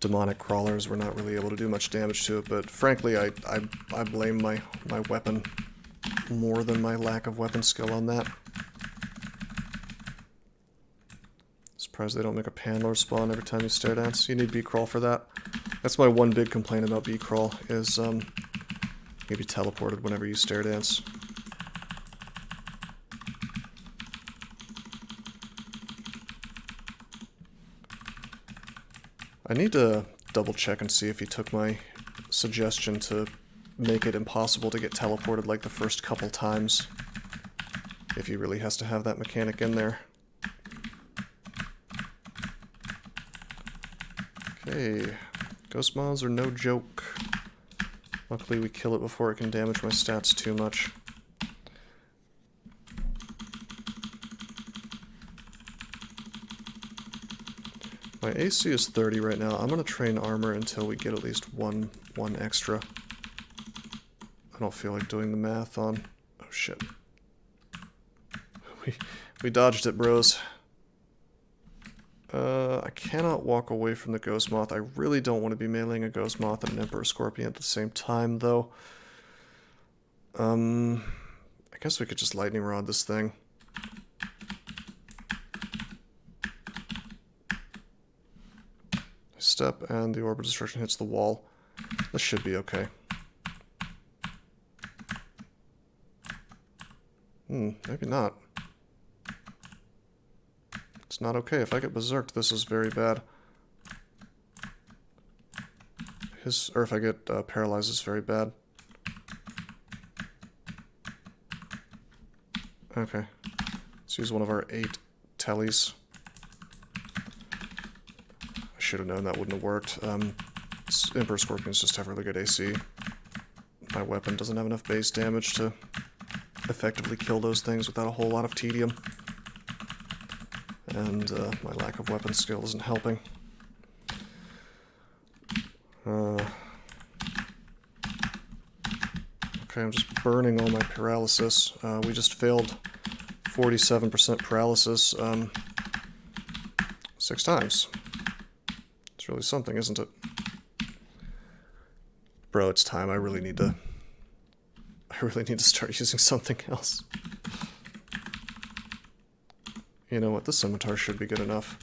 demonic crawlers. We're not really able to do much damage to it, but frankly, I blame my weapon more than my lack of weapon skill on that. Surprised they don't make a Panlord spawn every time you stair dance. You need B-crawl for that. That's my one big complaint about B-crawl, is you be teleported whenever you stair dance. I need to double check and see if he took my suggestion to make it impossible to get teleported like the first couple times. If he really has to have that mechanic in there. Okay, ghost moths are no joke. Luckily we kill it before it can damage my stats too much. My AC is 30 right now. I'm gonna train armor until we get at least one extra. I don't feel like doing the math on... Oh shit. We dodged it, bros. I cannot walk away from the Ghost Moth. I really don't want to be meleeing a Ghost Moth and an Emperor Scorpion at the same time, though. I guess we could just lightning rod this thing. Step and the orb of destruction hits the wall. This should be okay. Maybe not. It's not okay. If I get berserked, this is very bad. Or if I get paralyzed, it's very bad. Okay. Let's use one of our 8 tellies. I should have known that wouldn't have worked. Emperor Scorpions just have really good AC. My weapon doesn't have enough base damage to effectively kill those things without a whole lot of tedium. And my lack of weapon skill isn't helping. Okay, I'm just burning all my paralysis. We just failed 47% paralysis 6 times. It's really something, isn't it? Bro, it's time. I really need to start using something else. You know what? The scimitar should be good enough.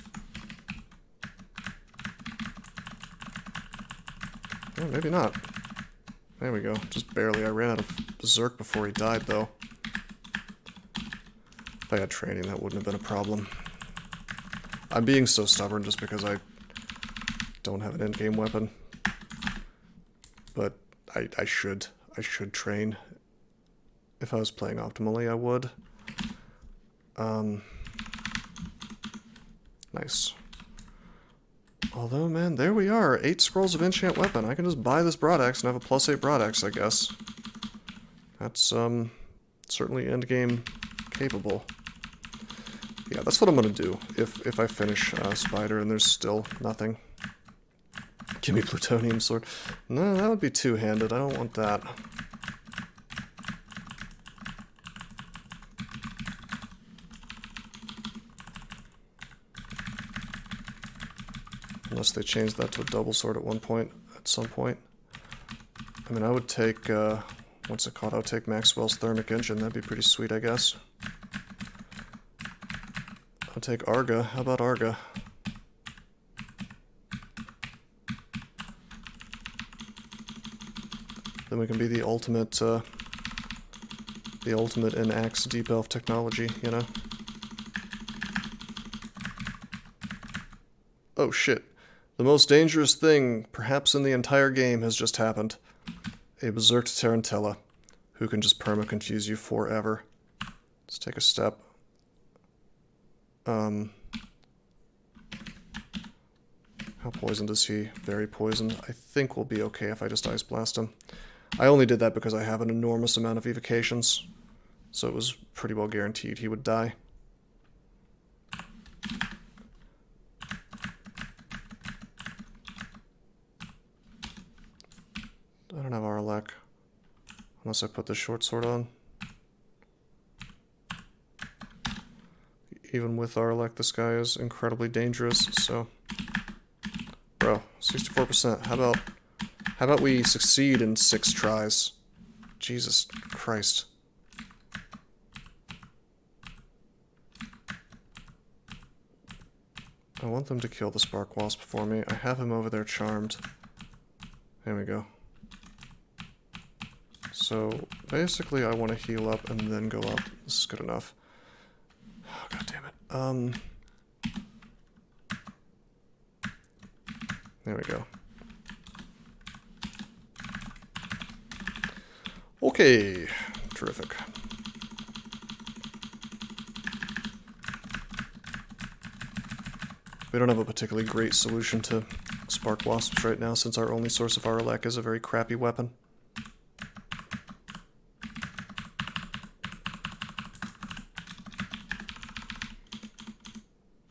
Oh, maybe not. There we go. Just barely. I ran out of berserk before he died, though. If I had training, that wouldn't have been a problem. I'm being so stubborn just because I don't have an endgame weapon. But I should train. If I was playing optimally, I would. Nice. Although, man, there we are. 8 scrolls of enchant weapon. I can just buy this broadaxe and have a +8 broadaxe, I guess. That's certainly endgame capable. Yeah, that's what I'm gonna do if I finish Spider and there's still nothing. Give me plutonium sword. No, that would be two-handed. I don't want that. Unless they change that to a double sword at some point. I mean, I would take, what's it called? I would take Maxwell's thermic engine. That'd be pretty sweet, I guess. I'll take Arga. How about Arga? Then we can be the ultimate in Axe Deep Elf technology, you know? Oh shit. The most dangerous thing, perhaps in the entire game, has just happened. A berserked Tarantella, who can just perma-confuse you forever. Let's take a step. How poisoned is he? Very poisoned. I think we'll be okay if I just Ice Blast him. I only did that because I have an enormous amount of evocations, so it was pretty well guaranteed he would die. I don't have Arlek, unless I put the short sword on. Even with Arlek, this guy is incredibly dangerous, so... Bro, 64%. How about we succeed in 6 tries? Jesus Christ. I want them to kill the Spark Wasp for me. I have him over there charmed. There we go. So, basically I want to heal up and then go up. This is good enough. Oh, God damn it. There we go. Okay. Terrific. We don't have a particularly great solution to Spark Wasps right now, since our only source of Arlek is a very crappy weapon.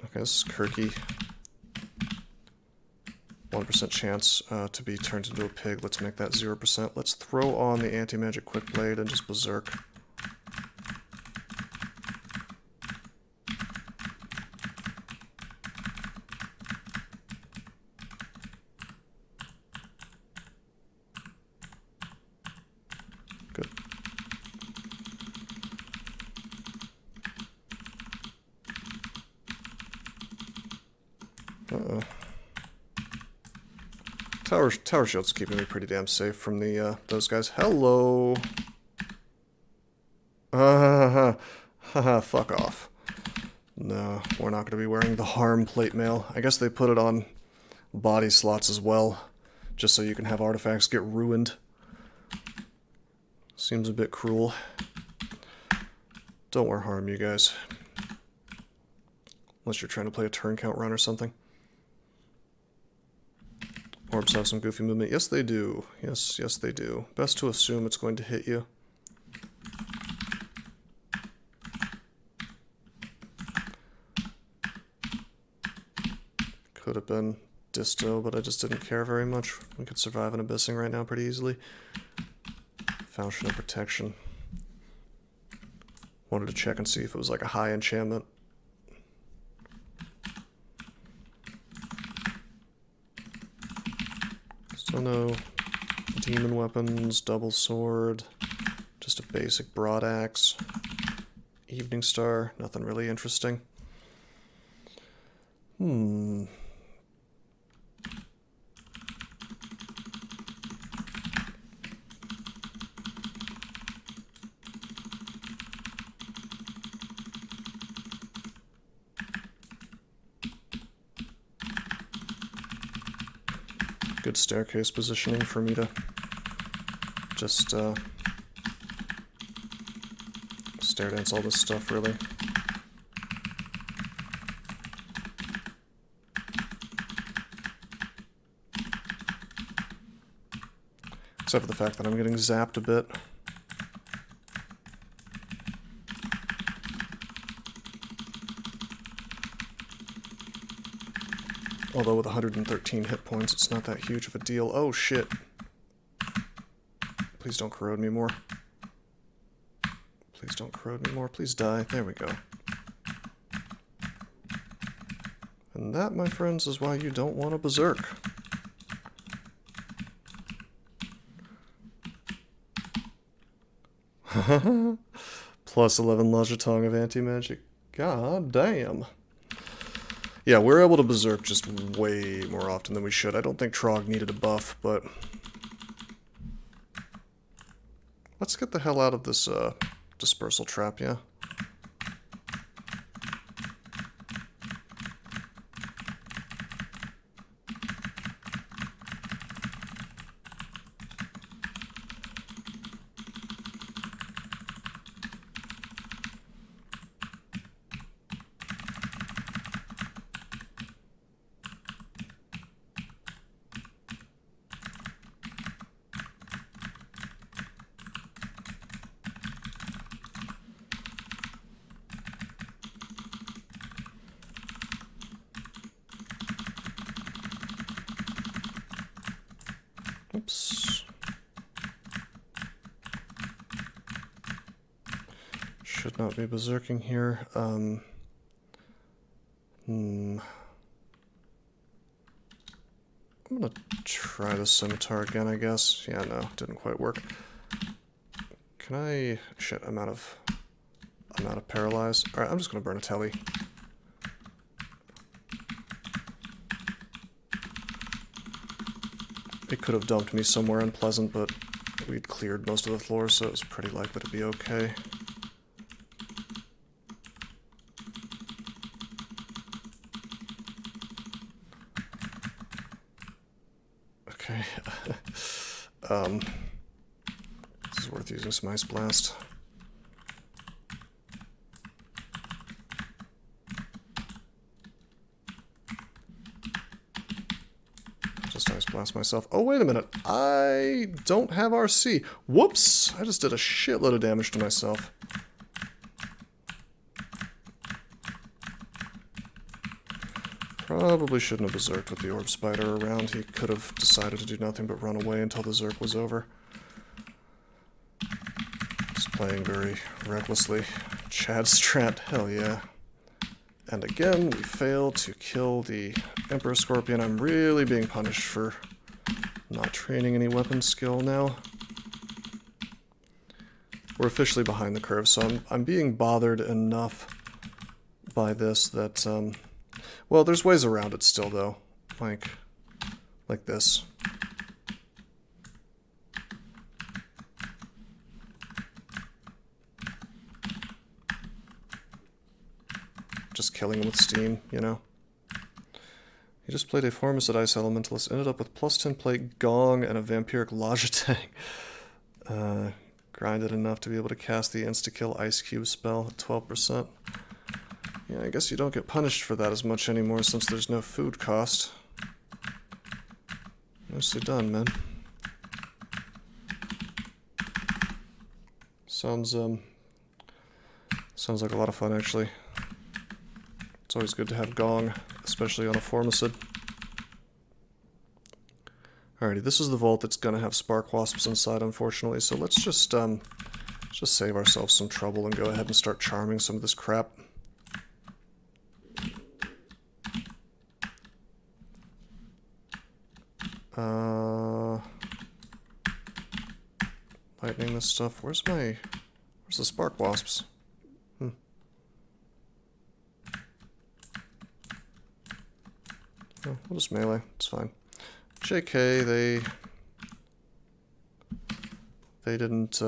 Okay, this is Kirky. 1% chance to be turned into a pig. Let's make that 0%. Let's throw on the Anti-Magic Quick Blade and just berserk. Good. Tower shield's keeping me pretty damn safe from the those guys. Hello. Fuck off. No, we're not going to be wearing the harm plate mail. I guess they put it on body slots as well, just so you can have artifacts get ruined. Seems a bit cruel. Don't wear harm, you guys. Unless you're trying to play a turn count run or something. Orbs have some goofy movement. Yes, they do. Yes, they do. Best to assume it's going to hit you. Could have been disto, but I just didn't care very much. We could survive an abyssing right now pretty easily. Fountain of Protection. Wanted to check and see if it was like a high enchantment. Still no demon weapons, double sword, just a basic broad axe. Evening Star, nothing really interesting. Good staircase positioning for me to just stair dance all this stuff, really. Except for the fact that I'm getting zapped a bit. Although with 113 hit points, it's not that huge of a deal. Oh, shit. Please don't corrode me more. Please don't corrode me more. Please die. There we go. And that, my friends, is why you don't want a berserk. Plus 11 Lajatong of anti-magic. God damn. Yeah, we're able to berserk just way more often than we should. I don't think Trog needed a buff, but let's get the hell out of this dispersal trap, yeah? Oops. Should not be berserking here. I'm gonna try the scimitar again, I guess. Yeah, no, didn't quite work. Can I... Shit, I'm out of paralyze. Alright, I'm just gonna burn a telly. It could have dumped me somewhere unpleasant, but we'd cleared most of the floor, so it was pretty likely to be okay. Okay. This is worth using some Ice Blast. Ice Blast myself. Oh, wait a minute. I don't have RC. Whoops! I just did a shitload of damage to myself. Probably shouldn't have berserked with the Orb Spider around. He could have decided to do nothing but run away until the Zerk was over. Just playing very recklessly. Chad Strat, hell yeah. And again, we fail to kill the Emperor Scorpion. I'm really being punished for not training any weapon skill now. We're officially behind the curve, so I'm being bothered enough by this that, well, there's ways around it still, though. Like this. just killing him with steam, you know. He just played a Formicid Ice Elementalist, ended up with +10 plate, Gong, and a Vampiric Logitech. Grinded enough to be able to cast the insta-kill Ice Cube spell at 12%. Yeah, I guess you don't get punished for that as much anymore since there's no food cost. Nicely done, man. Sounds like a lot of fun, actually. It's always good to have Gong, especially on a Formicid. Alrighty, this is the vault that's gonna have Spark Wasps inside, unfortunately, so let's just save ourselves some trouble and go ahead and start charming some of this crap. Lightning this stuff. Where's the Spark Wasps? Oh, we'll just melee. It's fine. JK, they didn't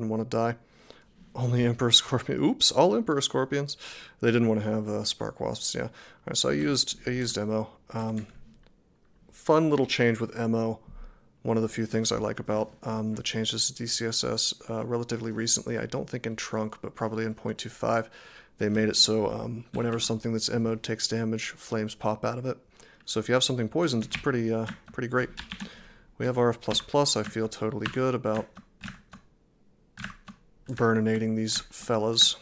want to die. Only Emperor Scorpion. Oops, all Emperor Scorpions. They didn't want to have Spark Wasps. Yeah. All right, so I used MO. Fun little change with MO. One of the few things I like about the changes to DCSS relatively recently. I don't think in Trunk, but probably in 0.25. They made it so whenever something that's MO'd takes damage, flames pop out of it. So if you have something poisoned, it's pretty great. We have RF++. I feel totally good about burninating these fellas.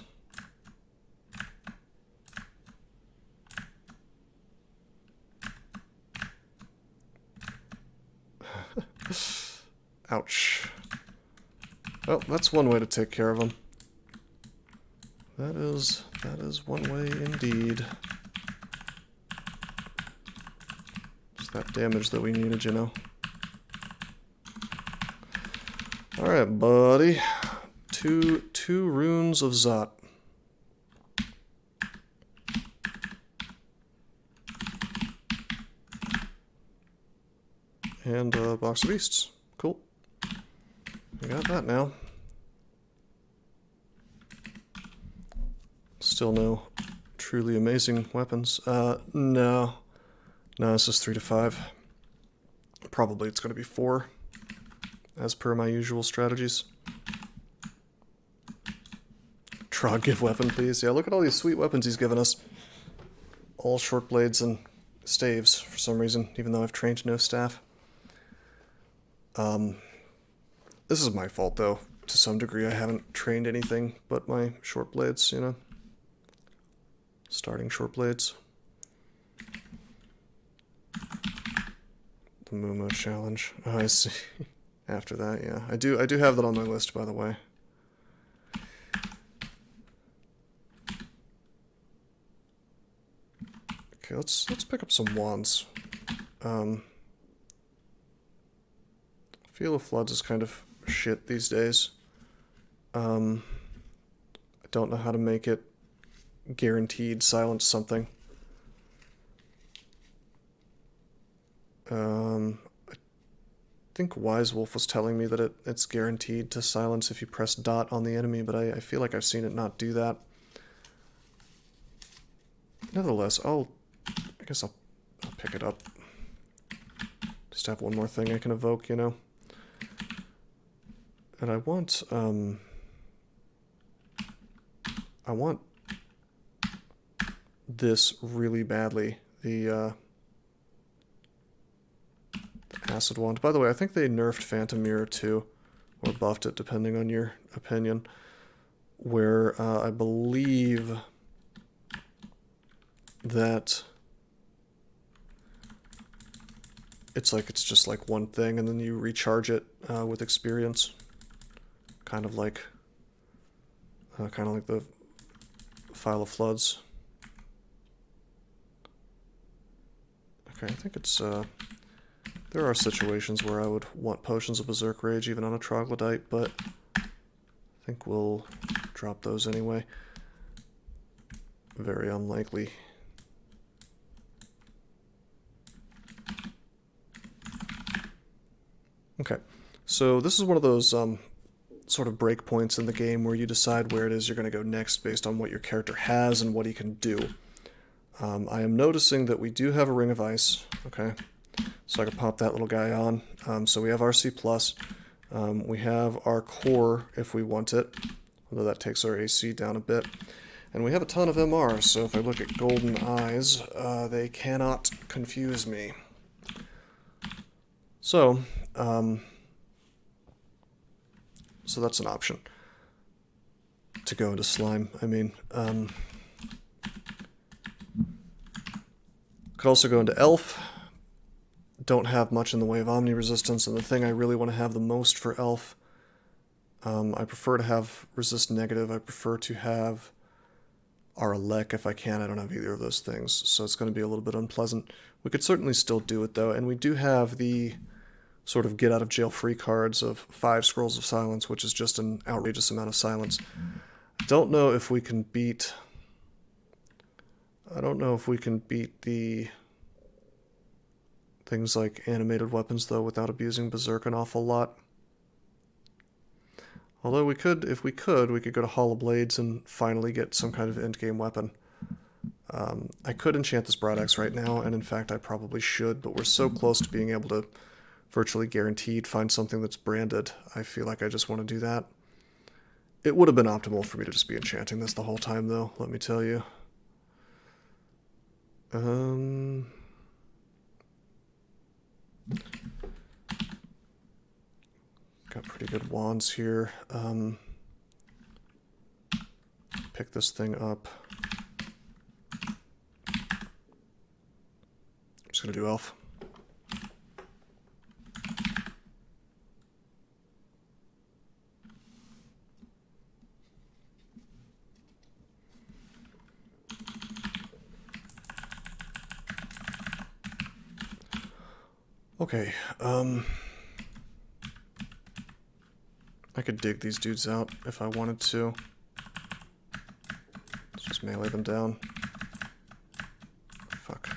Ouch. Well, that's one way to take care of them. That is one way indeed. It's that damage that we needed, you know. Alright, buddy. Two runes of Zot. And a box of beasts. Cool. We got that now. Still no truly amazing weapons. No, it's just 3 to 5. Probably it's going to be 4, as per my usual strategies. Trog, give weapon, please. Yeah, look at all these sweet weapons he's given us. All short blades and staves, for some reason, even though I've trained no staff. This is my fault, though. To some degree, I haven't trained anything but my short blades, you know. Starting short blades. The Mumo challenge. Oh, I see. After that, yeah. I do have that on my list, by the way. Okay, let's pick up some wands. Feel of Floods is kind of shit these days. I don't know how to make it guaranteed silence something. I think Wise Wolf was telling me that it's guaranteed to silence if you press dot on the enemy, but I feel like I've seen it not do that. Nevertheless, I guess I'll pick it up. Just have one more thing I can evoke, you know. And I want this really badly. The Acid Wand. By the way, I think they nerfed Phantom Mirror too, or buffed it depending on your opinion, where I believe that it's just like one thing and then you recharge it with experience. Kind of like the File of Floods. Okay, I think it's there are situations where I would want Potions of Berserk Rage even on a Troglodyte, but I think we'll drop those anyway. Very unlikely. Okay, so this is one of those sort of breakpoints in the game where you decide where it is you're going to go next based on what your character has and what he can do. I am noticing that we do have a Ring of Ice, okay, so I can pop that little guy on. So we have our C+, we have our core if we want it, although that takes our AC down a bit. And we have a ton of MR, so if I look at golden eyes, they cannot confuse me. So that's an option to go into slime. I mean, could also go into elf. Don't have much in the way of omni resistance, and the thing I really want to have the most for elf, I prefer to have resist negative. I prefer to have our elect if I can. I don't have either of those things, so it's going to be a little bit unpleasant. We could certainly still do it though, and we do have the sort of get out of jail free cards of 5 Scrolls of Silence, which is just an outrageous amount of silence. I don't know if we can beat the things like animated weapons though without abusing Berserk an awful lot. Although we could, if we could go to Hollow Blades and finally get some kind of endgame weapon. I could enchant this Broadaxe right now, and in fact I probably should, but we're so close to being able to virtually guaranteed find something that's branded. I feel like I just want to do that. It would have been optimal for me to just be enchanting this the whole time though, let me tell you. Got pretty good wands here. Pick this thing up. I'm just gonna do elf. Okay, I could dig these dudes out if I wanted to. Let's just melee them down. Fuck.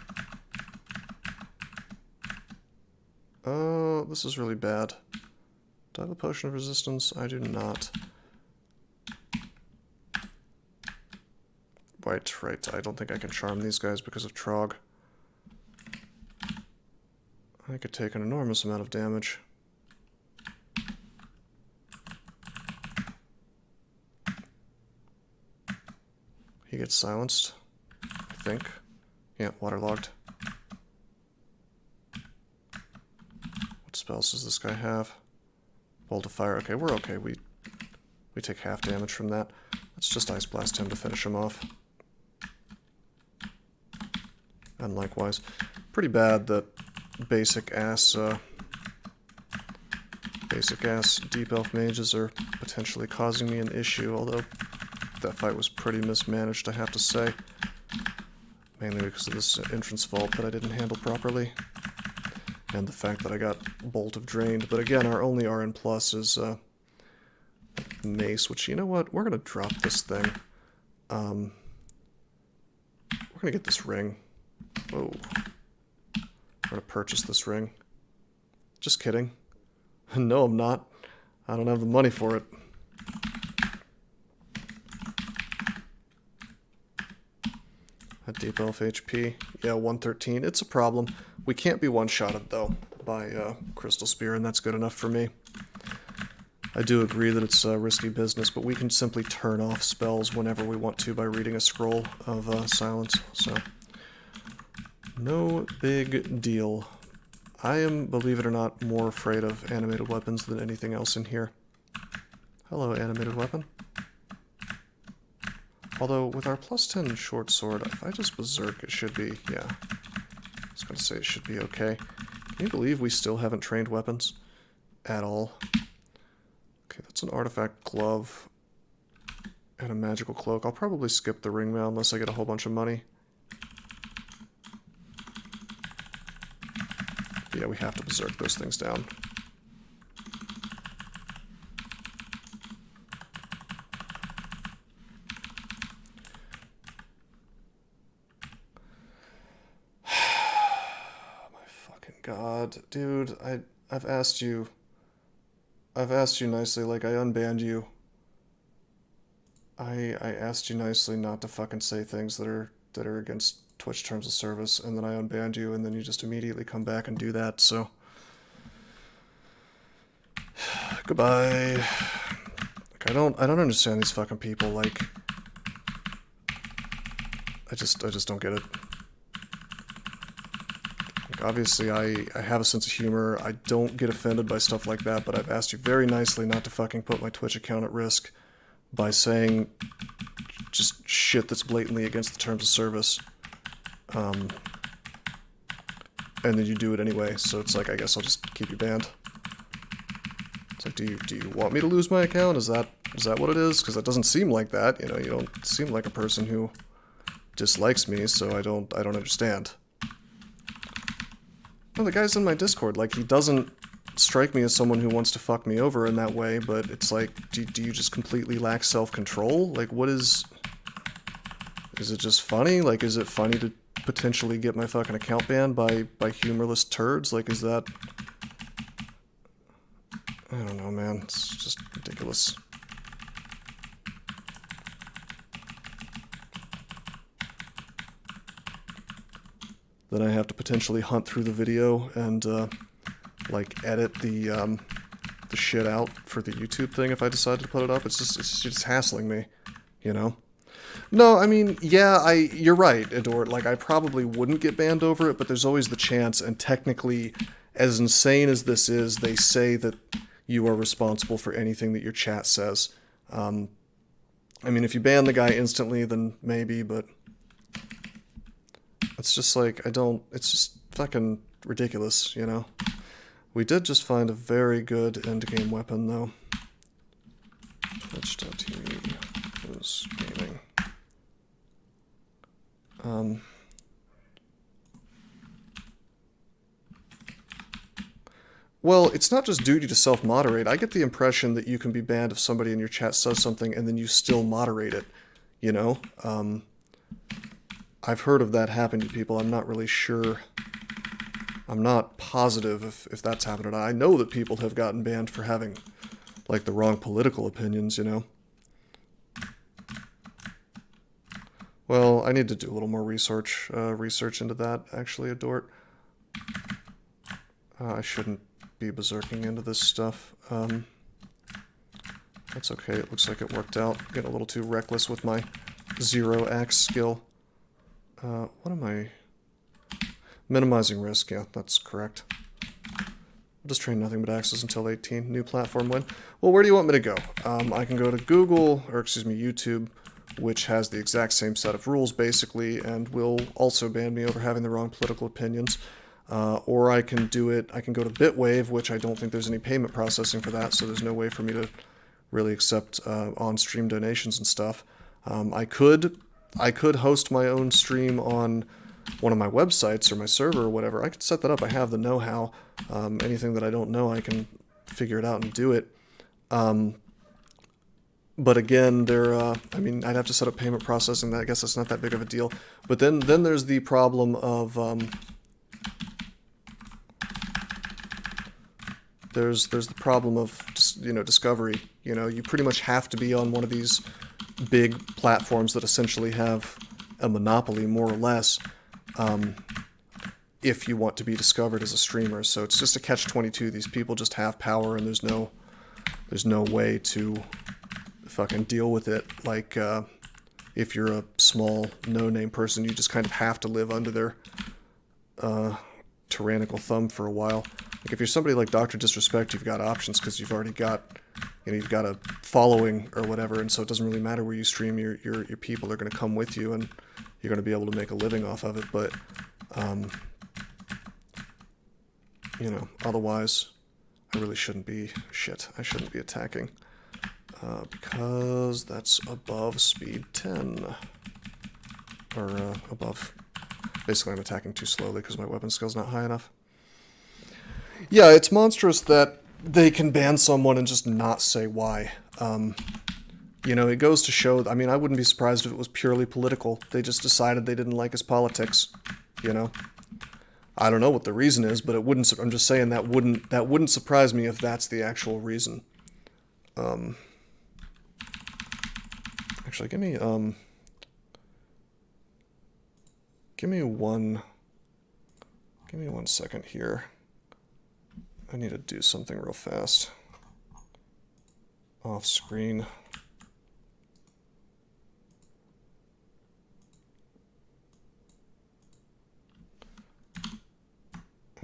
Oh, this is really bad. Do I have a potion of resistance? I do not. Right. I don't think I can charm these guys because of Trog. I could take an enormous amount of damage. He gets silenced, I think. Yeah, waterlogged. What spells does this guy have? Bolt of Fire. Okay, we're okay. We take half damage from that. Let's just Ice Blast him to finish him off. And likewise. Pretty bad that basic ass Deep Elf mages are potentially causing me an issue, although that fight was pretty mismanaged, I have to say. Mainly because of this entrance vault that I didn't handle properly. And the fact that I got Bolt of Drained. But again, our only RN plus is Mace, which, you know what? We're going to drop this thing. We're going to get this ring. Whoa. We're going to purchase this ring. Just kidding. No, I'm not. I don't have the money for it. A Deep Elf HP. Yeah, 113. It's a problem. We can't be one-shotted, though, by Crystal Spear, and that's good enough for me. I do agree that it's risky business, but we can simply turn off spells whenever we want to by reading a scroll of silence, so no big deal. I am, believe it or not, more afraid of animated weapons than anything else in here. Hello, animated weapon. Although, with our plus 10 short sword, if I just berserk, it should be, yeah. I was going to say it should be okay. Can you believe we still haven't trained weapons? At all. Okay, that's an artifact glove and a magical cloak. I'll probably skip the ring mail unless I get a whole bunch of money. But yeah, we have to berserk those things down. God, dude, I've asked you I've asked you nicely, like, I unbanned you. I asked you nicely not to fucking say things that are against Twitch terms of service, and then I unbanned you, and then you just immediately come back and do that, so... Goodbye. Like, I don't understand these fucking people, like... I just don't get it. Like, obviously, I have a sense of humor, I don't get offended by stuff like that, but I've asked you very nicely not to fucking put my Twitch account at risk by saying just shit that's blatantly against the terms of service. And then you do it anyway, so it's like, I guess I'll just keep you banned. It's like, do you want me to lose my account? Is that what it is? Because that doesn't seem like that, you know, you don't seem like a person who dislikes me, so I don't understand. Well, the guy's in my Discord, like, he doesn't strike me as someone who wants to fuck me over in that way, but it's like, do you just completely lack self-control? Like, what is it just funny? Like, is it funny to potentially get my fucking account banned by humorless turds? Like, is that... I don't know, man. It's just ridiculous. Then I have to potentially hunt through the video and, like, edit the shit out for the YouTube thing if I decide to put it up. It's just hassling me, you know? No, I mean, yeah, you're right, Adort. Like, I probably wouldn't get banned over it, but there's always the chance, and technically, as insane as this is, they say that you are responsible for anything that your chat says. I mean, if you ban the guy instantly, then maybe, but it's just like, it's just fucking ridiculous, you know? We did just find a very good endgame weapon, though. Twitch.tv is gaming. Well, it's not just duty to self-moderate. I get the impression that you can be banned if somebody in your chat says something and then you still moderate it, you know? I've heard of that happen to people. I'm not really sure. I'm not positive if that's happened or not. I know that people have gotten banned for having, like, the wrong political opinions, you know? Well, I need to do a little more research into that, actually, Adort. I shouldn't be berserking into this stuff. That's okay, it looks like it worked out. Getting a little too reckless with my zero axe skill. What am I... Minimizing risk, yeah, that's correct. I'll just train nothing but axes until 18. New platform win. Well, where do you want me to go? I can go to Google, or excuse me, YouTube, which has the exact same set of rules, basically, and will also ban me over having the wrong political opinions. Or I can do it, I can go to Bitwave, which I don't think there's any payment processing for that, so there's no way for me to really accept on-stream donations and stuff. I could host my own stream on one of my websites or my server or whatever. I could set that up. I have the know-how. Anything that I don't know, I can figure it out and do it. But again, I mean, I'd have to set up payment processing. I guess that's not that big of a deal. But then there's the problem of there's the problem of, you know, discovery. You know, you pretty much have to be on one of these big platforms that essentially have a monopoly, more or less, if you want to be discovered as a streamer. So it's just a catch-22. These people just have power, and there's no way to fucking deal with it. Like, if you're a small, no-name person, you just kind of have to live under their tyrannical thumb for a while. Like, if you're somebody like Dr. Disrespect, you've got options because you've already got, you know, you've got a following or whatever, and so it doesn't really matter where you stream. Your people are going to come with you, and you're going to be able to make a living off of it. But, you know, otherwise, I really shouldn't be, I shouldn't be attacking, because that's above speed 10, or above. Basically, I'm attacking too slowly because my weapon skill's not high enough. Yeah, it's monstrous that they can ban someone and just not say why. You know, it goes to show, I mean, I wouldn't be surprised if it was purely political. They just decided they didn't like his politics, you know? I don't know what the reason is, but it wouldn't. I'm just saying that wouldn't surprise me if that's the actual reason. Actually, give me one second here. I need to do something real fast. Off screen.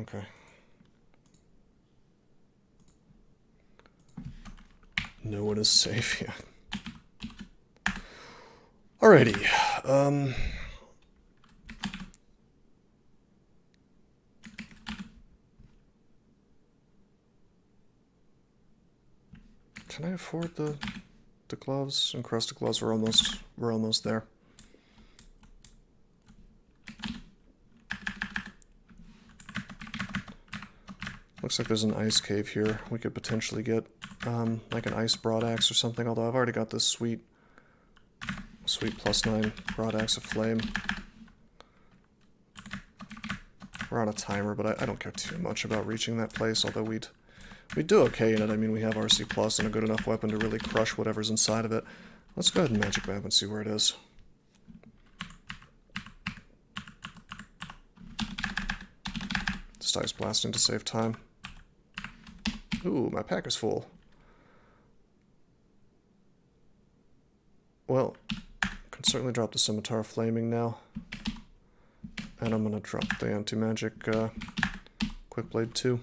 Okay. No one is safe yet. Alrighty. Can I afford the gloves? Encrusted gloves. We're almost there. Looks like there's an ice cave here. We could potentially get like an ice broadaxe or something, although I've already got this sweet +9 broadaxe of flame. We're on a timer, but I don't care too much about reaching that place, although we'd do okay in it. I mean, we have RC plus and a good enough weapon to really crush whatever's inside of it. Let's go ahead and magic map and see where it is. Just ice blasting to save time. Ooh, my pack is full. Well, I can certainly drop the Scimitar Flaming now. And I'm going to drop the Anti-Magic Quick Blade too.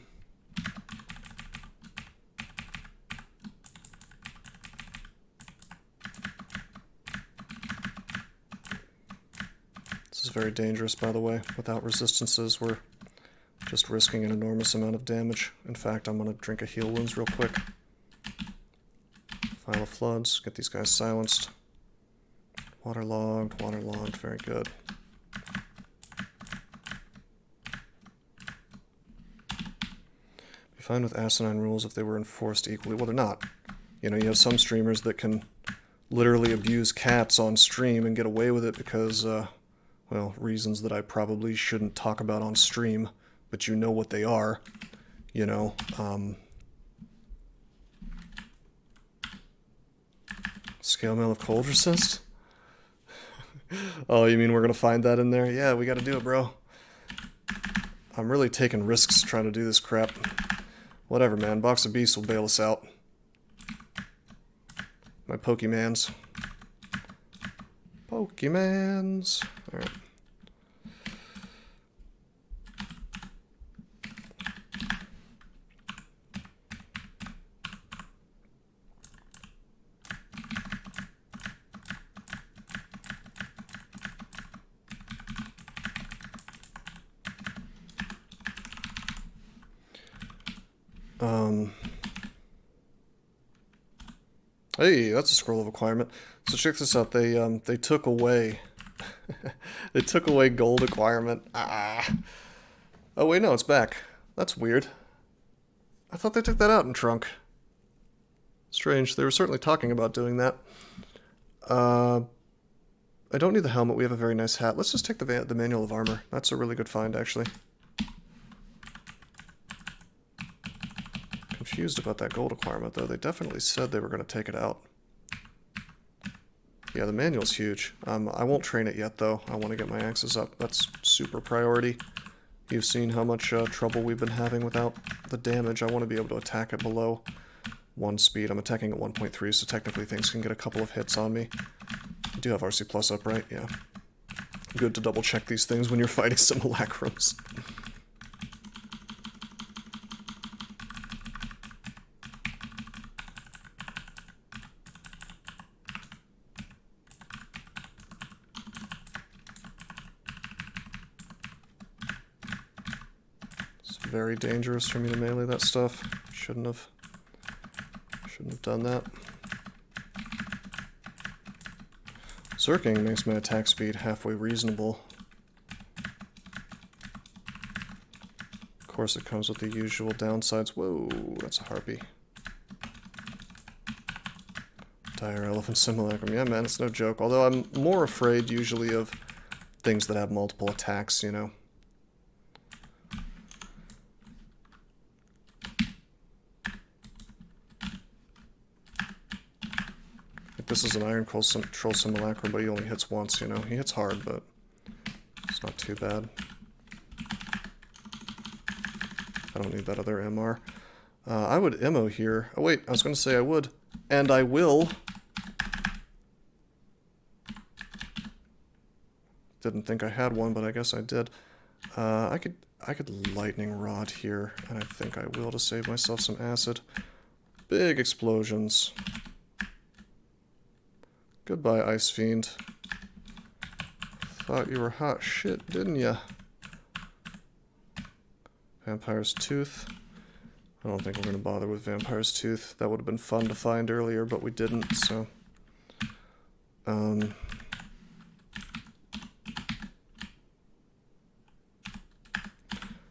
This is very dangerous, by the way. Without resistances, we're just risking an enormous amount of damage. In fact, I'm going to drink a heal wounds real quick. File of Floods, get these guys silenced. Waterlogged, very good. Be fine with asinine rules if they were enforced equally. Well, they're not. You know, you have some streamers that can literally abuse cats on stream and get away with it because, well, reasons that I probably shouldn't talk about on stream, but you know what they are, you know. Scale mail of cold resist? Oh, you mean we're gonna find that in there? Yeah, we gotta do it, bro. I'm really taking risks trying to do this crap. Whatever, man. Box of Beasts will bail us out. My Pokemans. Pokemans. Alright. Hey, that's a scroll of acquirement. So check this out. They took away they took away gold acquirement. Ah. Oh wait, no, it's back. That's weird. I thought they took that out in Trunk. Strange. They were certainly talking about doing that. I don't need the helmet. We have a very nice hat. Let's just take the manual of armor. That's a really good find, actually. Confused about that gold acquirement, though. They definitely said they were going to take it out. Yeah, the manual's huge. I won't train it yet, though. I want to get my axes up. That's super priority. You've seen how much trouble we've been having without the damage. I want to be able to attack it below 1 speed. I'm attacking at 1.3, so technically things can get a couple of hits on me. I do have RC Plus up, right? Yeah. Good to double check these things when you're fighting simulacrums. Very dangerous for me to melee that stuff. Shouldn't have done that. Zerking makes my attack speed halfway reasonable. Of course, it comes with the usual downsides. Whoa, that's a harpy. Dire elephant simulacrum. Yeah, man, it's no joke. Although I'm more afraid usually of things that have multiple attacks, you know. this is an Iron Troll Simulacrum, but he only hits once, you know. He hits hard, but it's not too bad. I don't need that other MR. I would ammo here. Oh wait, I was going to say I would. And I will. Didn't think I had one, but I guess I did. I could lightning rod here, and I think I will to save myself some acid. Big explosions. Goodbye, Ice Fiend. Thought you were hot shit, didn't ya? Vampire's Tooth. I don't think we're going to bother with Vampire's Tooth. That would have been fun to find earlier, but we didn't, so...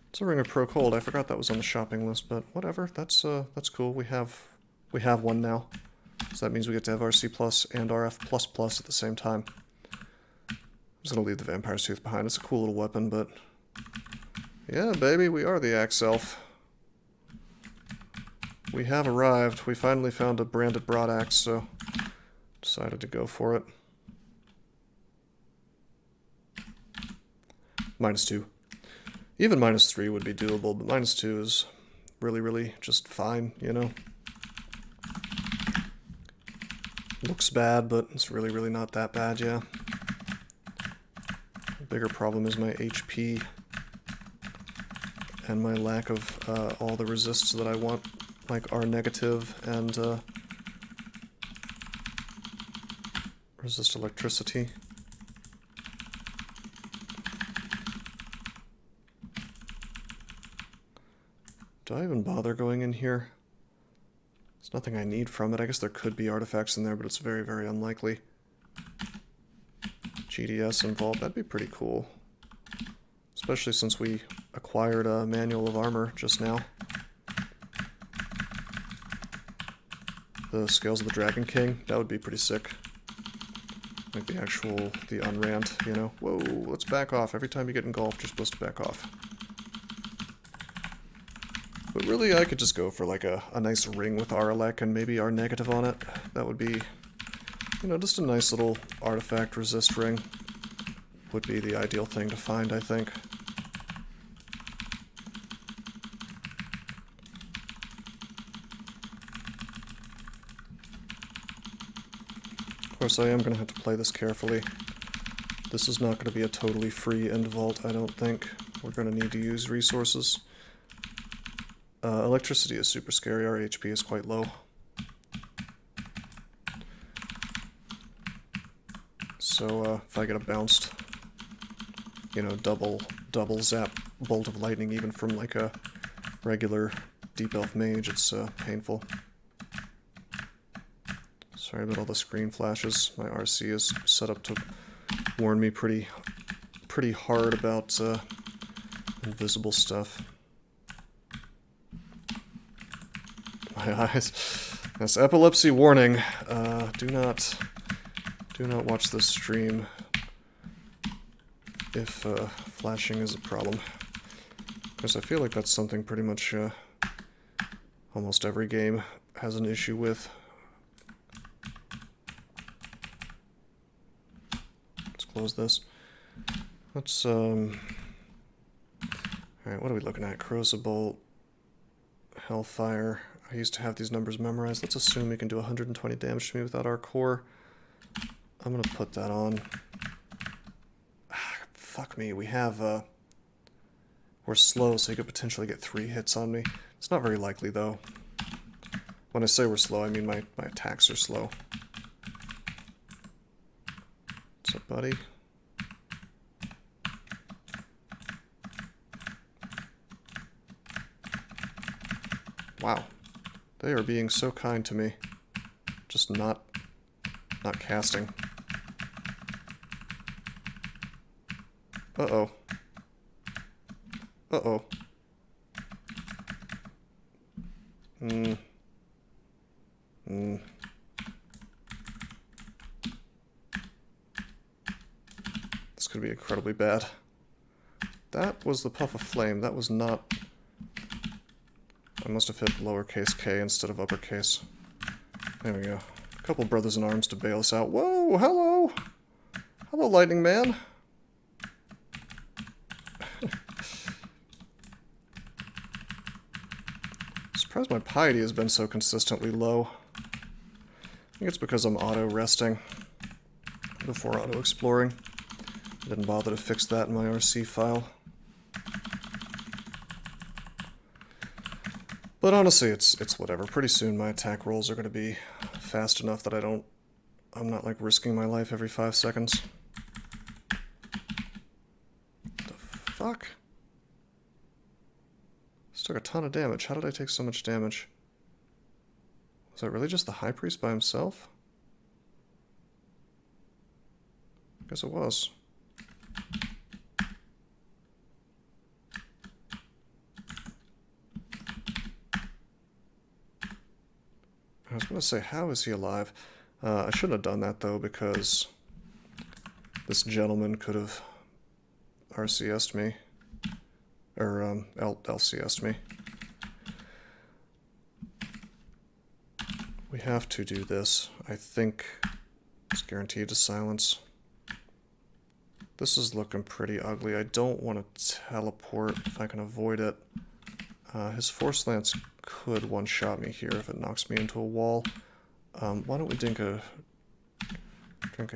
It's a Ring of Pro Cold. I forgot that was on the shopping list, but whatever. That's cool. We have one now. So that means we get to have RC Plus and RF Plus Plus at the same time. I'm just going to leave the Vampire's Tooth behind. It's a cool little weapon, but... Yeah, baby, we are the Axe Elf. We have arrived. We finally found a branded broadaxe, so... decided to go for it. -2. Even -3 would be doable, but -2 is really, really just fine, you know? Looks bad, but it's really, really not that bad, yeah. The bigger problem is my HP and my lack of all the resists that I want, like R negative and resist electricity. Do I even bother going in here? There's nothing I need from it. I guess there could be artifacts in there, but it's very, very unlikely. GDS involved, that'd be pretty cool. Especially since we acquired a Manual of Armor just now. The Scales of the Dragon King, that would be pretty sick. Like the unrant, you know? Whoa, let's back off. Every time you get engulfed, you're supposed to back off. But really, I could just go for like a nice ring with Aralek and maybe R negative on it. That would be, you know, just a nice little artifact resist ring. Would be the ideal thing to find, I think. Of course, I am going to have to play this carefully. This is not going to be a totally free end vault, I don't think. We're going to need to use resources. Electricity is super scary. Our HP is quite low. So if I get a bounced, you know, double zap bolt of lightning even from like a regular Deep Elf mage, it's painful. Sorry about all the screen flashes. My RC is set up to warn me pretty hard about invisible stuff. My eyes. That's epilepsy warning. Do not watch this stream if flashing is a problem. Because I feel like that's something pretty much almost every game has an issue with. Let's close this. Let's alright, what are we looking at? Crucible, Hellfire. I used to have these numbers memorized. Let's assume we can do 120 damage to me without our core. I'm gonna put that on. Fuck me, we have, we're slow, so you could potentially get 3 hits on me. It's not very likely, though. When I say we're slow, I mean my attacks are slow. What's up, buddy? Wow. They are being so kind to me. Just not casting. Uh-oh. Uh-oh. This could be incredibly bad. That was the puff of flame. That was not... I must have hit lowercase k instead of uppercase. There we go. couple brothers in arms to bail us out. Whoa, hello! Hello, Lightning Man. Surprised my piety has been so consistently low. I think it's because I'm auto-resting before auto-exploring. I didn't bother to fix that in my RC file. But honestly, it's whatever. Pretty soon my attack rolls are going to be fast enough that I'm not like risking my life every 5 seconds. The fuck? This took a ton of damage. How did I take so much damage? Was that really just the High Priest by himself? I guess it was. I was going to say, how is he alive? I shouldn't have done that, though, because this gentleman could have RCS'd me. Or, LCS'd me. We have to do this. I think it's guaranteed to silence. This is looking pretty ugly. I don't want to teleport if I can avoid it. His Force Lance could one-shot me here if it knocks me into a wall. Why don't we drink a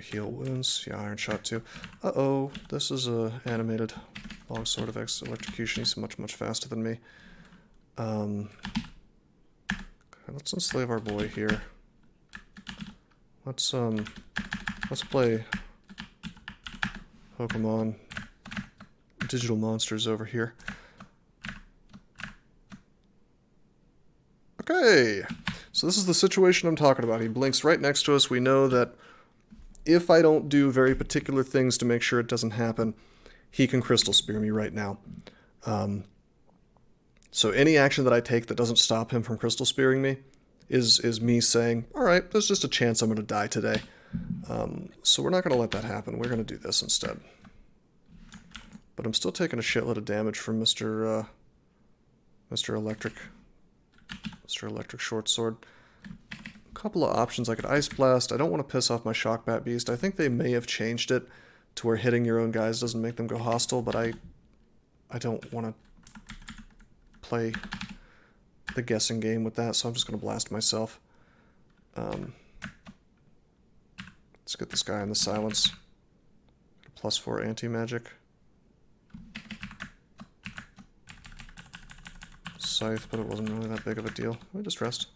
heal wounds? Yeah, Iron Shot too. Uh-oh, this is a animated long sword of electrocution. He's much, much faster than me. Okay, let's enslave our boy here. Let's play Pokemon Digital Monsters over here. Okay, so this is the situation I'm talking about. He blinks right next to us. We know that if I don't do very particular things to make sure it doesn't happen, he can Crystal Spear me right now. So any action that I take that doesn't stop him from Crystal Spearing me is me saying, alright, there's just a chance I'm going to die today. So we're not going to let that happen. We're going to do this instead. But I'm still taking a shitload of damage from Mr. Electric Short Sword. A couple of options. I could Ice Blast. I don't want to piss off my Shockbat Beast. I think they may have changed it to where hitting your own guys doesn't make them go hostile, but I don't want to play the guessing game with that, so I'm just going to blast myself. Let's get this guy in the silence. +4 anti-magic. Scythe, but it wasn't really that big of a deal. Let me just rest.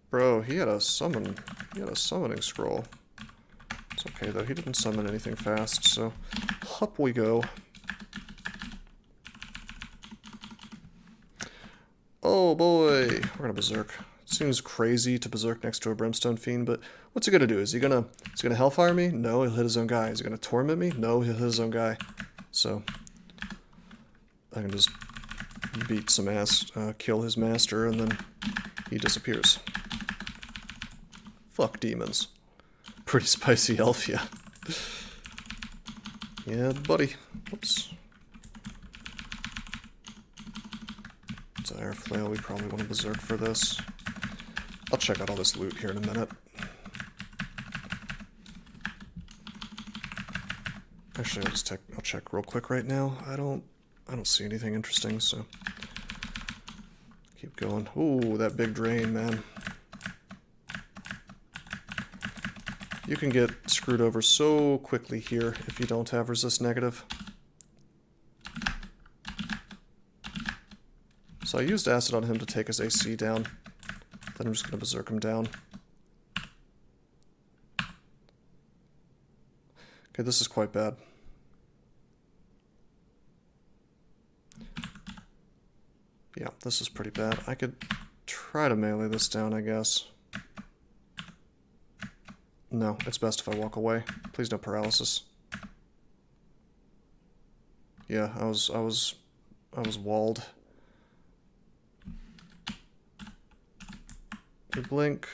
Bro, he had a summoning scroll. It's okay though, he didn't summon anything fast, so up we go. Oh boy, we're gonna Berserk. Seems crazy to Berserk next to a Brimstone Fiend, but what's he gonna do? Is he gonna Hellfire me? No, he'll hit his own guy. Is he gonna Torment me? No, he'll hit his own guy. So I can just beat some ass, kill his master, and then he disappears. Fuck demons. Pretty spicy elf, yeah. Yeah, buddy. Whoops. It's an air flail. We probably want to Berserk for this. I'll check out all this loot here in a minute. Actually, I'll check real quick right now. I don't see anything interesting, so keep going. Ooh, that big drain, man. You can get screwed over so quickly here if you don't have resist negative. So I used acid on him to take his AC down. Then I'm just going to Berserk him down. Okay, this is quite bad. Yeah, this is pretty bad. I could try to melee this down, I guess. No, it's best if I walk away. Please no paralysis. Yeah, I was walled. We blink.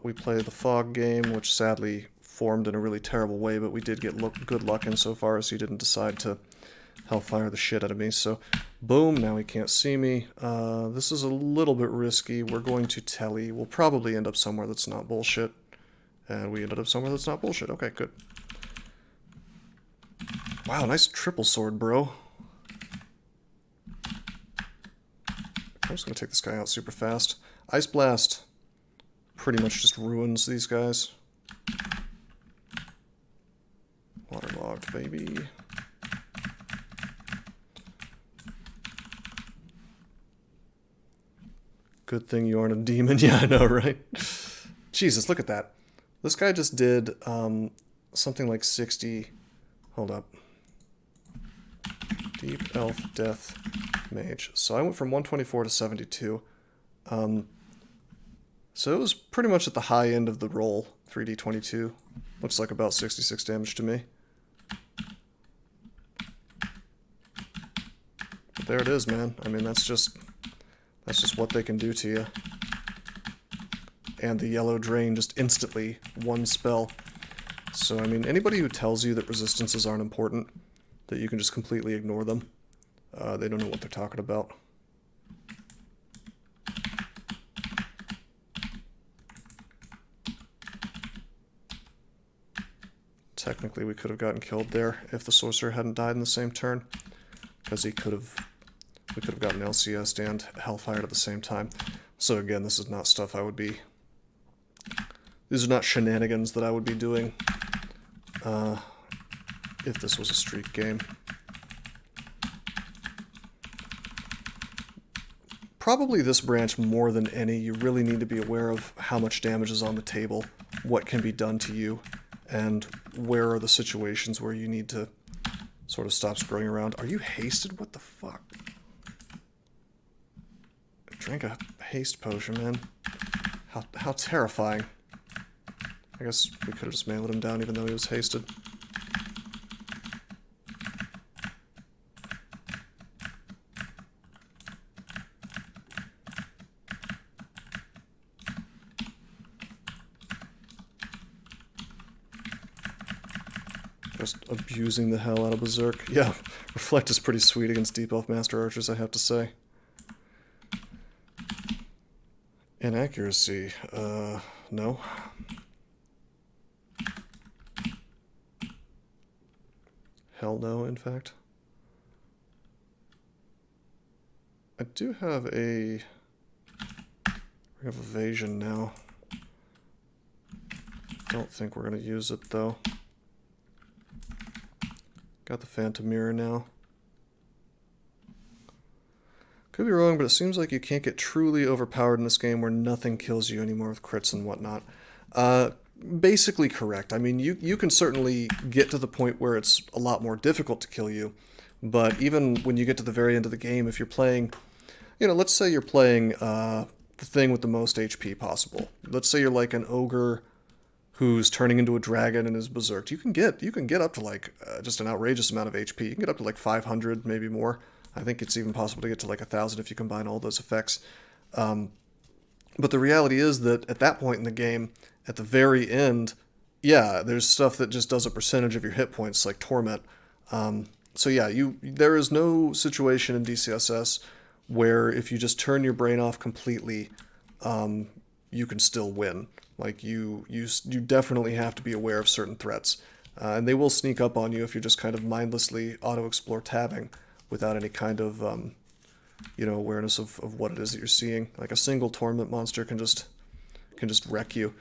We play the fog game, which sadly formed in a really terrible way, but we did get good luck insofar as he didn't decide to hellfire the shit out of me. So, boom, now he can't see me. This is a little bit risky. We're going to telly. We'll probably end up somewhere that's not bullshit. And we ended up somewhere that's not bullshit. Okay, good. Wow, nice triple sword, bro. I'm just going to take this guy out super fast. Ice Blast pretty much just ruins these guys. Waterlogged, baby. Good thing you aren't a demon. Yeah, I know, right? Jesus, look at that. This guy just did something like 60... Hold up. Deep Elf Death Mage. So I went from 124 to 72. So it was pretty much at the high end of the roll. 3d22. Looks like about 66 damage to me. But there it is, man. I mean, that's just what they can do to you. And the yellow drain just instantly one spell. So, I mean, anybody who tells you that resistances aren't important, that you can just completely ignore them, they don't know what they're talking about. Technically, we could have gotten killed there if the sorcerer hadn't died in the same turn, because we could have gotten LCS'd and Hellfired at the same time. So again, this is not stuff I would be... These are not shenanigans that I would be doing if this was a streak game. Probably this branch more than any, you really need to be aware of how much damage is on the table, what can be done to you, and where are the situations where you need to sort of stop screwing around. Are you hasted? What the fuck? I drank a haste potion, man. How terrifying. I guess we could have just mailed him down even though he was hasted. Just abusing the hell out of Berserk. Yeah, Reflect is pretty sweet against Deep Elf Master Archers, I have to say. Inaccuracy, no. Hell no, in fact. I do have a... Ring of Evasion now. Don't think we're going to use it, though. Got the Phantom Mirror now. Could be wrong, but it seems like you can't get truly overpowered in this game where nothing kills you anymore with crits and whatnot. Basically correct. I mean, you can certainly get to the point where it's a lot more difficult to kill you, but even when you get to the very end of the game, if you're playing, you know, let's say you're playing the thing with the most HP possible. Let's say you're like an ogre who's turning into a dragon and is berserked. You can get up to like just an outrageous amount of HP. You can get up to like 500, maybe more. I think it's even possible to get to like 1,000 if you combine all those effects. But the reality is that at that point in the game, at the very end, yeah, there's stuff that just does a percentage of your hit points, like Torment. So yeah, there is no situation in DCSS where if you just turn your brain off completely, you can still win. Like, you definitely have to be aware of certain threats. And they will sneak up on you if you're just kind of mindlessly auto-explore tabbing without any kind of, you know, awareness of what it is that you're seeing. Like, a single Torment monster can just wreck you.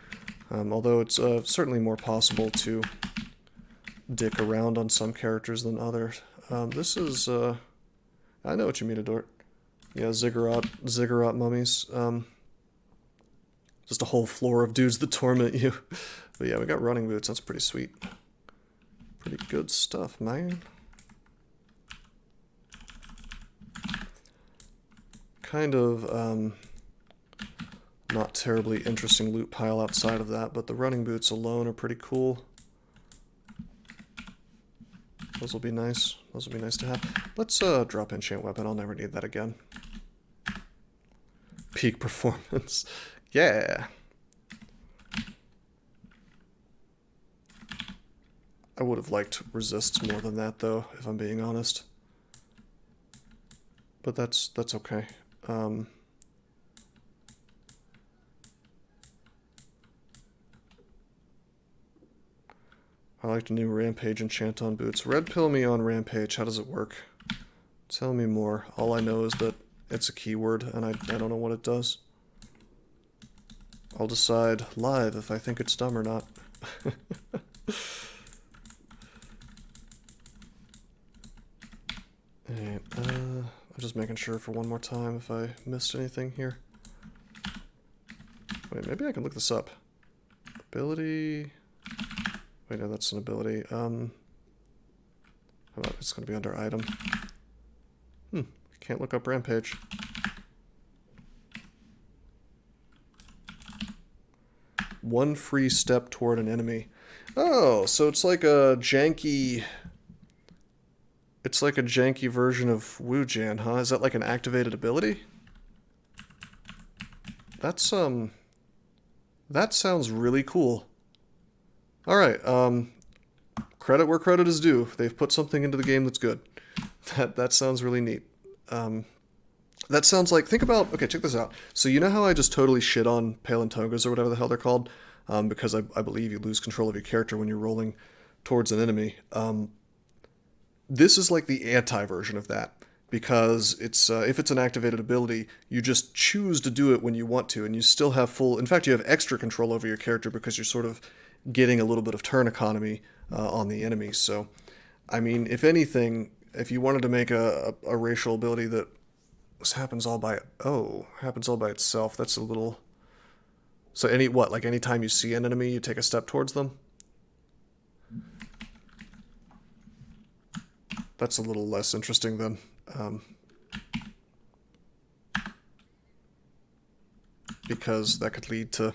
Although it's certainly more possible to dick around on some characters than others. This is, I know what you mean, Adort. Yeah, Ziggurat mummies. Just a whole floor of dudes that torment you. But yeah, we got running boots. That's pretty sweet. Pretty good stuff, man. Kind of, not terribly interesting loot pile outside of that, but the running boots alone are pretty cool. Those will be nice. Those will be nice to have. Let's drop enchant weapon. I'll never need that again. Peak performance. Yeah. I would have liked resists more than that, though, if I'm being honest. but that's okay. I like the new Rampage enchant on boots. Red pill me on Rampage. How does it work? Tell me more. All I know is that it's a keyword, and I don't know what it does. I'll decide live if I think it's dumb or not. Alright, I'm just making sure for one more time if I missed anything here. Wait, maybe I can look this up. Ability... Wait, no, that's an ability. How about it's going to be under item? Can't look up Rampage. One free step toward an enemy. Oh, so it's like a janky... It's like a janky version of Wujan, huh? Is that like an activated ability? That's, that sounds really cool. Alright, credit where credit is due. They've put something into the game that's good. That sounds really neat. That sounds like, think about, okay, check this out. So you know how I just totally shit on Palantogas or whatever the hell they're called? Because I believe you lose control of your character when you're rolling towards an enemy. This is like the anti-version of that. Because it's if it's an activated ability, you just choose to do it when you want to, and you still have full, in fact, you have extra control over your character because you're sort of getting a little bit of turn economy on the enemy. So, I mean, if anything, if you wanted to make a racial ability that happens all by itself, that's a little... So like anytime you see an enemy, you take a step towards them? That's a little less interesting then. Because that could lead to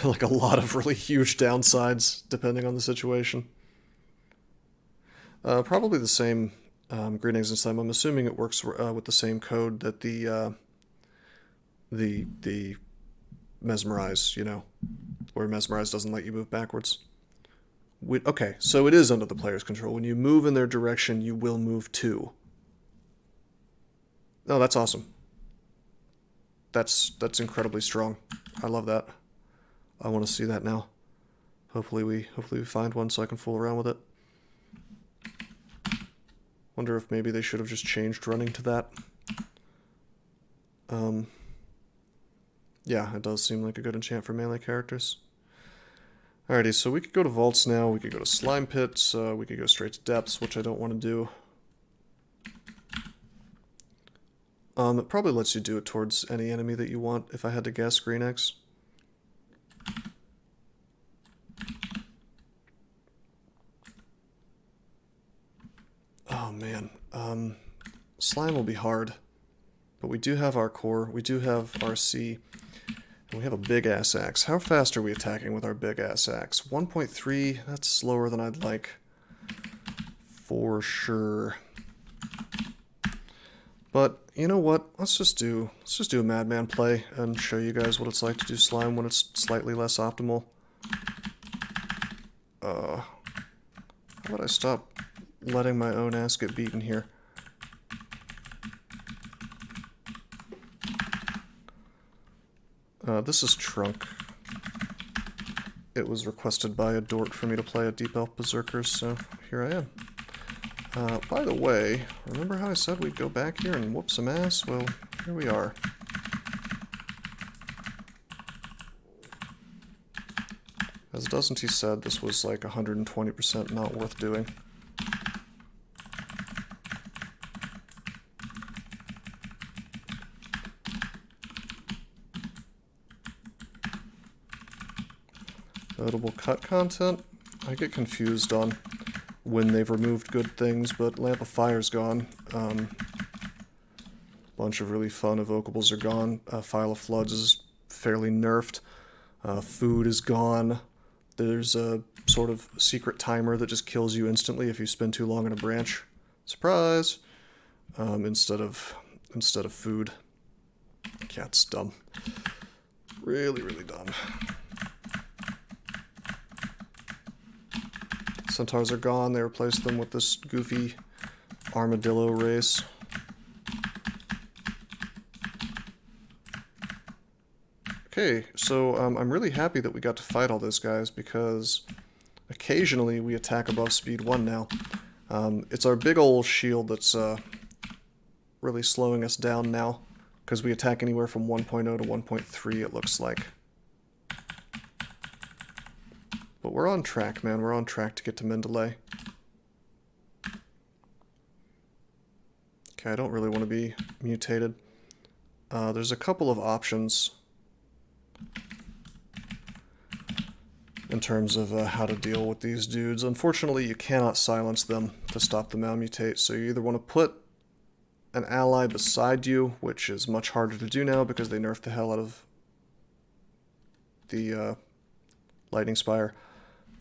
like a lot of really huge downsides depending on the situation. Probably the same greetings and slime. I'm assuming it works with the same code that the mesmerize, you know, where mesmerize doesn't let you move backwards. Okay, so it is under the player's control. When you move in their direction, you will move too. Oh, that's awesome. That's incredibly strong. I love that. I want to see that now. Hopefully we find one so I can fool around with it. Wonder if maybe they should have just changed running to that. Yeah, it does seem like a good enchant for melee characters. Alrighty, so we could go to vaults now, we could go to slime pits, we could go straight to depths, which I don't want to do. It probably lets you do it towards any enemy that you want, if I had to guess, Green X. Oh man, slime will be hard. But we do have our core, we do have our C, and we have a big-ass axe. How fast are we attacking with our big-ass axe? 1.3, that's slower than I'd like. For sure. But, you know what, let's just do a madman play and show you guys what it's like to do slime when it's slightly less optimal. How about I stop letting my own ass get beaten here? This is Trunk. It was requested by a dork for me to play a Deep Elf Berserker, so here I am. By the way, remember how I said we'd go back here and whoop some ass? Well, here we are. As doesn't he said, this was like 120% not worth doing. Notable cut content? I get confused on when they've removed good things, but Lamp of Fire's gone. Bunch of really fun evocables are gone. File of Floods is fairly nerfed. Food is gone. There's a sort of secret timer that just kills you instantly if you spend too long on a branch. Surprise! Instead of food. Cat's dumb. Really, really dumb. Centaurs are gone. They replaced them with this goofy armadillo race. Okay, so I'm really happy that we got to fight all those guys because occasionally we attack above speed 1 now. It's our big ol' shield that's really slowing us down now because we attack anywhere from 1.0 to 1.3 it looks like. But we're on track, man. We're on track to get to Mendeley. Okay, I don't really want to be mutated. There's a couple of options in terms of how to deal with these dudes. Unfortunately, you cannot silence them to stop the malmutate, so you either want to put an ally beside you, which is much harder to do now because they nerfed the hell out of the Lightning Spire.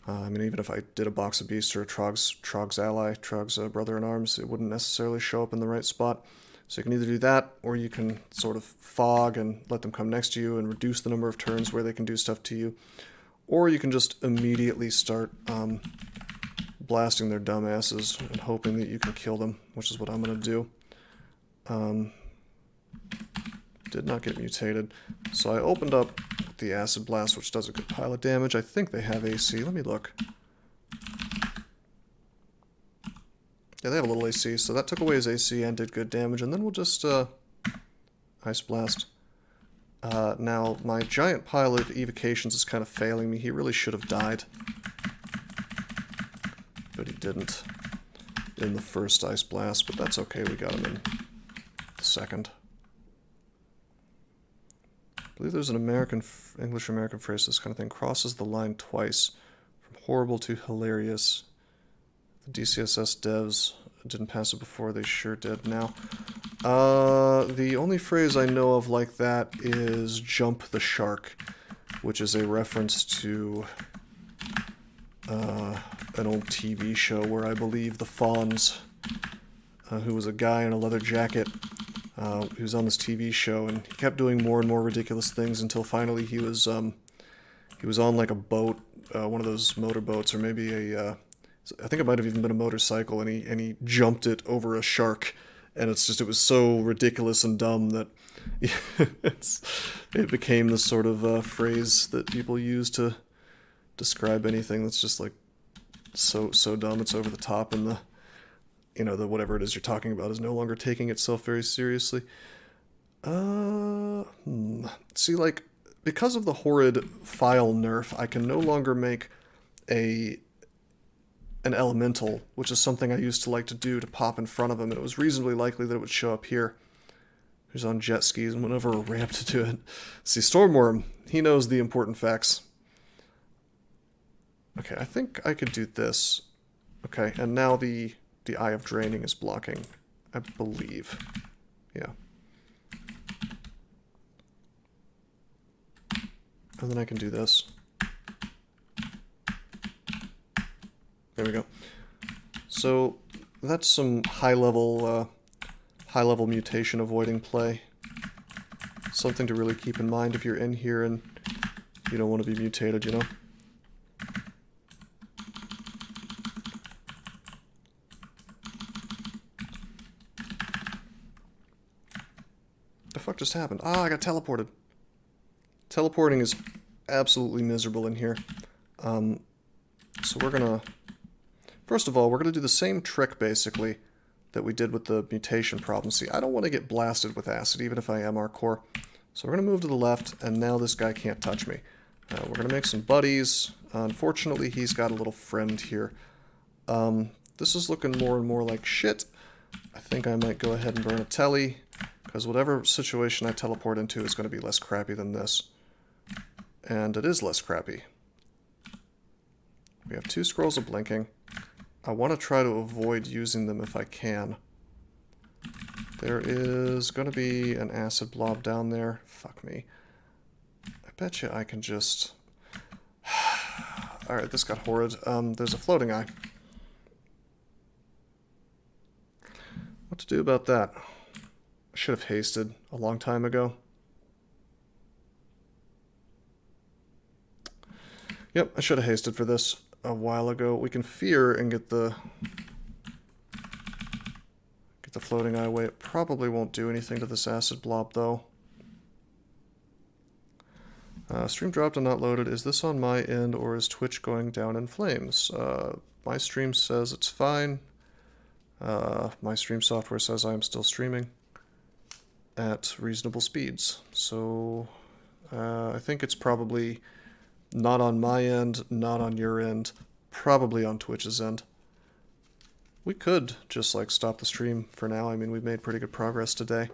I mean, even if I did a Box of Beasts or a Trog's ally, Trog's brother-in-arms, it wouldn't necessarily show up in the right spot. So you can either do that, or you can sort of fog and let them come next to you and reduce the number of turns where they can do stuff to you. Or you can just immediately start blasting their dumbasses and hoping that you can kill them, which is what I'm going to do. Did not get mutated. So I opened up the Acid Blast, which does a good pile of damage. I think they have AC. Let me look. Yeah, they have a little AC, so that took away his AC and did good damage. And then we'll just Ice Blast. Now, my giant pile of evocations is kind of failing me. He really should have died. But he didn't in the first Ice Blast, but that's okay. We got him in the second. I believe there's an English-American phrase, this kind of thing. Crosses the line twice. From horrible to hilarious. The DCSS devs didn't pass it before, they sure did now. The only phrase I know of like that is jump the shark, which is a reference to an old TV show where I believe the Fonz, who was a guy in a leather jacket, he was on this TV show, and he kept doing more and more ridiculous things until finally he was on like a boat, one of those motorboats, or maybe a I think it might have even been a motorcycle, and he jumped it over a shark, and it was so ridiculous and dumb that it became this sort of phrase that people use to describe anything that's just like so dumb it's over the top, and the whatever it is you're talking about is no longer taking itself very seriously. See, like, because of the horrid file nerf, I can no longer make an elemental, which is something I used to like to do to pop in front of him, and it was reasonably likely that it would show up here. He's on jet skis and went over a ramp to do it. See, Stormworm, he knows the important facts. Okay, I think I could do this. Okay, and now the Eye of Draining is blocking, I believe. Yeah. And then I can do this. There we go. So that's some high-level mutation avoiding play. Something to really keep in mind if you're in here and you don't want to be mutated, you know? The fuck just happened? Ah, I got teleported. Teleporting is absolutely miserable in here. So we're gonna... First of all, we're going to do the same trick, basically, that we did with the mutation problem. See, I don't want to get blasted with acid, even if I am hardcore. So we're going to move to the left, and now this guy can't touch me. We're going to make some buddies. Unfortunately, he's got a little friend here. This is looking more and more like shit. I think I might go ahead and burn a telly, because whatever situation I teleport into is going to be less crappy than this. And it is less crappy. We have 2 scrolls of blinking. I want to try to avoid using them if I can. There is going to be an acid blob down there. Fuck me. I bet you I can just... Alright, this got horrid. There's a floating eye. What to do about that? I should have hasted a long time ago. Yep, I should have hasted for this a while ago. We can fear and get the floating eye away. It probably won't do anything to this acid blob, though. Stream dropped and not loaded. Is this on my end or is Twitch going down in flames? My stream says it's fine. My stream software says I'm still streaming at reasonable speeds. So I think it's probably not on my end, not on your end, probably on Twitch's end. We could just like stop the stream for now. I mean, we've made pretty good progress today.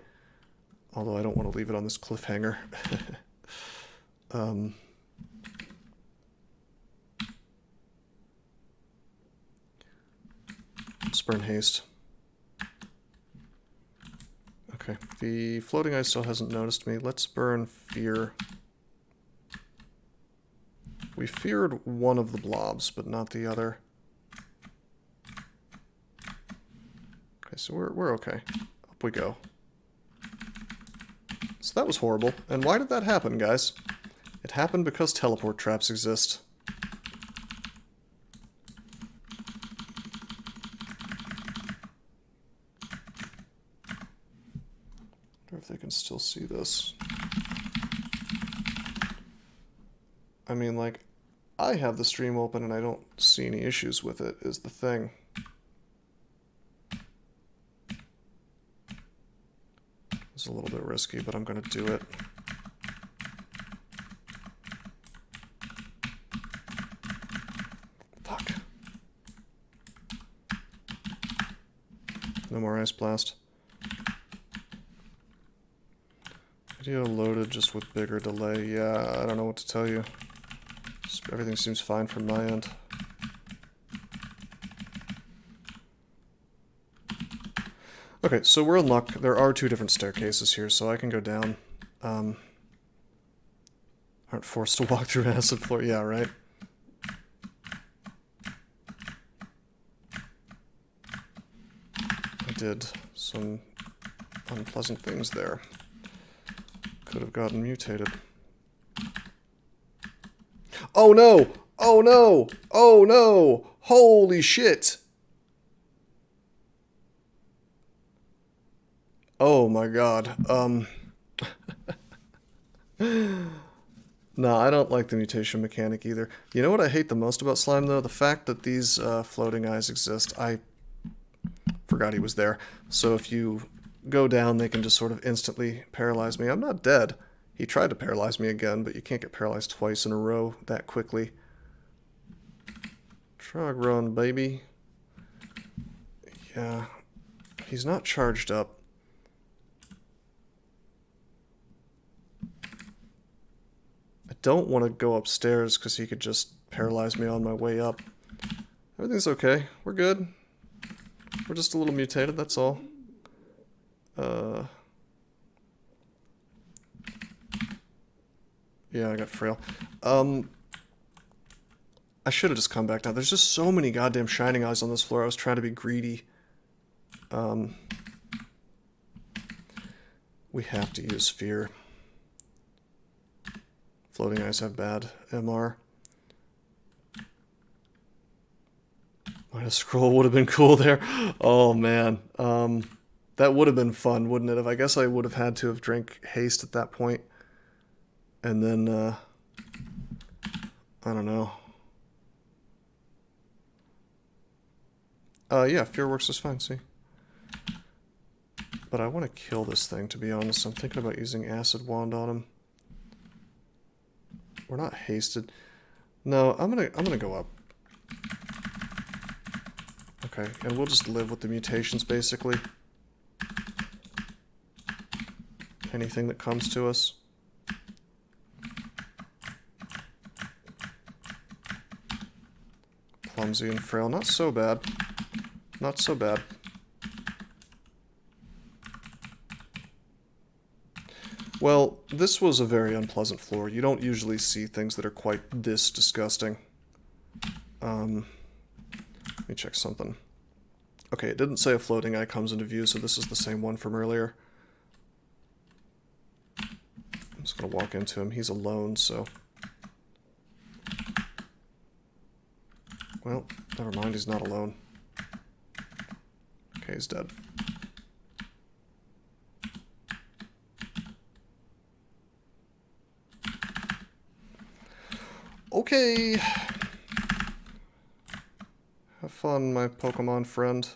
Although I don't want to leave it on this cliffhanger. Let's burn haste. Okay, the floating ice still hasn't noticed me. Let's burn fear. We feared one of the blobs, but not the other. Okay, so we're okay. Up we go. So that was horrible. And why did that happen, guys? It happened because teleport traps exist. I wonder if they can still see this. I mean, like, I have the stream open and I don't see any issues with it, is the thing. It's a little bit risky, but I'm going to do it. Fuck. No more ice blast. Video loaded just with bigger delay. Yeah, I don't know what to tell you. Just, everything seems fine from my end. Okay, so we're in luck. There are two different staircases here, so I can go down. Aren't forced to walk through an acid floor. Yeah, right? I did some unpleasant things there. Could have gotten mutated. Oh no! Oh no! Oh no! Holy shit! Oh my god. No, I don't like the mutation mechanic either. You know what I hate the most about slime though? The fact that these floating eyes exist. I forgot he was there. So if you go down, they can just sort of instantly paralyze me. I'm not dead. He tried to paralyze me again, but you can't get paralyzed twice in a row that quickly. Trog run, baby. Yeah. He's not charged up. I don't want to go upstairs because he could just paralyze me on my way up. Everything's okay. We're good. We're just a little mutated, that's all. Yeah, I got frail. I should have just come back down. There's just so many goddamn shining eyes on this floor. I was trying to be greedy. We have to use fear. Floating eyes have bad MR. Minus scroll would have been cool there. Oh man. That would have been fun, wouldn't it? If I guess I would have had to have drank haste at that point. And then, I don't know. Yeah, fear works just fine, see? But I want to kill this thing, to be honest. I'm thinking about using acid wand on him. We're not hasted. No, I'm gonna go up. Okay, and we'll just live with the mutations, basically. Anything that comes to us. Clumsy and frail. Not so bad. Not so bad. Well, this was a very unpleasant floor. You don't usually see things that are quite this disgusting. Let me check something. Okay, it didn't say a floating eye comes into view, so this is the same one from earlier. I'm just gonna walk into him. He's alone, so... Well, never mind, he's not alone. Okay, he's dead. Okay. Have fun, my Pokemon friend.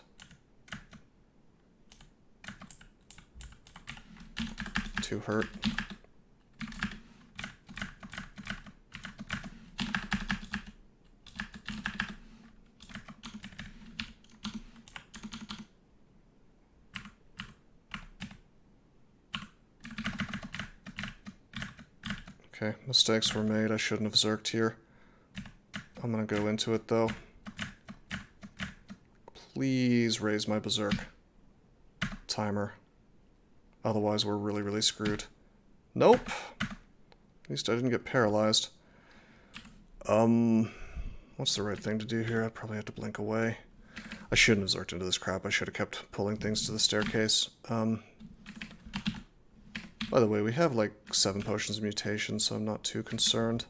Too hurt. Okay, mistakes were made. I shouldn't have zerked here. I'm gonna go into it though. Please raise my berserk timer. Otherwise we're really, really screwed. Nope. At least I didn't get paralyzed. What's the right thing to do here? I probably have to blink away. I shouldn't have zerked into this crap. I should have kept pulling things to the staircase. By the way, we have like 7 potions of mutation, so I'm not too concerned.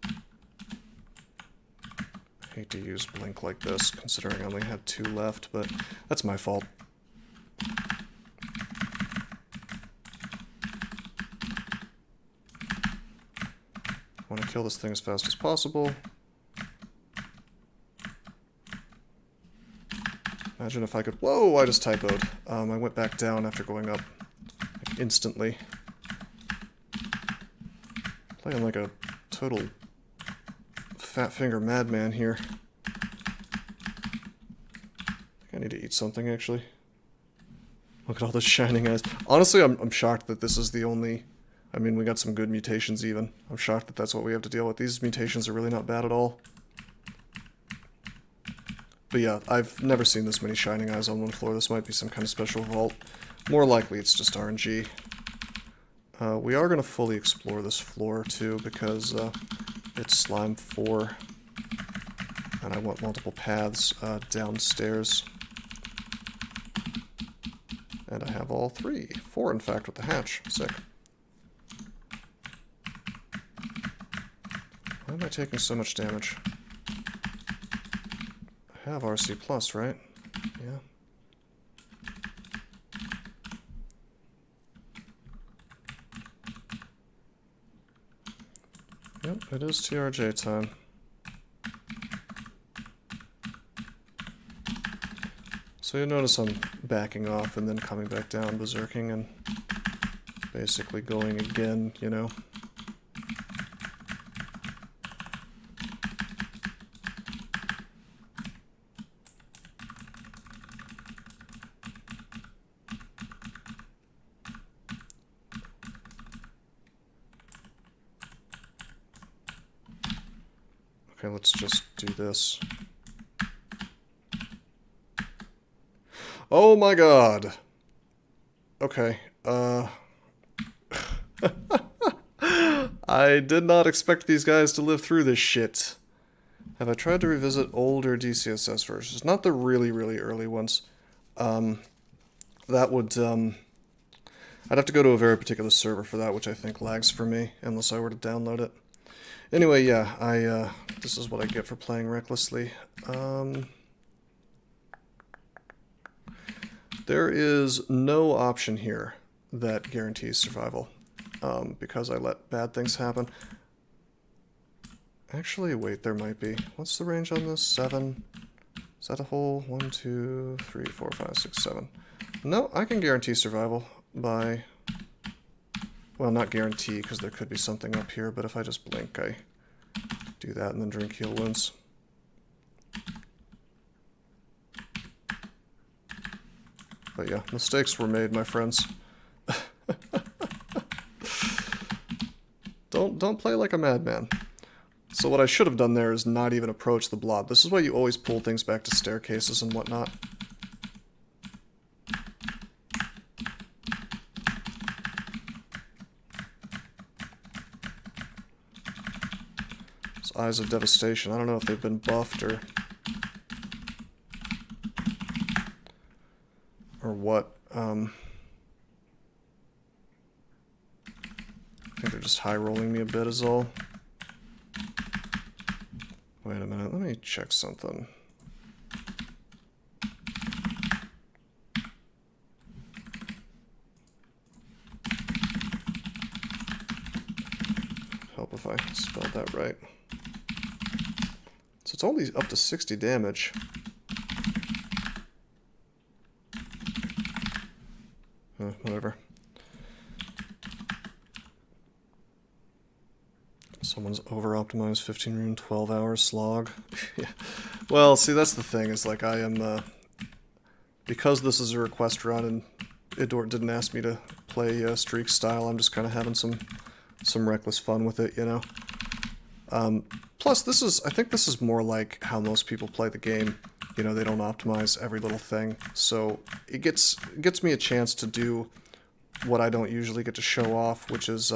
I hate to use blink like this, considering I only have 2 left, but that's my fault. I want to kill this thing as fast as possible. Imagine if I could... Whoa, I just typoed. I went back down after going up like, instantly. Playing like a total fat finger madman here. I think I need to eat something, actually. Look at all those shining eyes. Honestly, I'm shocked that this is the only... I mean, we got some good mutations even. I'm shocked that that's what we have to deal with. These mutations are really not bad at all. But yeah, I've never seen this many shining eyes on one floor. This might be some kind of special vault. More likely it's just RNG. We are going to fully explore this floor too, because it's Slime 4. And I want multiple paths downstairs. And I have all 3. 4 in fact with the hatch. Sick. Why am I taking so much damage? I have RC plus, right? Yeah. Yep, it is TRJ time. So you'll notice I'm backing off and then coming back down, berserking, and basically going again, you know. Okay, let's just do this. Oh my god! Okay, I did not expect these guys to live through this shit. Have I tried to revisit older DCSS versions? Not the really, really early ones. That would, I'd have to go to a very particular server for that, which I think lags for me, unless I were to download it. Anyway, yeah, this is what I get for playing recklessly. There is no option here that guarantees survival, because I let bad things happen. Actually, wait, there might be. What's the range on this? 7? Is that a whole? 1, 2, 3, 4, 5, 6, 7. No, I can guarantee survival by... Well, not guarantee, because there could be something up here, but if I just blink, I do that and then drink heal wounds. But yeah, mistakes were made, my friends. Don't play like a madman. So what I should have done there is not even approach the blob. This is why you always pull things back to staircases and whatnot. Eyes of Devastation. I don't know if they've been buffed or what. I think they're just high rolling me a bit is all. Wait a minute, let me check something. Help if if I spelled that right. So it's only up to 60 damage. Whatever. Someone's over-optimized 15 rune, 12-hour slog. Yeah. Well, see, that's the thing, is like I am... because this is a request run and Idort didn't ask me to play streak style, I'm just kind of having some reckless fun with it, you know? Plus, I think this is more like how most people play the game. You know, they don't optimize every little thing. So it gets me a chance to do what I don't usually get to show off, which is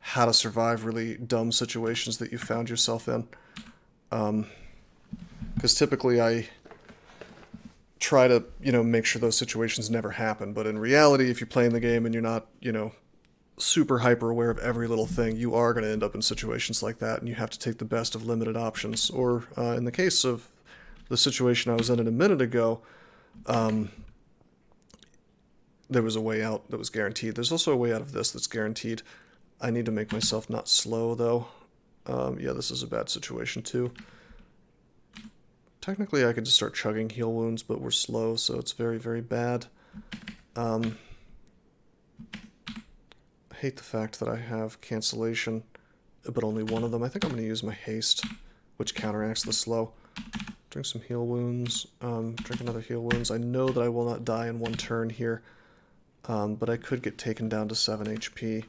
how to survive really dumb situations that you found yourself in. Because typically I try to, you know, make sure those situations never happen. But in reality, if you're playing the game and you're not, you know, super hyper aware of every little thing, you are going to end up in situations like that, and you have to take the best of limited options. Or in the case of the situation I was in a minute ago, there was a way out that was guaranteed. There's also a way out of this that's guaranteed. I need to make myself not slow, though. Yeah, this is a bad situation, too. Technically, I could just start chugging heal wounds, but we're slow, so it's very, very bad. I hate the fact that I have cancellation, but only one of them. I think I'm going to use my haste, which counteracts the slow. Drink some heal wounds. Drink another heal wounds. I know that I will not die in one turn here, but I could get taken down to 7 HP.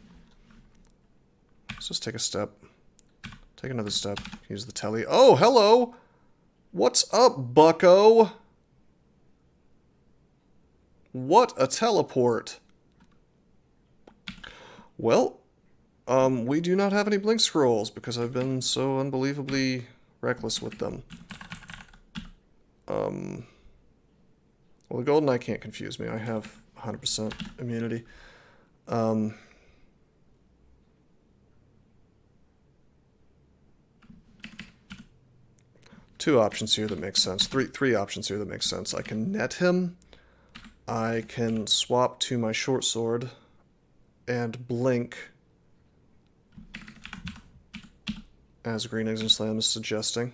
Let's just take a step. Take another step. Use the telly. Oh, hello! What's up, bucko? What a teleport. Well, we do not have any blink scrolls because I've been so unbelievably reckless with them. Well, the golden eye can't confuse me. I have 100% immunity. Two options here that make sense. Three options here that make sense. I can net him. I can swap to my short sword and blink, as Green Eggs and Slam is suggesting.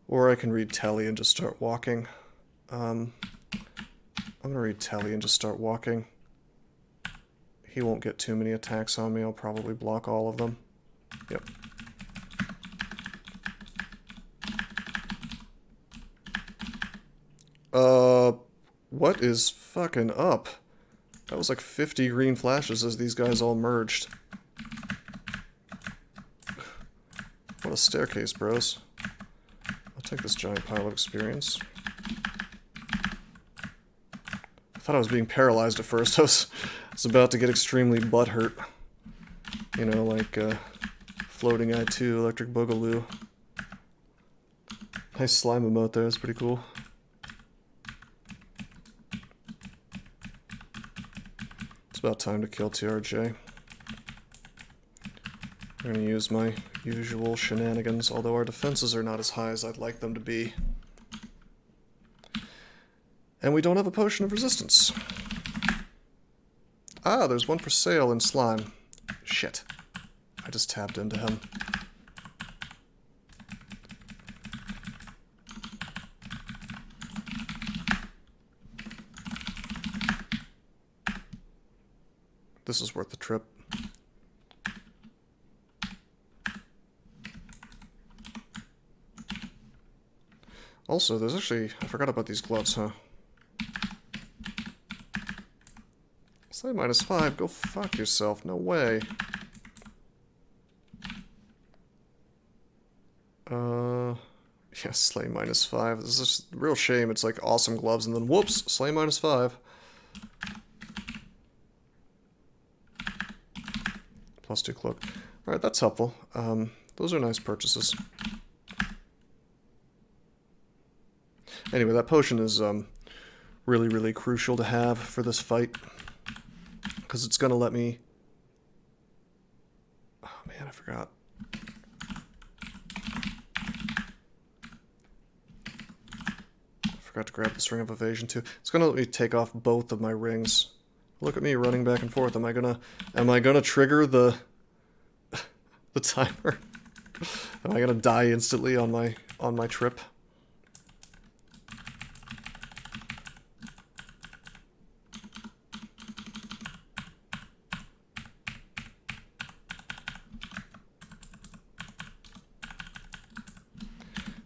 Or I can read Telly and just start walking. I'm going to read Telly and just start walking. He won't get too many attacks on me. I'll probably block all of them. Yep. What is fucking up? That was like 50 green flashes as these guys all merged. What a staircase, bros. I'll take this giant pile of experience. I thought I was being paralyzed at first. I was about to get extremely butthurt. You know, like Floating Eye 2, Electric Boogaloo. Nice slime emote there, that's pretty cool. It's about time to kill TRJ. I'm going to use my usual shenanigans, although our defenses are not as high as I'd like them to be. And we don't have a potion of resistance. Ah, there's one for sale in slime. Shit. I just tapped into him. This is worth the trip. Also, there's actually... I forgot about these gloves, huh? Slay -5, go fuck yourself, no way. Yeah, Slay -5. This is a real shame. It's like awesome gloves and then whoops, Slay -5. +2 cloak. Alright, that's helpful. Those are nice purchases. Anyway, that potion is really, really crucial to have for this fight. Because it's going to let me... Oh man, I forgot. I forgot to grab this Ring of Evasion too. It's going to let me take off both of my rings. Look at me running back and forth. Am I gonna trigger the the timer. Am I gonna die instantly on my trip?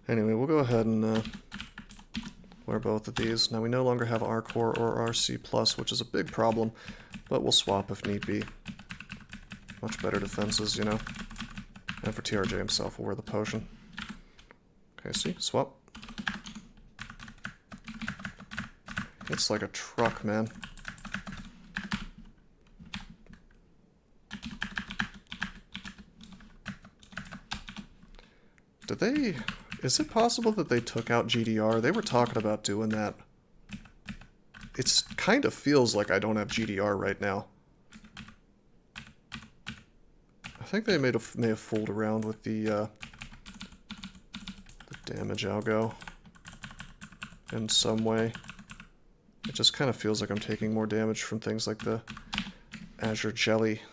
Anyway, we'll go ahead and wear both of these. Now we no longer have R Core or RC+, which is a big problem, but we'll swap if need be. Much better defenses, you know. And for TRJ himself, we'll wear the potion. Okay, see? Swap. It's like a truck, man. Did they... Is it possible that they took out GDR? They were talking about doing that. It kind of feels like I don't have GDR right now. I think they may have fooled around with the damage algo in some way. It just kind of feels like I'm taking more damage from things like the Azure Jelly.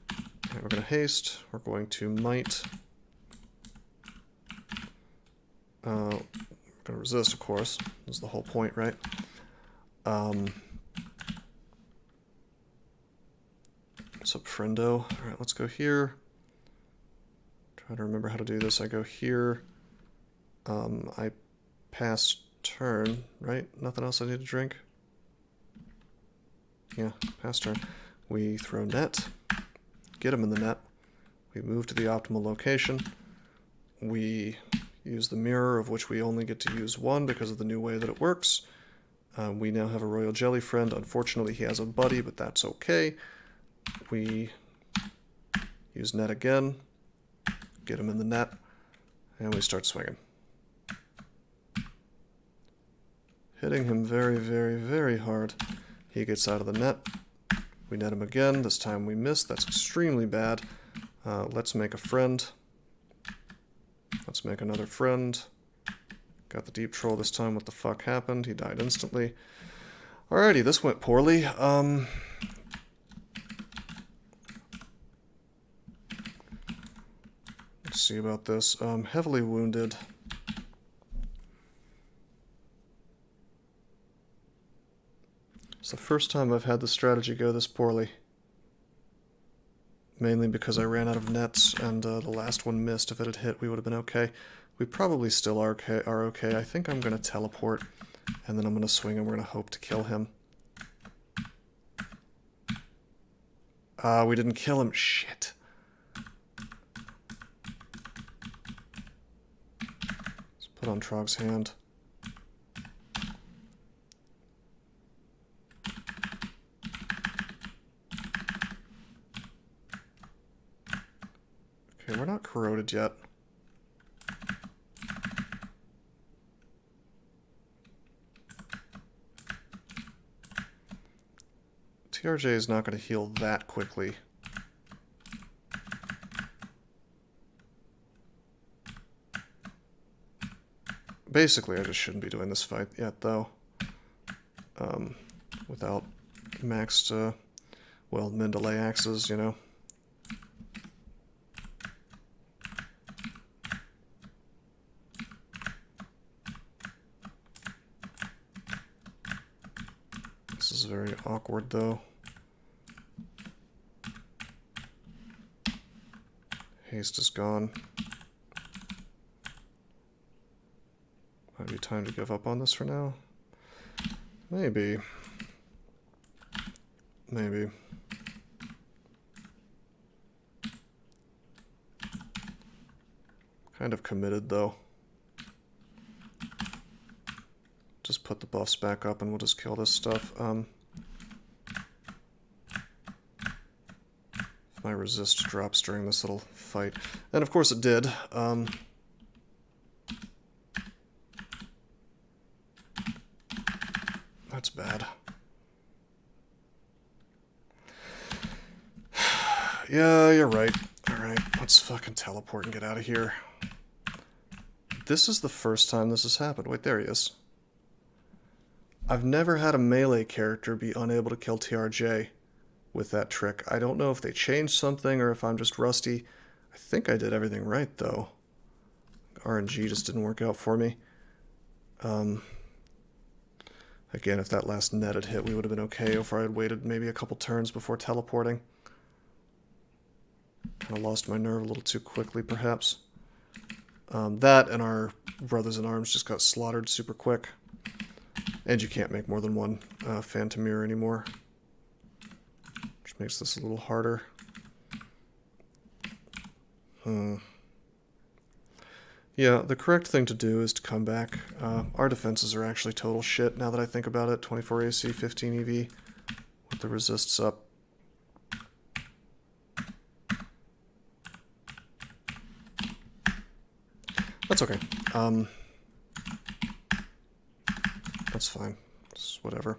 Okay, we're going to haste. We're going to might. We're going to resist, of course. That's the whole point, right? What's up, friendo? Alright, let's go here. Try to remember how to do this. I go here. I pass turn, right? Nothing else I need to drink? Yeah, pass turn. We throw net. Get him in the net. We move to the optimal location. We use the mirror, of which we only get to use one because of the new way that it works. We now have a Royal Jelly friend. Unfortunately, he has a buddy, but that's okay. We use net again, get him in the net, and we start swinging. Hitting him very, very, very hard. He gets out of the net. We net him again. This time we miss. That's extremely bad. Let's make a friend. Let's make another friend. Got the deep troll this time. What the fuck happened? He died instantly. Alrighty, this went poorly. Let's see about this. Heavily wounded. It's the first time I've had the strategy go this poorly. Mainly because I ran out of nets and the last one missed. If it had hit, we would have been okay. We probably still are okay. I think I'm going to teleport, and then I'm going to swing and we're going to hope to kill him. We didn't kill him. Shit. Let's put on Trog's hand. Okay, we're not corroded yet. TRJ is not going to heal that quickly. Basically, I just shouldn't be doing this fight yet, though. Without maxed, well, Mendeley axes, you know. This is very awkward, though. Haste is gone. Might be time to give up on this for now. Maybe. Maybe. Kind of committed, though. Just put the buffs back up and we'll just kill this stuff. If my resist drops during this little fight. And of course it did. That's bad. Yeah, you're right. Alright, let's fucking teleport and get out of here. This is the first time this has happened. Wait, there he is. I've never had a melee character be unable to kill TRJ. with that trick. I don't know if they changed something or if I'm just rusty. I think I did everything right, though. RNG just didn't work out for me. Again, if that last net had hit, we would have been okay if I had waited maybe a couple turns before teleporting. Kind of lost my nerve a little too quickly, perhaps. That and our brothers in arms just got slaughtered super quick. And you can't make more than one phantom mirror anymore, which makes this a little harder. Yeah, the correct thing to do is to come back. Our defenses are actually total shit now that I think about it. 24 AC, 15 EV, with the resists up. That's okay. That's fine. It's whatever.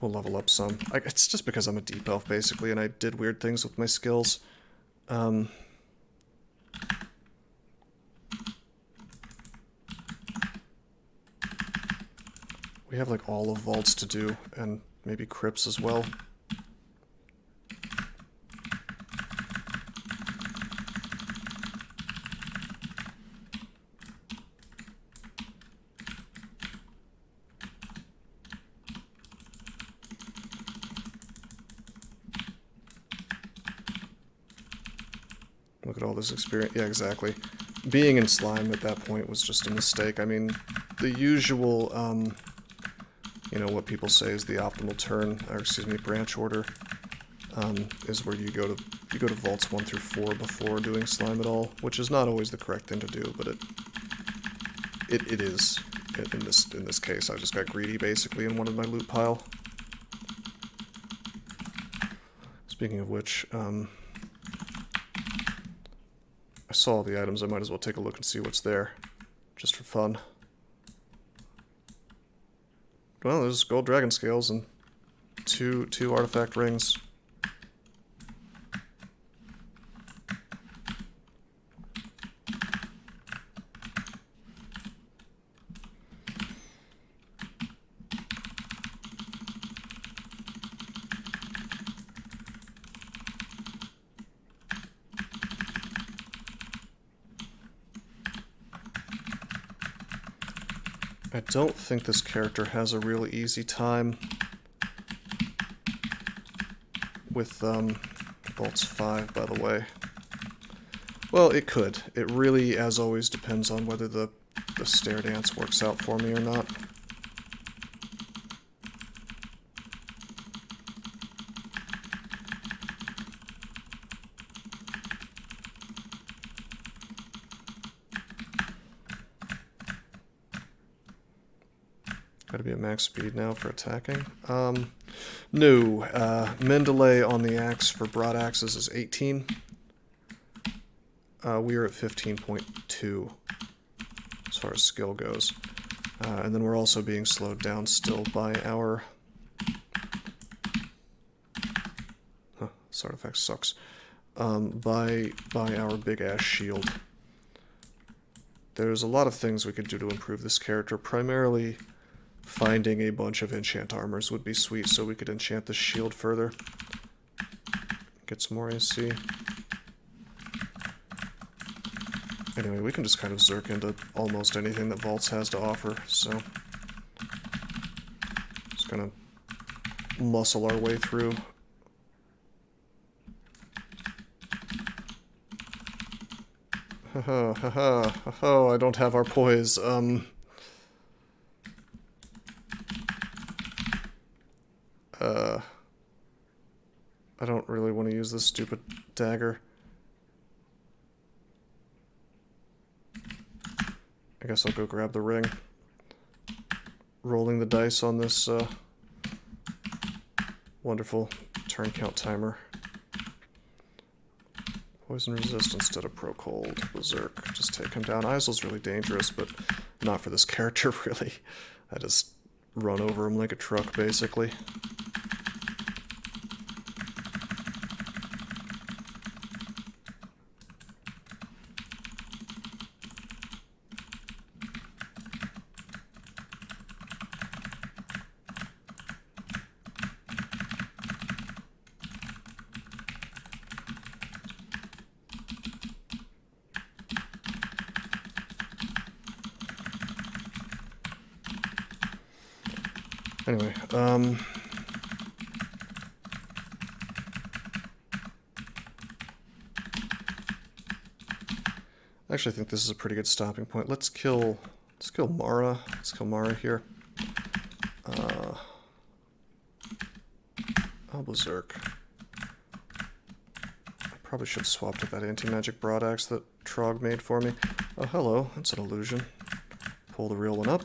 We'll level up some. It's just because I'm a Deep Elf, basically, and I did weird things with my skills. We have, like, all of vaults to do, and maybe crypts as well. Look at all this experience. Yeah, exactly. Being in slime at that point was just a mistake. I mean, the usual, you know, what people say is the optimal turn, or excuse me, branch order, is where you go to vaults 1 through 4 before doing slime at all, which is not always the correct thing to do, but it is in this case. I just got greedy basically and wanted my loot pile. Speaking of which, I saw all the items. I might as well take a look and see what's there, just for fun. Well, there's gold dragon scales and two artifact rings. I don't think this character has a really easy time with Vaults 5, by the way. Well, it could. It really, as always, depends on whether the stair dance works out for me or not. Gotta be at max speed now for attacking. No. Mendeley on the axe for broad axes is 18. We are at 15.2 as far as skill goes. And then we're also being slowed down still by our... Huh, this artifact sucks. By our big-ass shield. There's a lot of things we could do to improve this character, primarily... Finding a bunch of enchant armors would be sweet, so we could enchant the shield further. Get some more AC. Anyway, we can just kind of zerk into almost anything that Vaults has to offer, so... Just gonna muscle our way through. Haha, haha, haha, I don't have our poise, I don't really want to use this stupid dagger. I guess I'll go grab the ring. Rolling the dice on this wonderful turn count timer. Poison resist instead of pro cold. Berserk. Just take him down. Isol's really dangerous, but not for this character, really. I just run over him like a truck, basically. Anyway, I actually think this is a pretty good stopping point. Let's kill Mara. Let's kill Mara here. I'll berserk. I probably should swap to that anti-magic broadaxe that Trog made for me. Oh, hello. That's an illusion. Pull the real one up.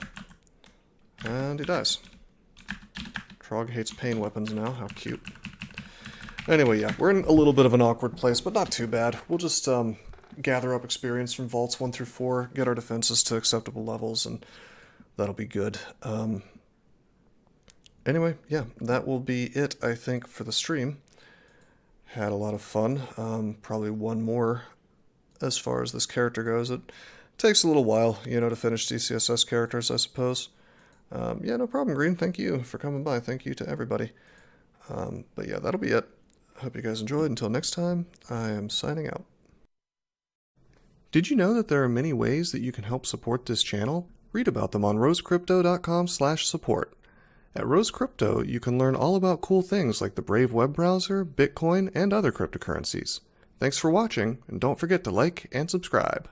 And he dies. Trog hates pain weapons now. How cute. Anyway, yeah, we're in a little bit of an awkward place, but not too bad. We'll just gather up experience from Vaults 1 through 4, get our defenses to acceptable levels, and that'll be good. Anyway, yeah, that will be it, I think, for the stream. Had a lot of fun. Probably one more as far as this character goes. It takes a little while, you know, to finish DCSS characters, I suppose. Yeah, no problem, Green. Thank you for coming by. Thank you to everybody. But yeah, that'll be it. Hope you guys enjoyed. Until next time, I am signing out. Did you know that there are many ways that you can help support this channel? Read about them on rosecrypto.com/support. At Rose Crypto, you can learn all about cool things like the Brave web browser, Bitcoin, and other cryptocurrencies. Thanks for watching, and don't forget to like and subscribe.